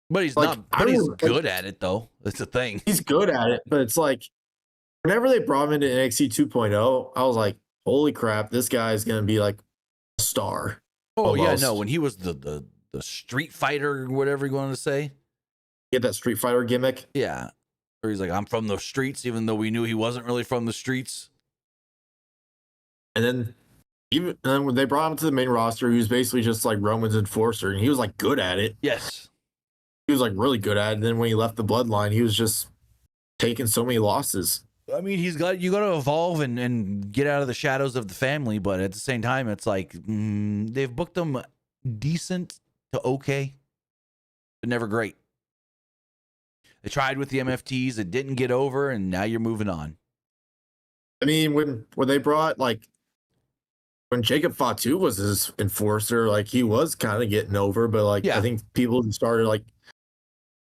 but he's like, not. But he's good at it though. That's the thing. He's good at it, but it's like whenever they brought him into NXT 2.0, I was like, holy crap, this guy is gonna be like a star. Oh almost. yeah, no. When he was the Street Fighter or whatever you want to say, Get that Street Fighter gimmick. yeah. Or he's like, I'm from the streets, even though we knew he wasn't really from the streets. And then when they brought him to the main roster, he was basically just like Roman's enforcer, and he was like good at it. Yes. He was like really good at it. And then when he left the bloodline, he was just taking so many losses. I mean, you got to evolve and get out of the shadows of the family, but at the same time, it's like they've booked him decent to okay, but never great. They tried with the MFTs, it didn't get over, and now you're moving on. I mean, when they brought like when Jacob Fatu was his enforcer, like he was kind of getting over, but like Yeah. I think people started like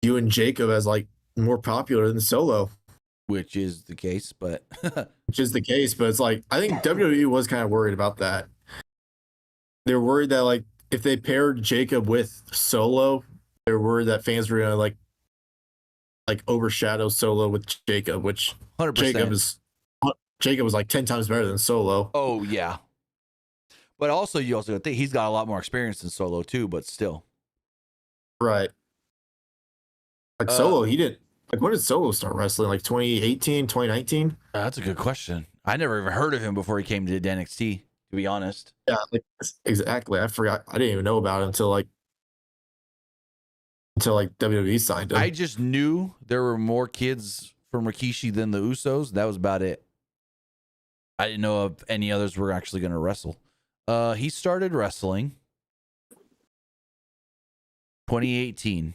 viewing Jacob as like more popular than Solo. Which is the case, but Which is the case, but it's like I think WWE was kind of worried about that. They're worried that like if they paired Jacob with Solo, they're worried that fans were gonna like overshadow Solo with Jacob, which 100%. Jacob was like 10 times better than Solo. Oh yeah. But also, you also think he's got a lot more experience than Solo too, but still. Right. Like Solo, he didn't. Like, when did Solo start wrestling? Like 2018, 2019? That's a good question. I never even heard of him before he came to NXT, to be honest. Yeah, like, exactly. I forgot. I didn't even know about it until WWE signed him. I just knew there were more kids from Rikishi than the Usos. That was about it. I didn't know if any others were actually going to wrestle. He started wrestling 2018.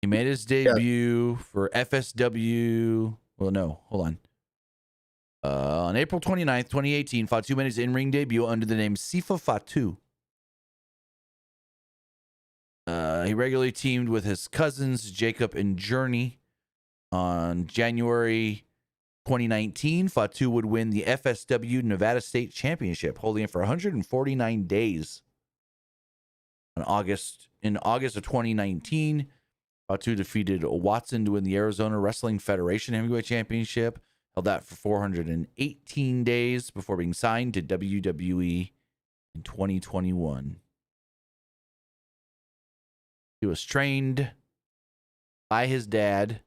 He made his debut for FSW. Well, no, hold on. On April 29th, 2018, Fatu made his in-ring debut under the name Sifa Fatu. He regularly teamed with his cousins, Jacob and Journey. On January 2019, Fatu would win the FSW Nevada State Championship, holding it for 149 days. In August of 2019, Fatu defeated Watson to win the Arizona Wrestling Federation Heavyweight Championship. Held that for 418 days before being signed to WWE in 2021. He was trained by his dad,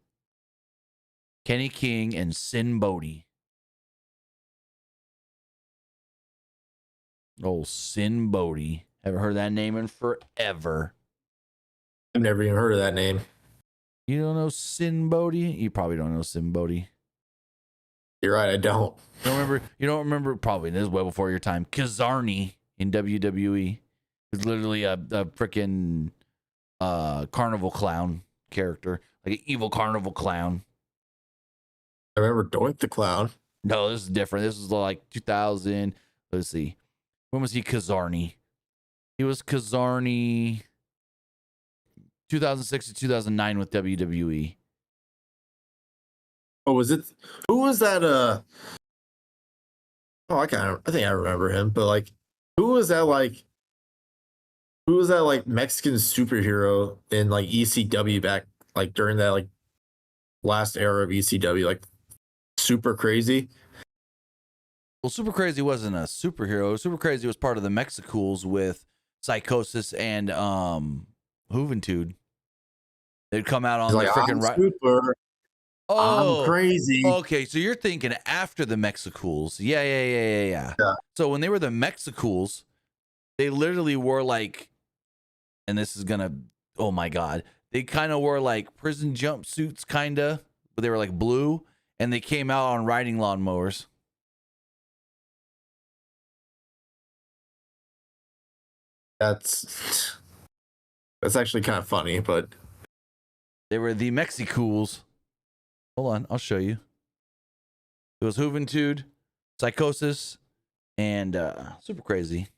Kenny King, and Sin Bodhi. Old Sin Bodhi. Haven't heard that name in forever. I've never even heard of that name. You don't know Sin Bodhi? You probably don't know Sin Bodhi. You're right, I don't. You don't remember, probably this is well before your time. Kazarni in WWE is literally a freaking carnival clown character, like an evil carnival clown. I remember Doink the Clown. No, this is different. This is like 2000. Let's see. When was he Kazarni? He was Kazarni 2006 to 2009 with WWE. Oh, was it? Who was that? Oh, I think I remember him, but like, who was that? Like, who was that? Like Mexican superhero in like ECW back, like during that like last era of ECW, like Super Crazy. Well, Super Crazy wasn't a superhero. Super Crazy was part of the Mexicools with Psychosis and Juventud. They'd come out on He's the like, freaking I'm right. super, I'm crazy. Okay, so you're thinking after the Mexicools. Yeah. So when they were the Mexicools, they literally wore like, and this is gonna, oh my god, they kind of wore like prison jumpsuits, kinda, but they were like blue, and they came out on riding lawnmowers. That's actually kind of funny, but They were the Mexicools. Hold on, I'll show you. It was Juventud, Psychosis, and Super Crazy.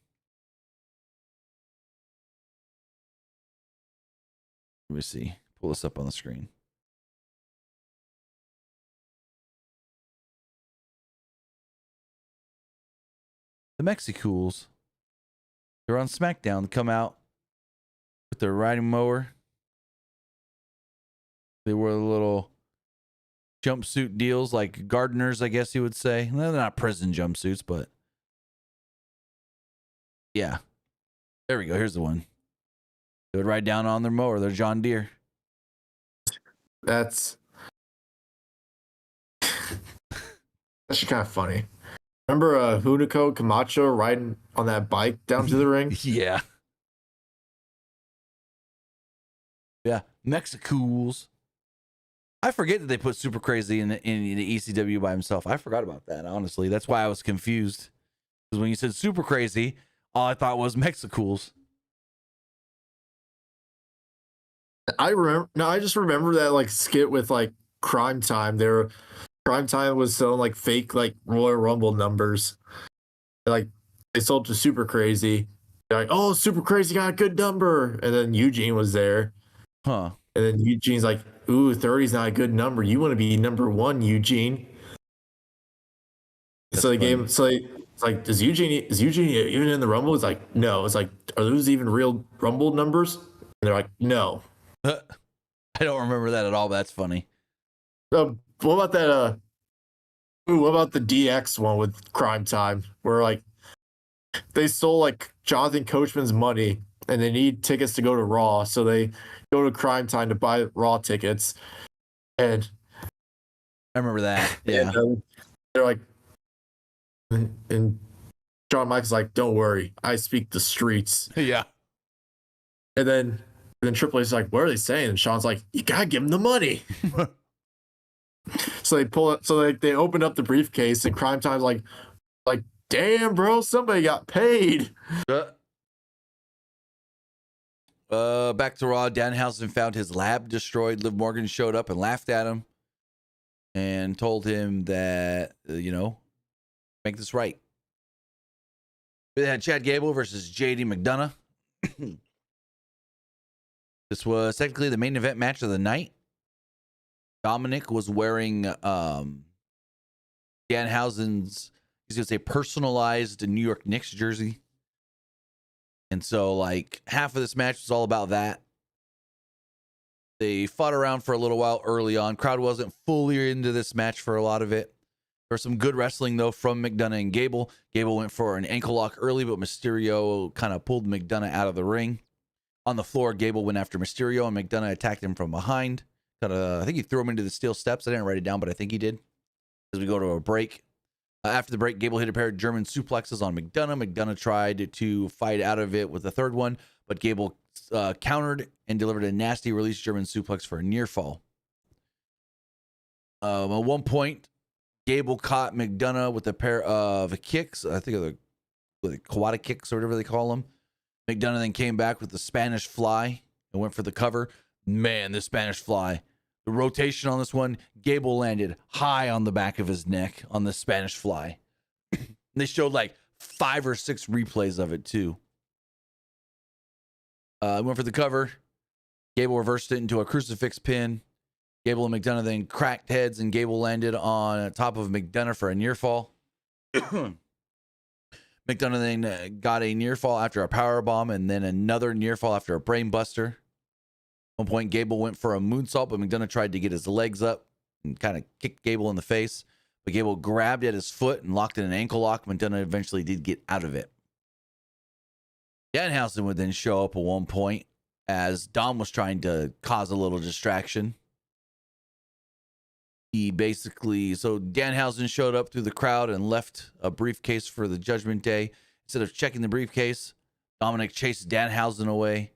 Let me see. Pull this up on the screen. The Mexicools. They're on SmackDown. They come out with their riding mower. They wore the little jumpsuit deals, like gardeners, I guess you would say. They're not prison jumpsuits, but yeah. There we go. Here's the one. They would ride down on their mower, their John Deere. that's actually kind of funny. Remember Hunico Camacho riding on that bike down to the ring? Yeah. Yeah. Mexicools. I forget that they put Super Crazy in the ECW by himself. I forgot about that, honestly. That's why I was confused. Because when you said Super Crazy, all I thought was Mexicools. I just remember that like skit with like Crime Time. Crime Time was selling like fake like Royal Rumble numbers. Like they sold to Super Crazy. They're like, oh, Super Crazy got a good number. And then Eugene was there. Huh. And then Eugene's like, ooh, 30's not a good number. You want to be number one, Eugene. That's so they gave funny. him, so it's like, is Eugene even in the Rumble? It's like, no. It's like, are those even real Rumble numbers? And they're like, no. I don't remember that at all, but that's funny. What about that? What about the DX one with Crime Time, where like they stole like Jonathan Coachman's money and they need tickets to go to Raw, so they go to Crime Time to buy Raw tickets, and I remember that. Yeah. and, they're like, and Shawn Michaels like, don't worry, I speak the streets. Yeah. And then Triple H's like, what are they saying? And Shawn's like, you gotta give him the money. So they pull it. So they open up the briefcase, and Crime Time's like, damn, bro, somebody got paid. Back to Raw. Danhausen found his lab destroyed. Liv Morgan showed up and laughed at him and told him that, make this right. We had Chad Gable versus JD McDonough. This was technically the main event match of the night. Dominic was wearing Danhausen's, he's gonna say, personalized New York Knicks jersey. And so like half of this match was all about that. They fought around for a little while early on. Crowd wasn't fully into this match for a lot of it. There was some good wrestling though from McDonough and Gable. Gable went for an ankle lock early, but Mysterio kind of pulled McDonough out of the ring. On the floor, Gable went after Mysterio and McDonough attacked him from behind. I think he threw him into the steel steps. I didn't write it down, but I think he did. As we go to a break. After the break, Gable hit a pair of German suplexes on McDonough. McDonough tried to fight out of it with the third one, but Gable countered and delivered a nasty release German suplex for a near fall. At one point, Gable caught McDonough with a pair of kicks. I think of the Kawada kicks or whatever they call them. McDonough then came back with the Spanish fly and went for the cover. Man, the Spanish fly. The rotation on this one, Gable landed high on the back of his neck on the Spanish fly. They showed like 5 or 6 replays of it too. Went for the cover. Gable reversed it into a crucifix pin. Gable and McDonough then cracked heads, and Gable landed on top of McDonough for a near fall. McDonough then got a near fall after a power bomb, and then another near fall after a brain buster. At one point, Gable went for a moonsault, but McDonough tried to get his legs up and kind of kicked Gable in the face. But Gable grabbed at his foot and locked in an ankle lock. McDonough eventually did get out of it. Danhausen would then show up at one point as Dom was trying to cause a little distraction. So Danhausen showed up through the crowd and left a briefcase for the Judgment Day. Instead of checking the briefcase, Dominic chased Danhausen away.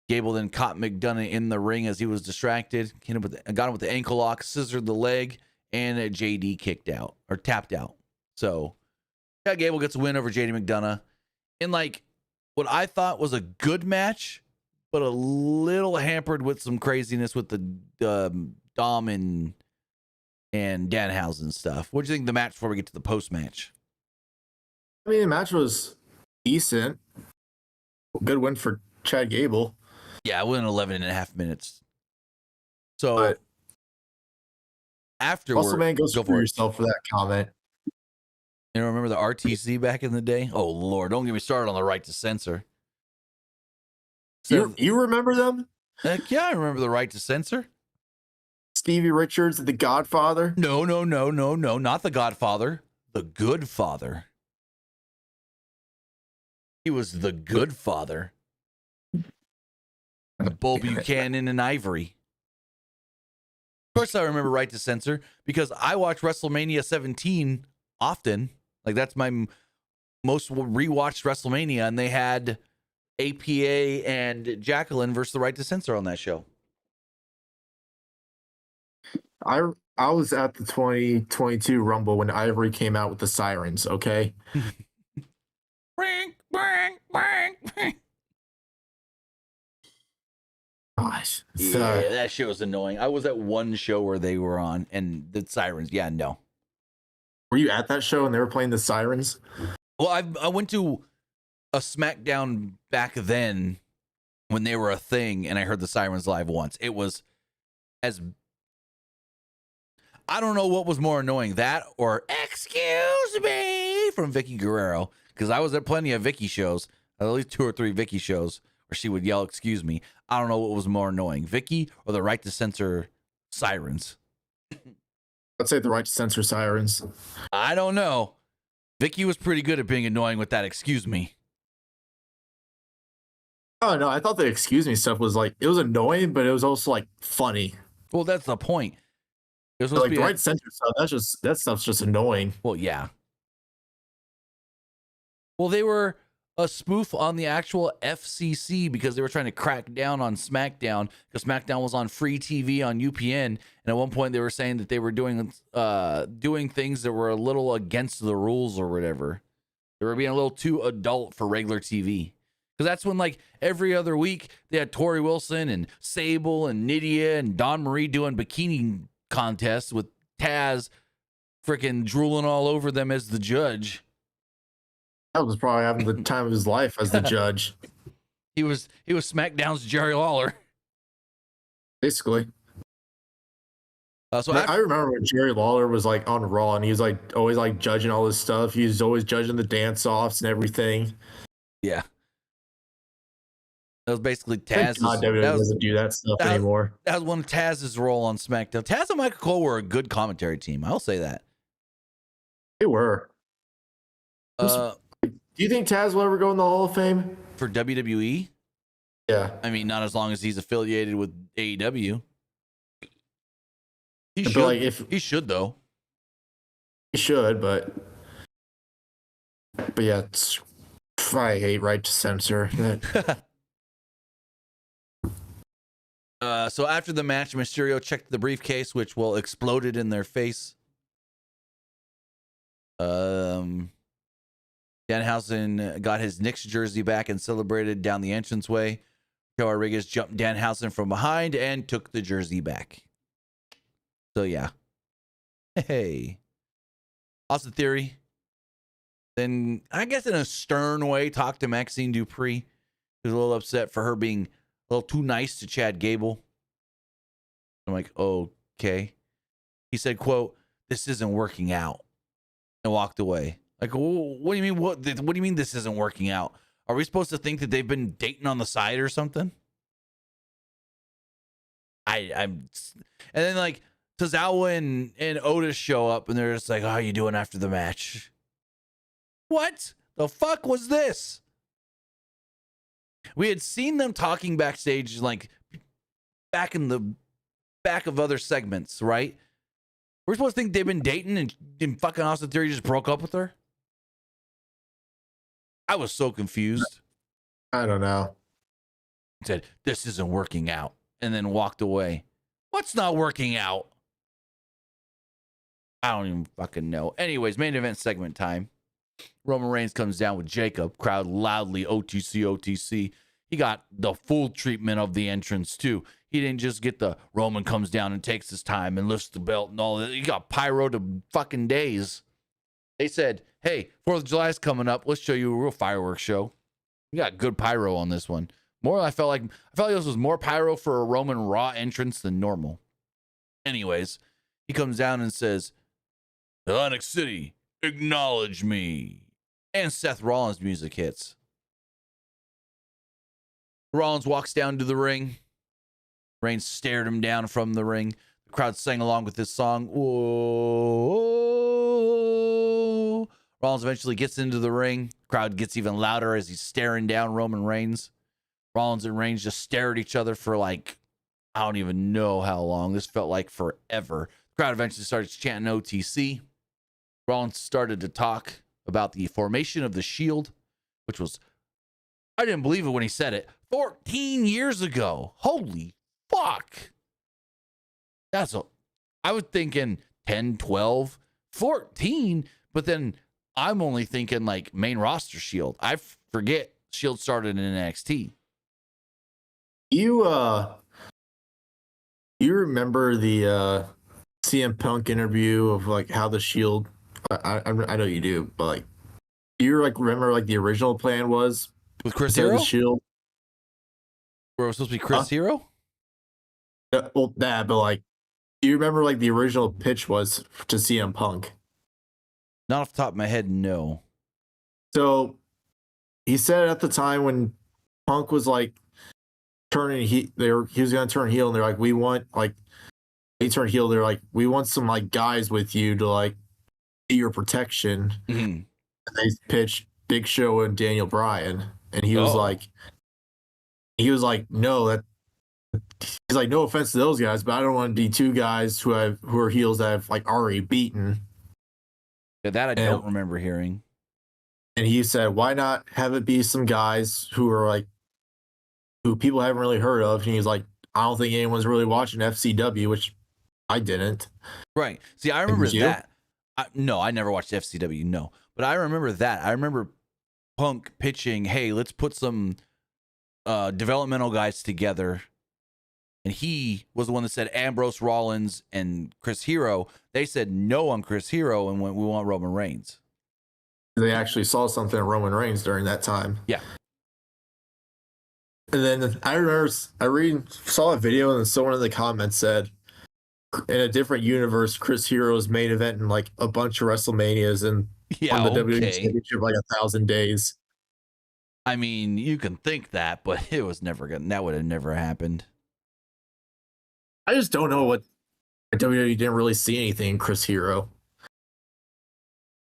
Gable then caught McDonough in the ring as he was distracted. Got him with the ankle lock, scissored the leg, and JD kicked out or tapped out. So, yeah, Gable gets a win over JD McDonough in like what I thought was a good match, but a little hampered with some craziness with the Dom and Danhausen stuff. What do you think of the match before we get to the post match? I mean, the match was decent. Good win for Chad Gable. Yeah, I went 11 and a half minutes. So but afterward, also, man, go screw yourself for that comment. You know, remember the RTC back in the day? Oh Lord, don't get me started on the right to censor. So, you remember them? Heck yeah, I remember the right to censor. Stevie Richards, The Godfather? No, not The Godfather. The Good Father. He was the Good Father. Bull Buchanan and Ivory. Of course, I remember right to censor because I watch WrestleMania 17 often. Like, that's my most rewatched WrestleMania, and they had APA and Jacqueline versus the right to censor on that show. I was at the 2022 Rumble when Ivory came out with the sirens, okay? Bang, bang, bang, bang. Gosh. Yeah, that shit was annoying. I was at one show where they were on, and the sirens, yeah, no. Were you at that show and they were playing the sirens? Well, I went to a SmackDown back then when they were a thing, and I heard the sirens live once. It was as... I don't know what was more annoying, that or "Excuse me" from Vicky Guerrero, because I was at plenty of Vicky shows, at least 2 or 3 Vicky shows, where she would yell "excuse me." I don't know what was more annoying, Vicky or the right to censor sirens. I'd say the right to censor sirens. I don't know. Vicky was pretty good at being annoying with that "excuse me." Oh no, I thought the "excuse me" stuff was like, it was annoying, but it was also like funny. Well, that's the point. Like the right to censor stuff, that stuff's just annoying. Well, yeah. Well, they were a spoof on the actual FCC because they were trying to crack down on SmackDown because SmackDown was on free TV on UPN, and at one point they were saying that they were doing things that were a little against the rules or whatever. They were being a little too adult for regular TV. Because that's when, like, every other week they had Tori Wilson and Sable and Nydia and Dawn Marie doing bikini contests with Taz freaking drooling all over them as the judge. That was probably having the time of his life as the judge. He was SmackDown's Jerry Lawler. Basically. So I remember when Jerry Lawler was like on Raw, and he was like always like judging all this stuff. He was always judging the dance offs and everything. yeah, that was basically Thank God Taz's. WWE doesn't do that stuff anymore. That was one of Taz's role on SmackDown. Taz and Michael Cole were a good commentary team. I'll say that. They were. Do you think Taz will ever go in the Hall of Fame for WWE? Yeah, I mean, not as long as he's affiliated with AEW. He should. Like he should though. He should, but yeah, I hate right to censor. So after the match, Mysterio checked the briefcase, which exploded in their face. Danhausen got his Knicks jersey back and celebrated down the entranceway. Joe Rodriguez jumped Danhausen from behind and took the jersey back. So yeah. Hey. Austin Theory. Then, I guess in a stern way, talked to Maxine Dupree. He was a little upset for her being a little too nice to Chad Gable. I'm like, okay. He said, quote, "This isn't working out," and walked away. Like, what do you mean? What do you mean this isn't working out? Are we supposed to think that they've been dating on the side or something? And then like Tozawa and Otis show up and they're just like, "Oh, how you doing after the match?" What the fuck was this? We had seen them talking backstage, like back in the back of other segments, right? We're supposed to think they've been dating and fucking Austin Theory just broke up with her. I was so confused. I don't know. He said, "This isn't working out," and then walked away. What's not working out? I don't even fucking know. Anyways, main event segment time. Roman Reigns comes down with Jacob. Crowd loudly OTC, OTC. He got the full treatment of the entrance too. He didn't just get the Roman comes down and takes his time and lifts the belt and all that. He got pyro to fucking days. They said, "Hey, 4th of July is coming up. Let's show you a real fireworks show." We got good pyro on this one. I felt like this was more pyro for a Roman Raw entrance than normal. Anyways, he comes down and says, "Atlantic City, acknowledge me." And Seth Rollins music hits. Rollins walks down to the ring. Reigns stared him down from the ring. The crowd sang along with this song. Whoa. Rollins eventually gets into the ring. The crowd gets even louder as he's staring down Roman Reigns. Rollins and Reigns just stare at each other for like, I don't even know how long. This felt like forever. The crowd eventually starts chanting OTC. Rollins started to talk about the formation of the Shield, which was, I didn't believe it when he said it, 14 years ago. Holy fuck. I was thinking 10, 12, 14, but then I'm only thinking like main roster Shield. I forget Shield started in NXT. You remember the CM Punk interview of like how the Shield? I know you do, but like, do you like remember like the original plan was with Chris Hero? The Shield, where it was supposed to be Chris Hero? Well, that, but like, do you remember like the original pitch was to CM Punk? Not off the top of my head, no. So he said at the time when Punk was like turning, he was gonna turn heel, and they're like, "We want like," he turned heel. They're like, "We want some like guys with you to like be your protection." Mm-hmm. And they pitched Big Show and Daniel Bryan, and he was like, "No, he's like, no offense to those guys, but I don't want to be two guys who are heels that I've like already beaten." Yeah, that I don't remember hearing. And he said, "Why not have it be some guys who are like, who people haven't really heard of?" And he's like, "I don't think anyone's really watching FCW," which I didn't. Right. See, I remember that. No, I never watched FCW, no. But I remember that. I remember Punk pitching, "Hey, let's put some developmental guys together." And he was the one that said Ambrose, Rollins, and Chris Hero. They said no on Chris Hero and went, "We want Roman Reigns." They actually saw something in Roman Reigns during that time. Yeah. And then I remember saw a video, and someone in the comments said, in a different universe, Chris Hero's main event in like a bunch of WrestleManias and Yeah, won the WWE okay. Championship like 1,000 days. I mean, you can think that, but it was never gonna. That would have never happened. I just don't know what WWE didn't really see anything in Chris Hero.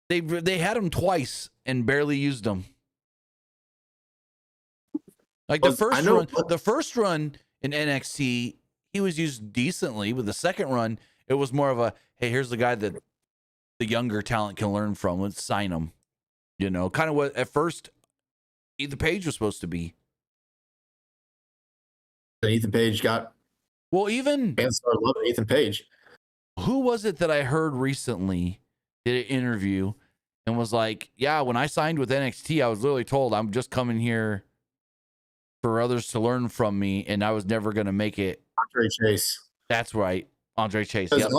They had him twice and barely used him. Like the first run in NXT, he was used decently. With the second run, it was more of a, hey, here's the guy that the younger talent can learn from. Let's sign him. You know, kind of what at first Ethan Page was supposed to be. Ethan Page got. Well, even Fans started loving Ethan Page. Who was it that I heard recently did an interview and was like, yeah, when I signed with NXT, I was literally told I'm just coming here for others to learn from me, and I was never going to make it. Andre Chase. That's right. Andre Chase. Yep.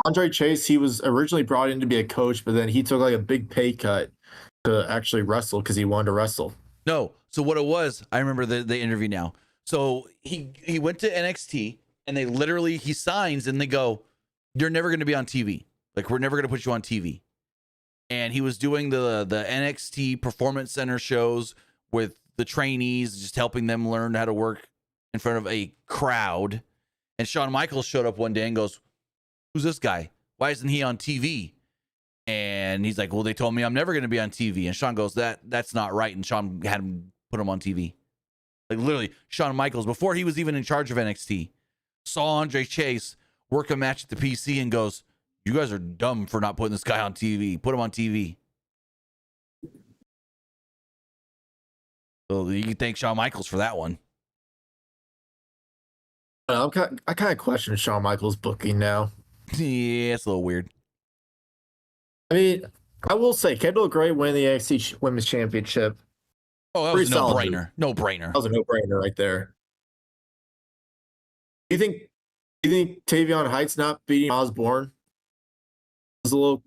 Andre Chase, he was originally brought in to be a coach, but then he took like a big pay cut to actually wrestle because he wanted to wrestle. No. So what it was, I remember the interview now. So he went to NXT, and they literally, he signs, and they go, you're never going to be on TV. Like, we're never going to put you on TV. And he was doing the NXT Performance Center shows with the trainees, just helping them learn how to work in front of a crowd. And Shawn Michaels showed up one day and goes, who's this guy? Why isn't he on TV? And he's like, well, they told me I'm never going to be on TV. And Shawn goes, that's not right. And Shawn had him put him on TV. Like, literally, Shawn Michaels, before he was even in charge of NXT, saw Andre Chase work a match at the PC and goes, you guys are dumb for not putting this guy on TV. Put him on TV. So you can thank Shawn Michaels for that one. I kind of question Shawn Michaels' booking now. Yeah, it's a little weird. I mean, I will say, Kendall Gray winning the NXT Women's Championship. Oh, that was a no-brainer. No-brainer. That was a no-brainer right there. Do you think Tavion Heights not beating Miles Bourne was a little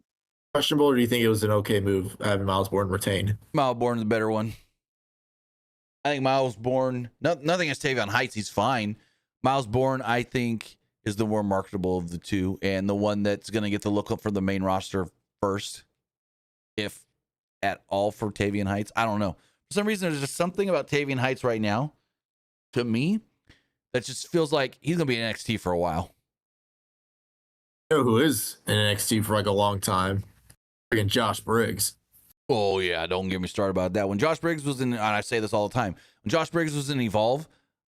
questionable, or do you think it was an okay move having Miles Bourne retain? Miles Bourne's the better one. I think Miles Bourne, nothing against Tavion Heights, he's fine. Miles Bourne, I think, is the more marketable of the two, and the one that's going to get the look up for the main roster first, if at all, for Tavion Heights. I don't know. For some reason, there's just something about Tavion Heights right now, to me, that just feels like he's going to be in NXT for a while. You know who is in NXT for like a long time? Freaking Josh Briggs. Oh, yeah, don't get me started about that. When Josh Briggs was in, and I say this all the time, when Josh Briggs was in Evolve,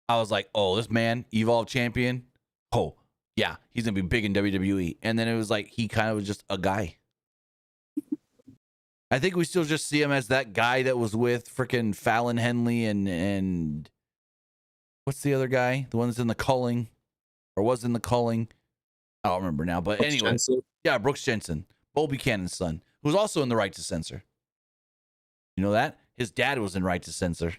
I was like, oh, this man, Evolve champion, oh, yeah, he's going to be big in WWE. And then it was like, he kind of was just a guy. I think we still just see him as that guy that was with freaking Fallon Henley and what's the other guy? The one that's in the Culling, or was in the Culling. I don't remember now, but anyway. Yeah, Brooks Jensen, Bo Buchanan's son, who's also in the Right to Censor. You know that? His dad was in Right to Censor.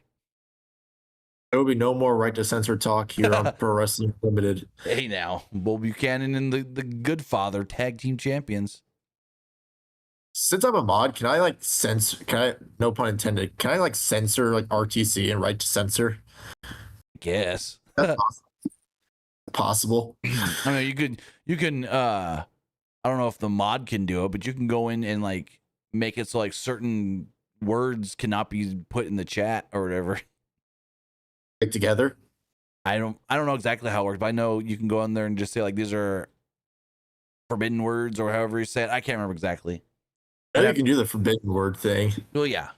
There will be no more Right to Censor talk here on Pro Wrestling Limited. Hey now, Bo Buchanan and the Good Father tag team champions. Since I'm a mod, can I like censor? No pun intended. Can I like censor like RTC and Right to Censor? Guess. That's possible. I mean, you can. I don't know if the mod can do it, but you can go in and like make it so like certain words cannot be put in the chat or whatever. Like together. I don't know exactly how it works, but I know you can go in there and just say like these are forbidden words or however you say it. I can't remember exactly. I think you can do the forbidden word thing. Well, yeah.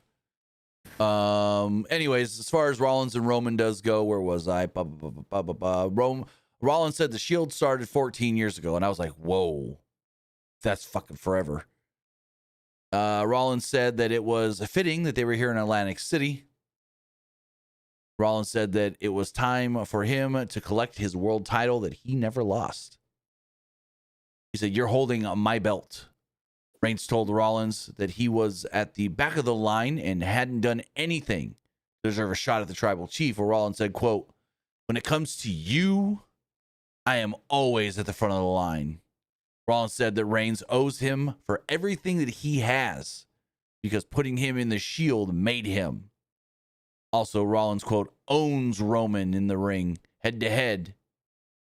Anyways, as far as Rollins and Roman does go, where was I? Rollins said the Shield started 14 years ago, and I was like, whoa, that's fucking forever. Rollins said that it was fitting that they were here in Atlantic City. Rollins said that it was time for him to collect his world title that he never lost. He said, you're holding my belt. Reigns told Rollins that he was at the back of the line and hadn't done anything to deserve a shot at the tribal chief. Where Rollins said, quote, when it comes to you, I am always at the front of the line. Rollins said that Reigns owes him for everything that he has because putting him in the Shield made him. Also, Rollins, quote, owns Roman in the ring head to head.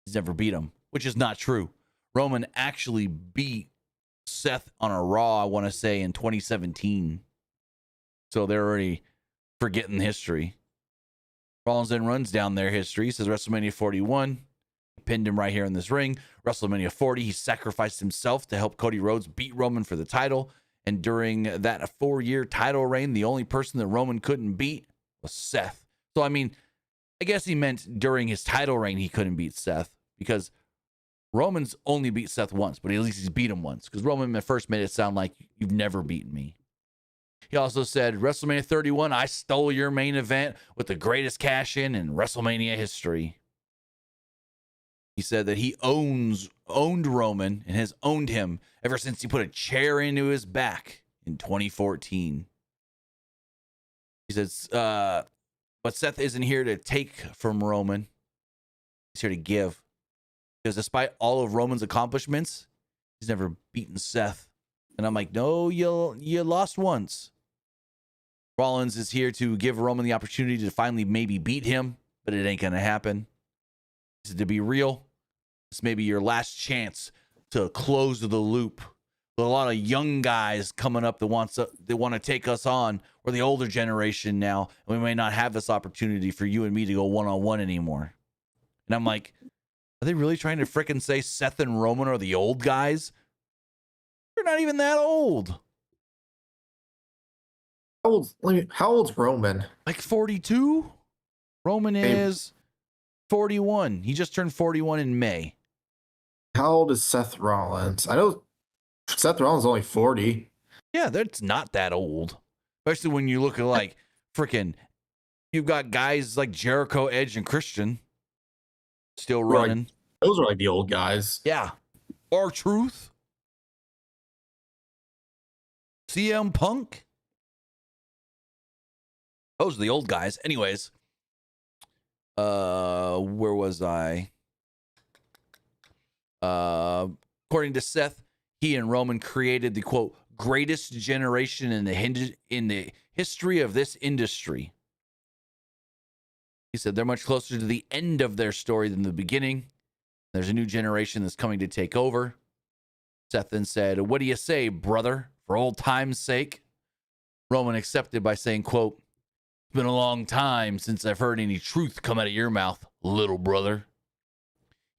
He's never beat him, which is not true. Roman actually beat Seth on a Raw, I want to say, in 2017. So they're already forgetting history. Rollins then runs down their history. He says WrestleMania 41, he pinned him right here in this ring. WrestleMania 40, he sacrificed himself to help Cody Rhodes beat Roman for the title. And during that 4-year title reign, the only person that Roman couldn't beat was Seth. So, I mean, I guess he meant during his title reign, he couldn't beat Seth, because Roman's only beat Seth once, but at least he's beat him once, because Roman at first made it sound like you've never beaten me. He also said, WrestleMania 31, I stole your main event with the greatest cash-in WrestleMania history. He said that he owned Roman and has owned him ever since he put a chair into his back in 2014. He says, but Seth isn't here to take from Roman. He's here to give. Because despite all of Roman's accomplishments, he's never beaten Seth. And I'm like, no, you lost once. Rollins is here to give Roman the opportunity to finally maybe beat him, but it ain't going to happen. He said, to be real, this may be your last chance to close the loop. With a lot of young guys coming up that want to take us on. We're the older generation now, and we may not have this opportunity for you and me to go one-on-one anymore. And I'm like, are they really trying to frickin' say Seth and Roman are the old guys? They're not even that old. How old's Roman? Like 42? Roman is 41. He just turned 41 in May. How old is Seth Rollins? I know Seth Rollins is only 40. Yeah, that's not that old. Especially when you look at like freaking, you've got guys like Jericho, Edge, and Christian still running. Like, those are like the old guys. Yeah. Or Truth. CM Punk. Those are the old guys. Anyways, where was I? According to Seth, he and Roman created the, quote, greatest generation in the history of this industry. He said they're much closer to the end of their story than the beginning. There's a new generation that's coming to take over. Seth then said, what do you say, brother? For old time's sake? Roman accepted by saying, quote, it's been a long time since I've heard any truth come out of your mouth, little brother.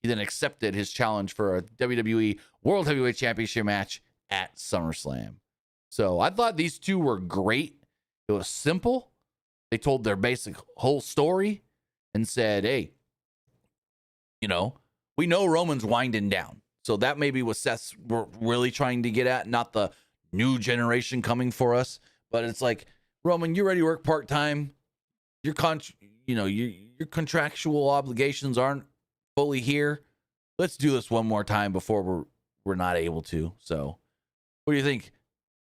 He then accepted his challenge for a WWE World Heavyweight Championship match at SummerSlam. So I thought these two were great. It was simple. They told their basic whole story and said, hey, you know, we know Roman's winding down. So that may be what Seth's really trying to get at, not the new generation coming for us. But it's like, Roman, you're ready to work part-time. Your contractual obligations aren't fully here. Let's do this one more time before we're not able to. So what do you think?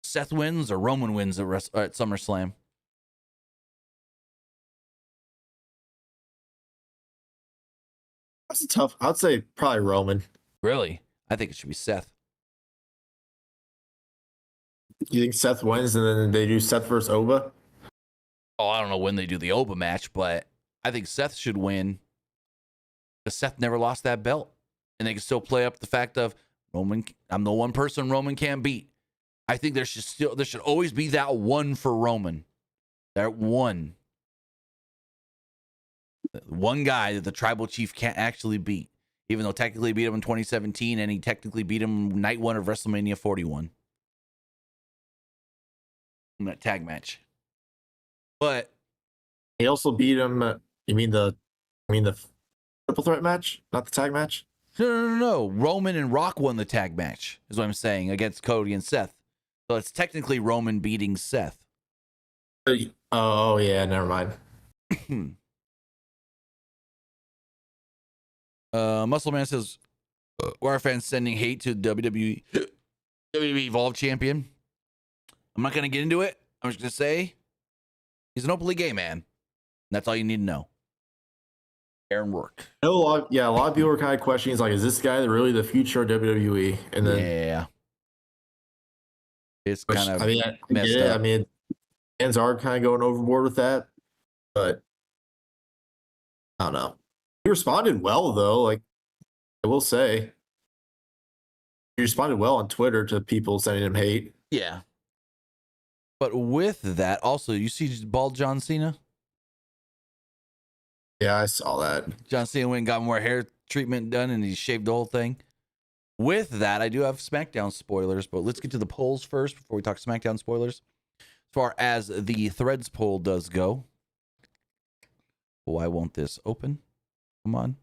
Seth wins or Roman wins at SummerSlam? That's tough. I'd say probably Roman. Really? I think it should be Seth. You think Seth wins and then they do Seth versus Oba? Oh, I don't know when they do the Oba match, but I think Seth should win because Seth never lost that belt. And they can still play up the fact of Roman, I'm the one person Roman can't beat. I think there should always be that one for Roman. That one. One guy that the tribal chief can't actually beat. Even though technically he beat him in 2017 and he technically beat him night one of WrestleMania 41. In that tag match. But he also beat him. You mean the triple threat match, not the tag match? No. Roman and Rock won the tag match, is what I'm saying, against Cody and Seth. So it's technically Roman beating Seth. Oh yeah, never mind. Muscle Man says, why are fans sending hate to WWE Evolve champion? I'm not going to get into it. I'm just going to say he's an openly gay man. That's all you need to know. Aaron Rourke. A lot of people were kind of questioning, like, is this guy really the future of WWE? And then yeah, it's kind of messed up. I mean, fans are kind of going overboard with that, but I don't know. He responded well, though. Like, I will say, He responded well on Twitter to people sending him hate. Yeah. But with that, also, you see bald John Cena? Yeah, I saw that. John Cena went and got more hair treatment done and he shaved the whole thing. With that, I do have SmackDown spoilers, but let's get to the polls first before we talk SmackDown spoilers. As far as the Threads poll does go. Why won't this open? Come on.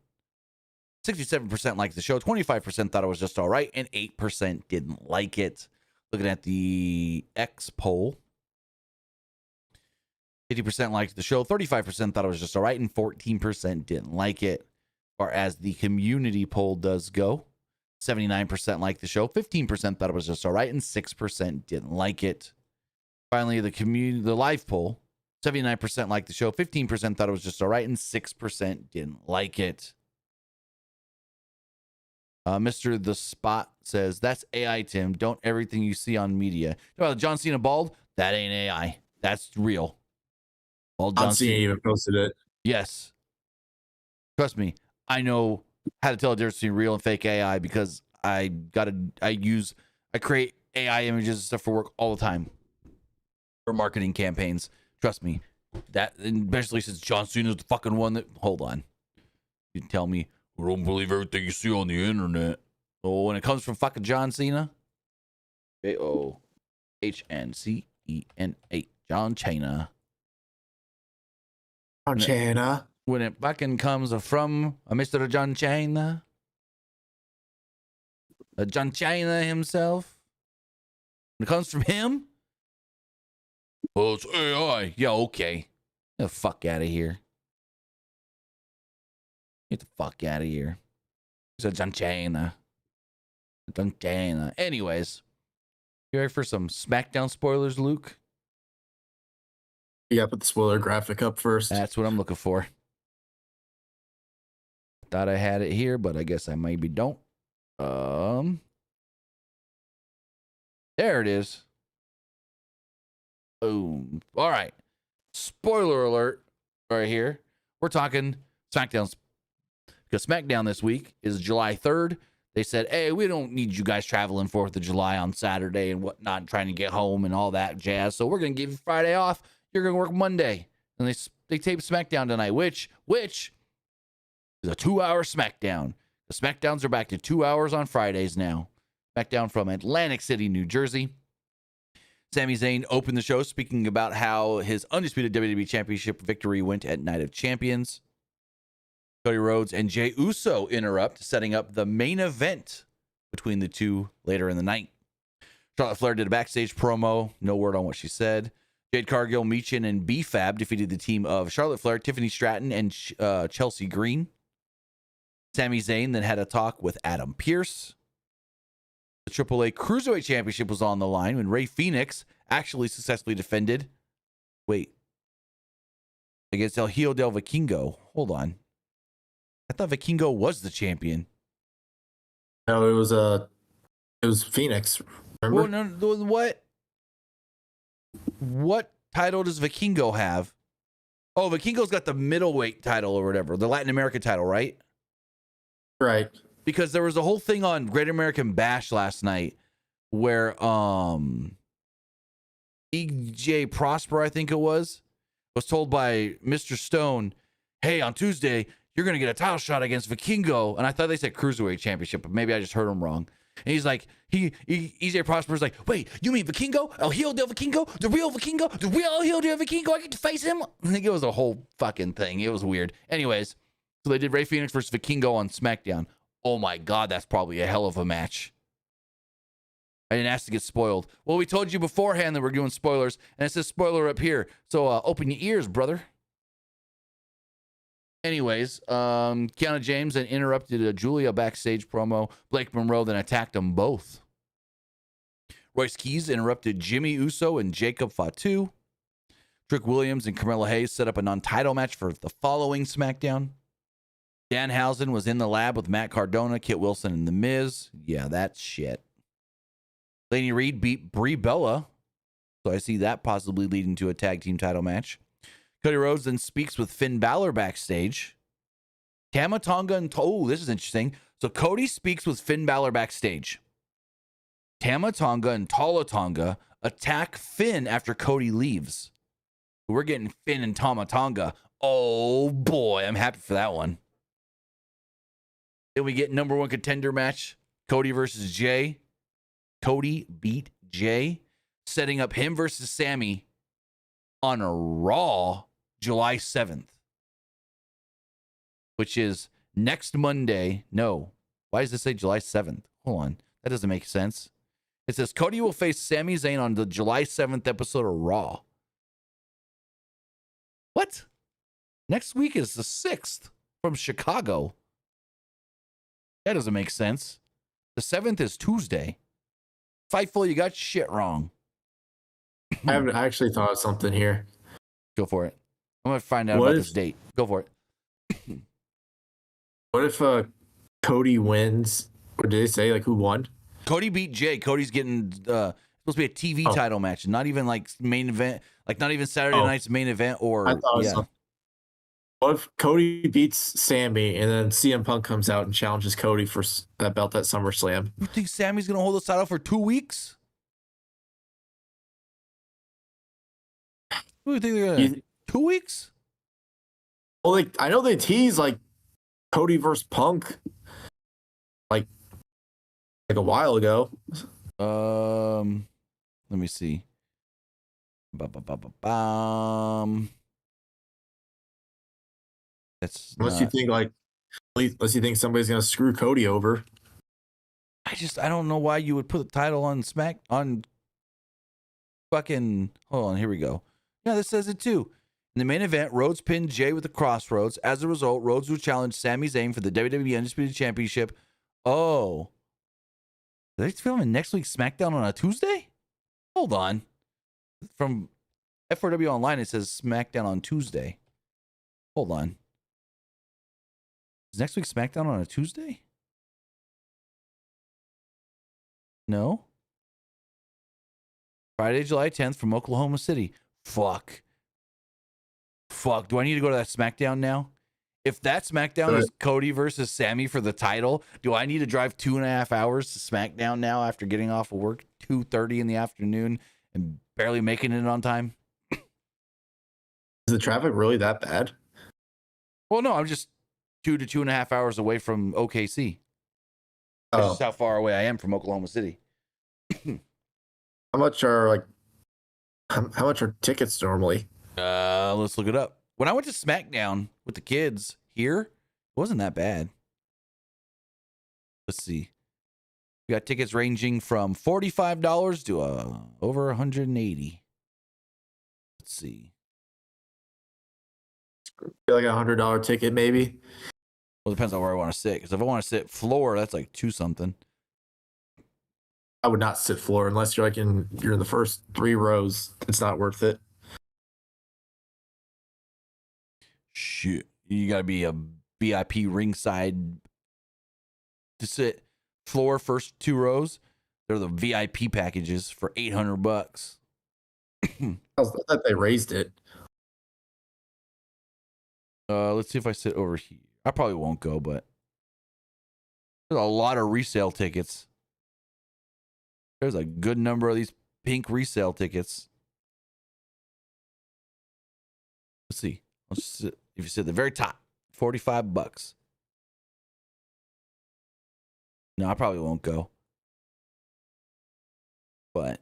67% liked the show, 25% thought it was just all right, and 8% didn't like it. Looking at the X poll, 50% liked the show, 35% thought it was just all right, and 14% didn't like it. As far as the community poll does go, 79% liked the show, 15% thought it was just all right, and 6% didn't like it. Finally, the live poll, 79% liked the show, 15% thought it was just all right, and 6% didn't like it. Mr. The Spot says, that's AI, Tim. Don't everything you see on media. You know, John Cena bald? That ain't AI. That's real. Bald John Cena even posted it. Yes. Trust me. I know how to tell the difference between real and fake AI because I create AI images and stuff for work all the time for marketing campaigns. Trust me. That, especially since John Cena's the fucking one that, hold on. You tell me, I don't believe everything you see on the internet. Oh, when it comes from fucking John Cena, JohnCena, John Cena. John Cena. When it fucking comes from Mr. John Cena, John Cena himself, when it comes from him, well, it's AI. Yeah, okay. Get the fuck out of here. Get the fuck out of here. He said John Cena. John Cena. Anyways, you ready for some SmackDown spoilers, Luke? You gotta put the spoiler graphic up first. That's what I'm looking for. Thought I had it here, but I guess I maybe don't. There it is. Boom. All right. Spoiler alert right here. We're talking SmackDown. Because SmackDown this week is July 3rd. They said, hey, we don't need you guys traveling 4th of July on Saturday and whatnot, trying to get home and all that jazz. So we're going to give you Friday off. You're going to work Monday. And they tape SmackDown tonight, which is a 2-hour SmackDown. The SmackDowns are back to 2 hours on Fridays now. SmackDown from Atlantic City, New Jersey. Sami Zayn opened the show speaking about how his undisputed WWE Championship victory went at Night of Champions. Cody Rhodes and Jey Uso interrupt, setting up the main event between the two later in the night. Charlotte Flair did a backstage promo. No word on what she said. Jade Cargill, Michin, and B-Fab defeated the team of Charlotte Flair, Tiffany Stratton, and Chelsea Green. Sami Zayn then had a talk with Adam Pearce. The AAA Cruiserweight Championship was on the line when Rey Fenix actually successfully defended. Wait. Against El Hijo del Vikingo. Hold on. I thought Vikingo was the champion. No, it was Phoenix. Remember? Well, no, what? What title does Vikingo have? Oh, Vikingo's got the middleweight title or whatever, the Latin American title, right? Right. Because there was a whole thing on Great American Bash last night where EJ Prosper, I think it was told by Mr. Stone, hey, on Tuesday, you're going to get a title shot against Vikingo. And I thought they said Cruiserweight Championship, but maybe I just heard him wrong. And he's like, EJ Prosper's like, wait, you mean Vikingo? El Hijo del Vikingo? The real Vikingo? The real El Hijo del Vikingo? I get to face him? I think it was a whole fucking thing. It was weird. Anyways, so they did Rey Fenix versus Vikingo on SmackDown. Oh my God, that's probably a hell of a match. I didn't ask to get spoiled. Well, we told you beforehand that we're doing spoilers, and it says spoiler up here. So open your ears, brother. Anyways, Kiana James then interrupted a Julia backstage promo. Blake Monroe then attacked them both. Royce Keys interrupted Jimmy Uso and Jacob Fatu. Trick Williams and Carmella Hayes set up a non-title match for the following SmackDown. Danhausen was in the lab with Matt Cardona, Kit Wilson, and The Miz. Yeah, that's shit. Lainey Reed beat Brie Bella. So I see that possibly leading to a tag team title match. Cody Rhodes then speaks with Finn Balor backstage. Tama Tonga and... Oh, this is interesting. So Cody speaks with Finn Balor backstage. Tama Tonga and Tala Tonga attack Finn after Cody leaves. We're getting Finn and Tama Tonga. Oh boy, I'm happy for that one. Then we get number one contender match, Cody versus Jay. Cody beat Jay, setting up him versus Sammy on a Raw July 7th, which is next Monday. No, why does it say July 7th? Hold on, that doesn't make sense. It says Cody will face Sami Zayn on the July 7th episode of Raw. What? Next week is the 6th from Chicago. That doesn't make sense. The 7th is Tuesday. Fightful, you got shit wrong. I haven't actually thought of something here. Go for it. I'm going to find out about this date. Go for it. What if Cody wins? Or did they say like who won? Cody beat Jay. Cody's getting supposed to be a TV title match, not even like main event, like not even Saturday night's main event or I thought it was something. What if Cody beats Sammy and then CM Punk comes out and challenges Cody for that belt at SummerSlam? You think Sammy's going to hold the title for 2 weeks? Who do you think they're going to 2 weeks? Well, like I know they tease like Cody versus Punk like a while ago. Let me see. That's unless you think like unless you think somebody's gonna screw Cody over. I don't know why you would put the title on on fucking hold on, here we go. Yeah, this says it too. In the main event, Rhodes pinned Jay with the crossroads. As a result, Rhodes will challenge Sami Zayn for the WWE Undisputed Championship. Oh. Are they filming next week's SmackDown on a Tuesday? Hold on. From F4W Online, it says SmackDown on Tuesday. Hold on. Is next week's SmackDown on a Tuesday? No. Friday, July 10th from Oklahoma City. Fuck. Do I need to go to that SmackDown now? If that SmackDown is Cody versus Sammy for the title, do I need to drive 2.5 hours to SmackDown now after getting off of work 2:30 in the afternoon and barely making it on time? Is the traffic really that bad? Well, no, I'm just 2 to 2.5 hours away from OKC. That's just how far away I am from Oklahoma City. How much are tickets normally? Let's look it up. When I went to SmackDown with the kids here, it wasn't that bad. Let's see. We got tickets ranging from $45 to over $180. Let's see. Like $100 ticket, maybe. Well, it depends on where I want to sit. Because if I want to sit floor, that's like $2 something. I would not sit floor unless you're you're in the first 3 rows. It's not worth it. Shit, you gotta be a VIP ringside to sit floor first 2 rows. They're the VIP packages for $800. I thought they raised it. Let's see if I sit over here. I probably won't go, but there's a lot of resale tickets. There's a good number of these pink resale tickets. Let's see. Let's sit. If you sit at the very top, $45. No, I probably won't go. But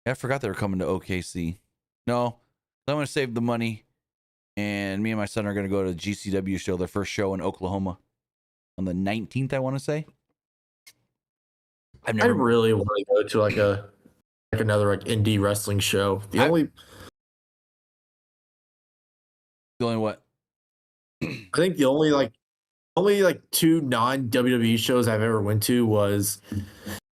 I forgot they were coming to OKC. No, I'm going to save the money. And me and my son are going to go to the GCW show, their first show in Oklahoma on the 19th, I want to say. I really want to go to like another indie wrestling show. The only what? I think the only 2 non-WWE shows I've ever went to was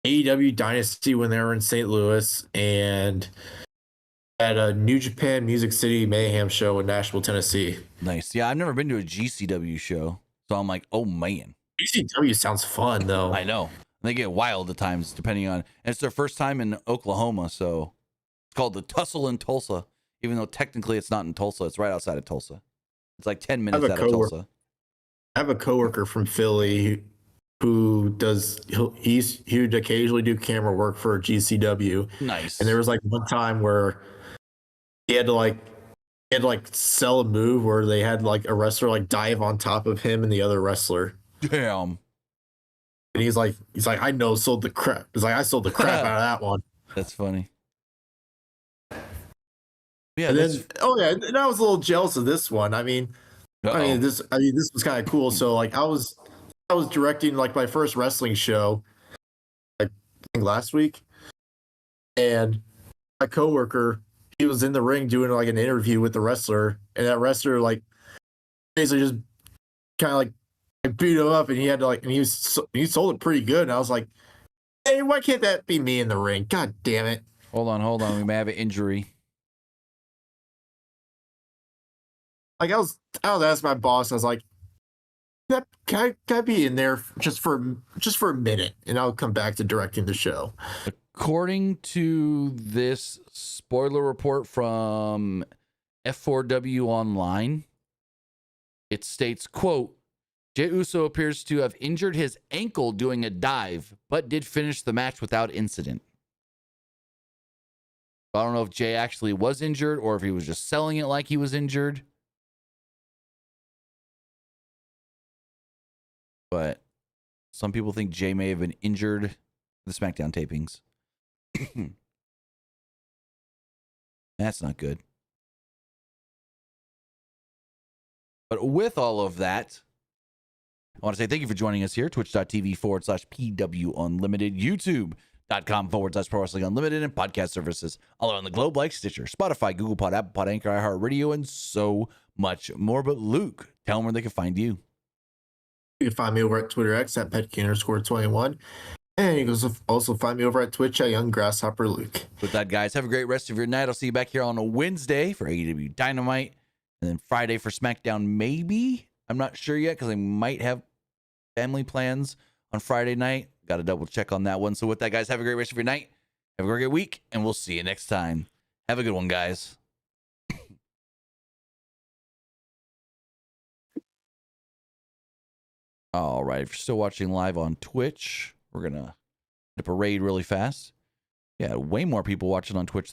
AEW Dynasty when they were in St. Louis and at a New Japan Music City Mayhem show in Nashville, Tennessee. Nice. Yeah, I've never been to a GCW show, so I'm like, oh man. GCW sounds fun though. I know. They get wild at times, depending on. And it's their first time in Oklahoma, so it's called the Tussle in Tulsa. Even though technically it's not in Tulsa, it's right outside of Tulsa. It's like 10 minutes out of Tulsa. I have a coworker from Philly who he would occasionally do camera work for GCW. Nice. And there was like one time where he had to sell a move where they had like a wrestler like dive on top of him and the other wrestler. Damn. And he's like, I sold the crap. He's like, I sold the crap out of that one. That's funny. Yeah. And then, and I was a little jealous of this one. This was kind of cool. So like, I was directing like my first wrestling show, like I think last week, and my coworker, he was in the ring doing like an interview with the wrestler, and that wrestler like basically just kind of like beat him up, and he had to like, and he sold it pretty good. And I was like, hey, why can't that be me in the ring? God damn it! Hold on. We may have an injury. Like I was asking my boss, I was like, can I be in there just for a minute, and I'll come back to directing the show. According to this spoiler report from F4W Online, it states, quote, Jey Uso appears to have injured his ankle doing a dive, but did finish the match without incident. I don't know if Jey actually was injured or if he was just selling it like he was injured. But some people think Jey may have been injured in the SmackDown tapings. That's not good. But with all of that, I want to say thank you for joining us here. Twitch.tv/PW Unlimited, YouTube.com/Pro Wrestling Unlimited, and podcast services all around the globe like Stitcher, Spotify, Google Pod, Apple Pod, Anchor, iHeartRadio, and so much more. But Luke, tell them where they can find you. You can find me over at Twitter X at Petke_21. And you can also find me over at Twitch at Young Grasshopper Luke. With that, guys, have a great rest of your night. I'll see you back here on a Wednesday for AEW Dynamite. And then Friday for SmackDown, maybe. I'm not sure yet because I might have family plans on Friday night. Got to double check on that one. So with that, guys, have a great rest of your night. Have a great week. And we'll see you next time. Have a good one, guys. All right. If you're still watching live on Twitch, we're going to dip a raid really fast. Yeah, way more people watching on Twitch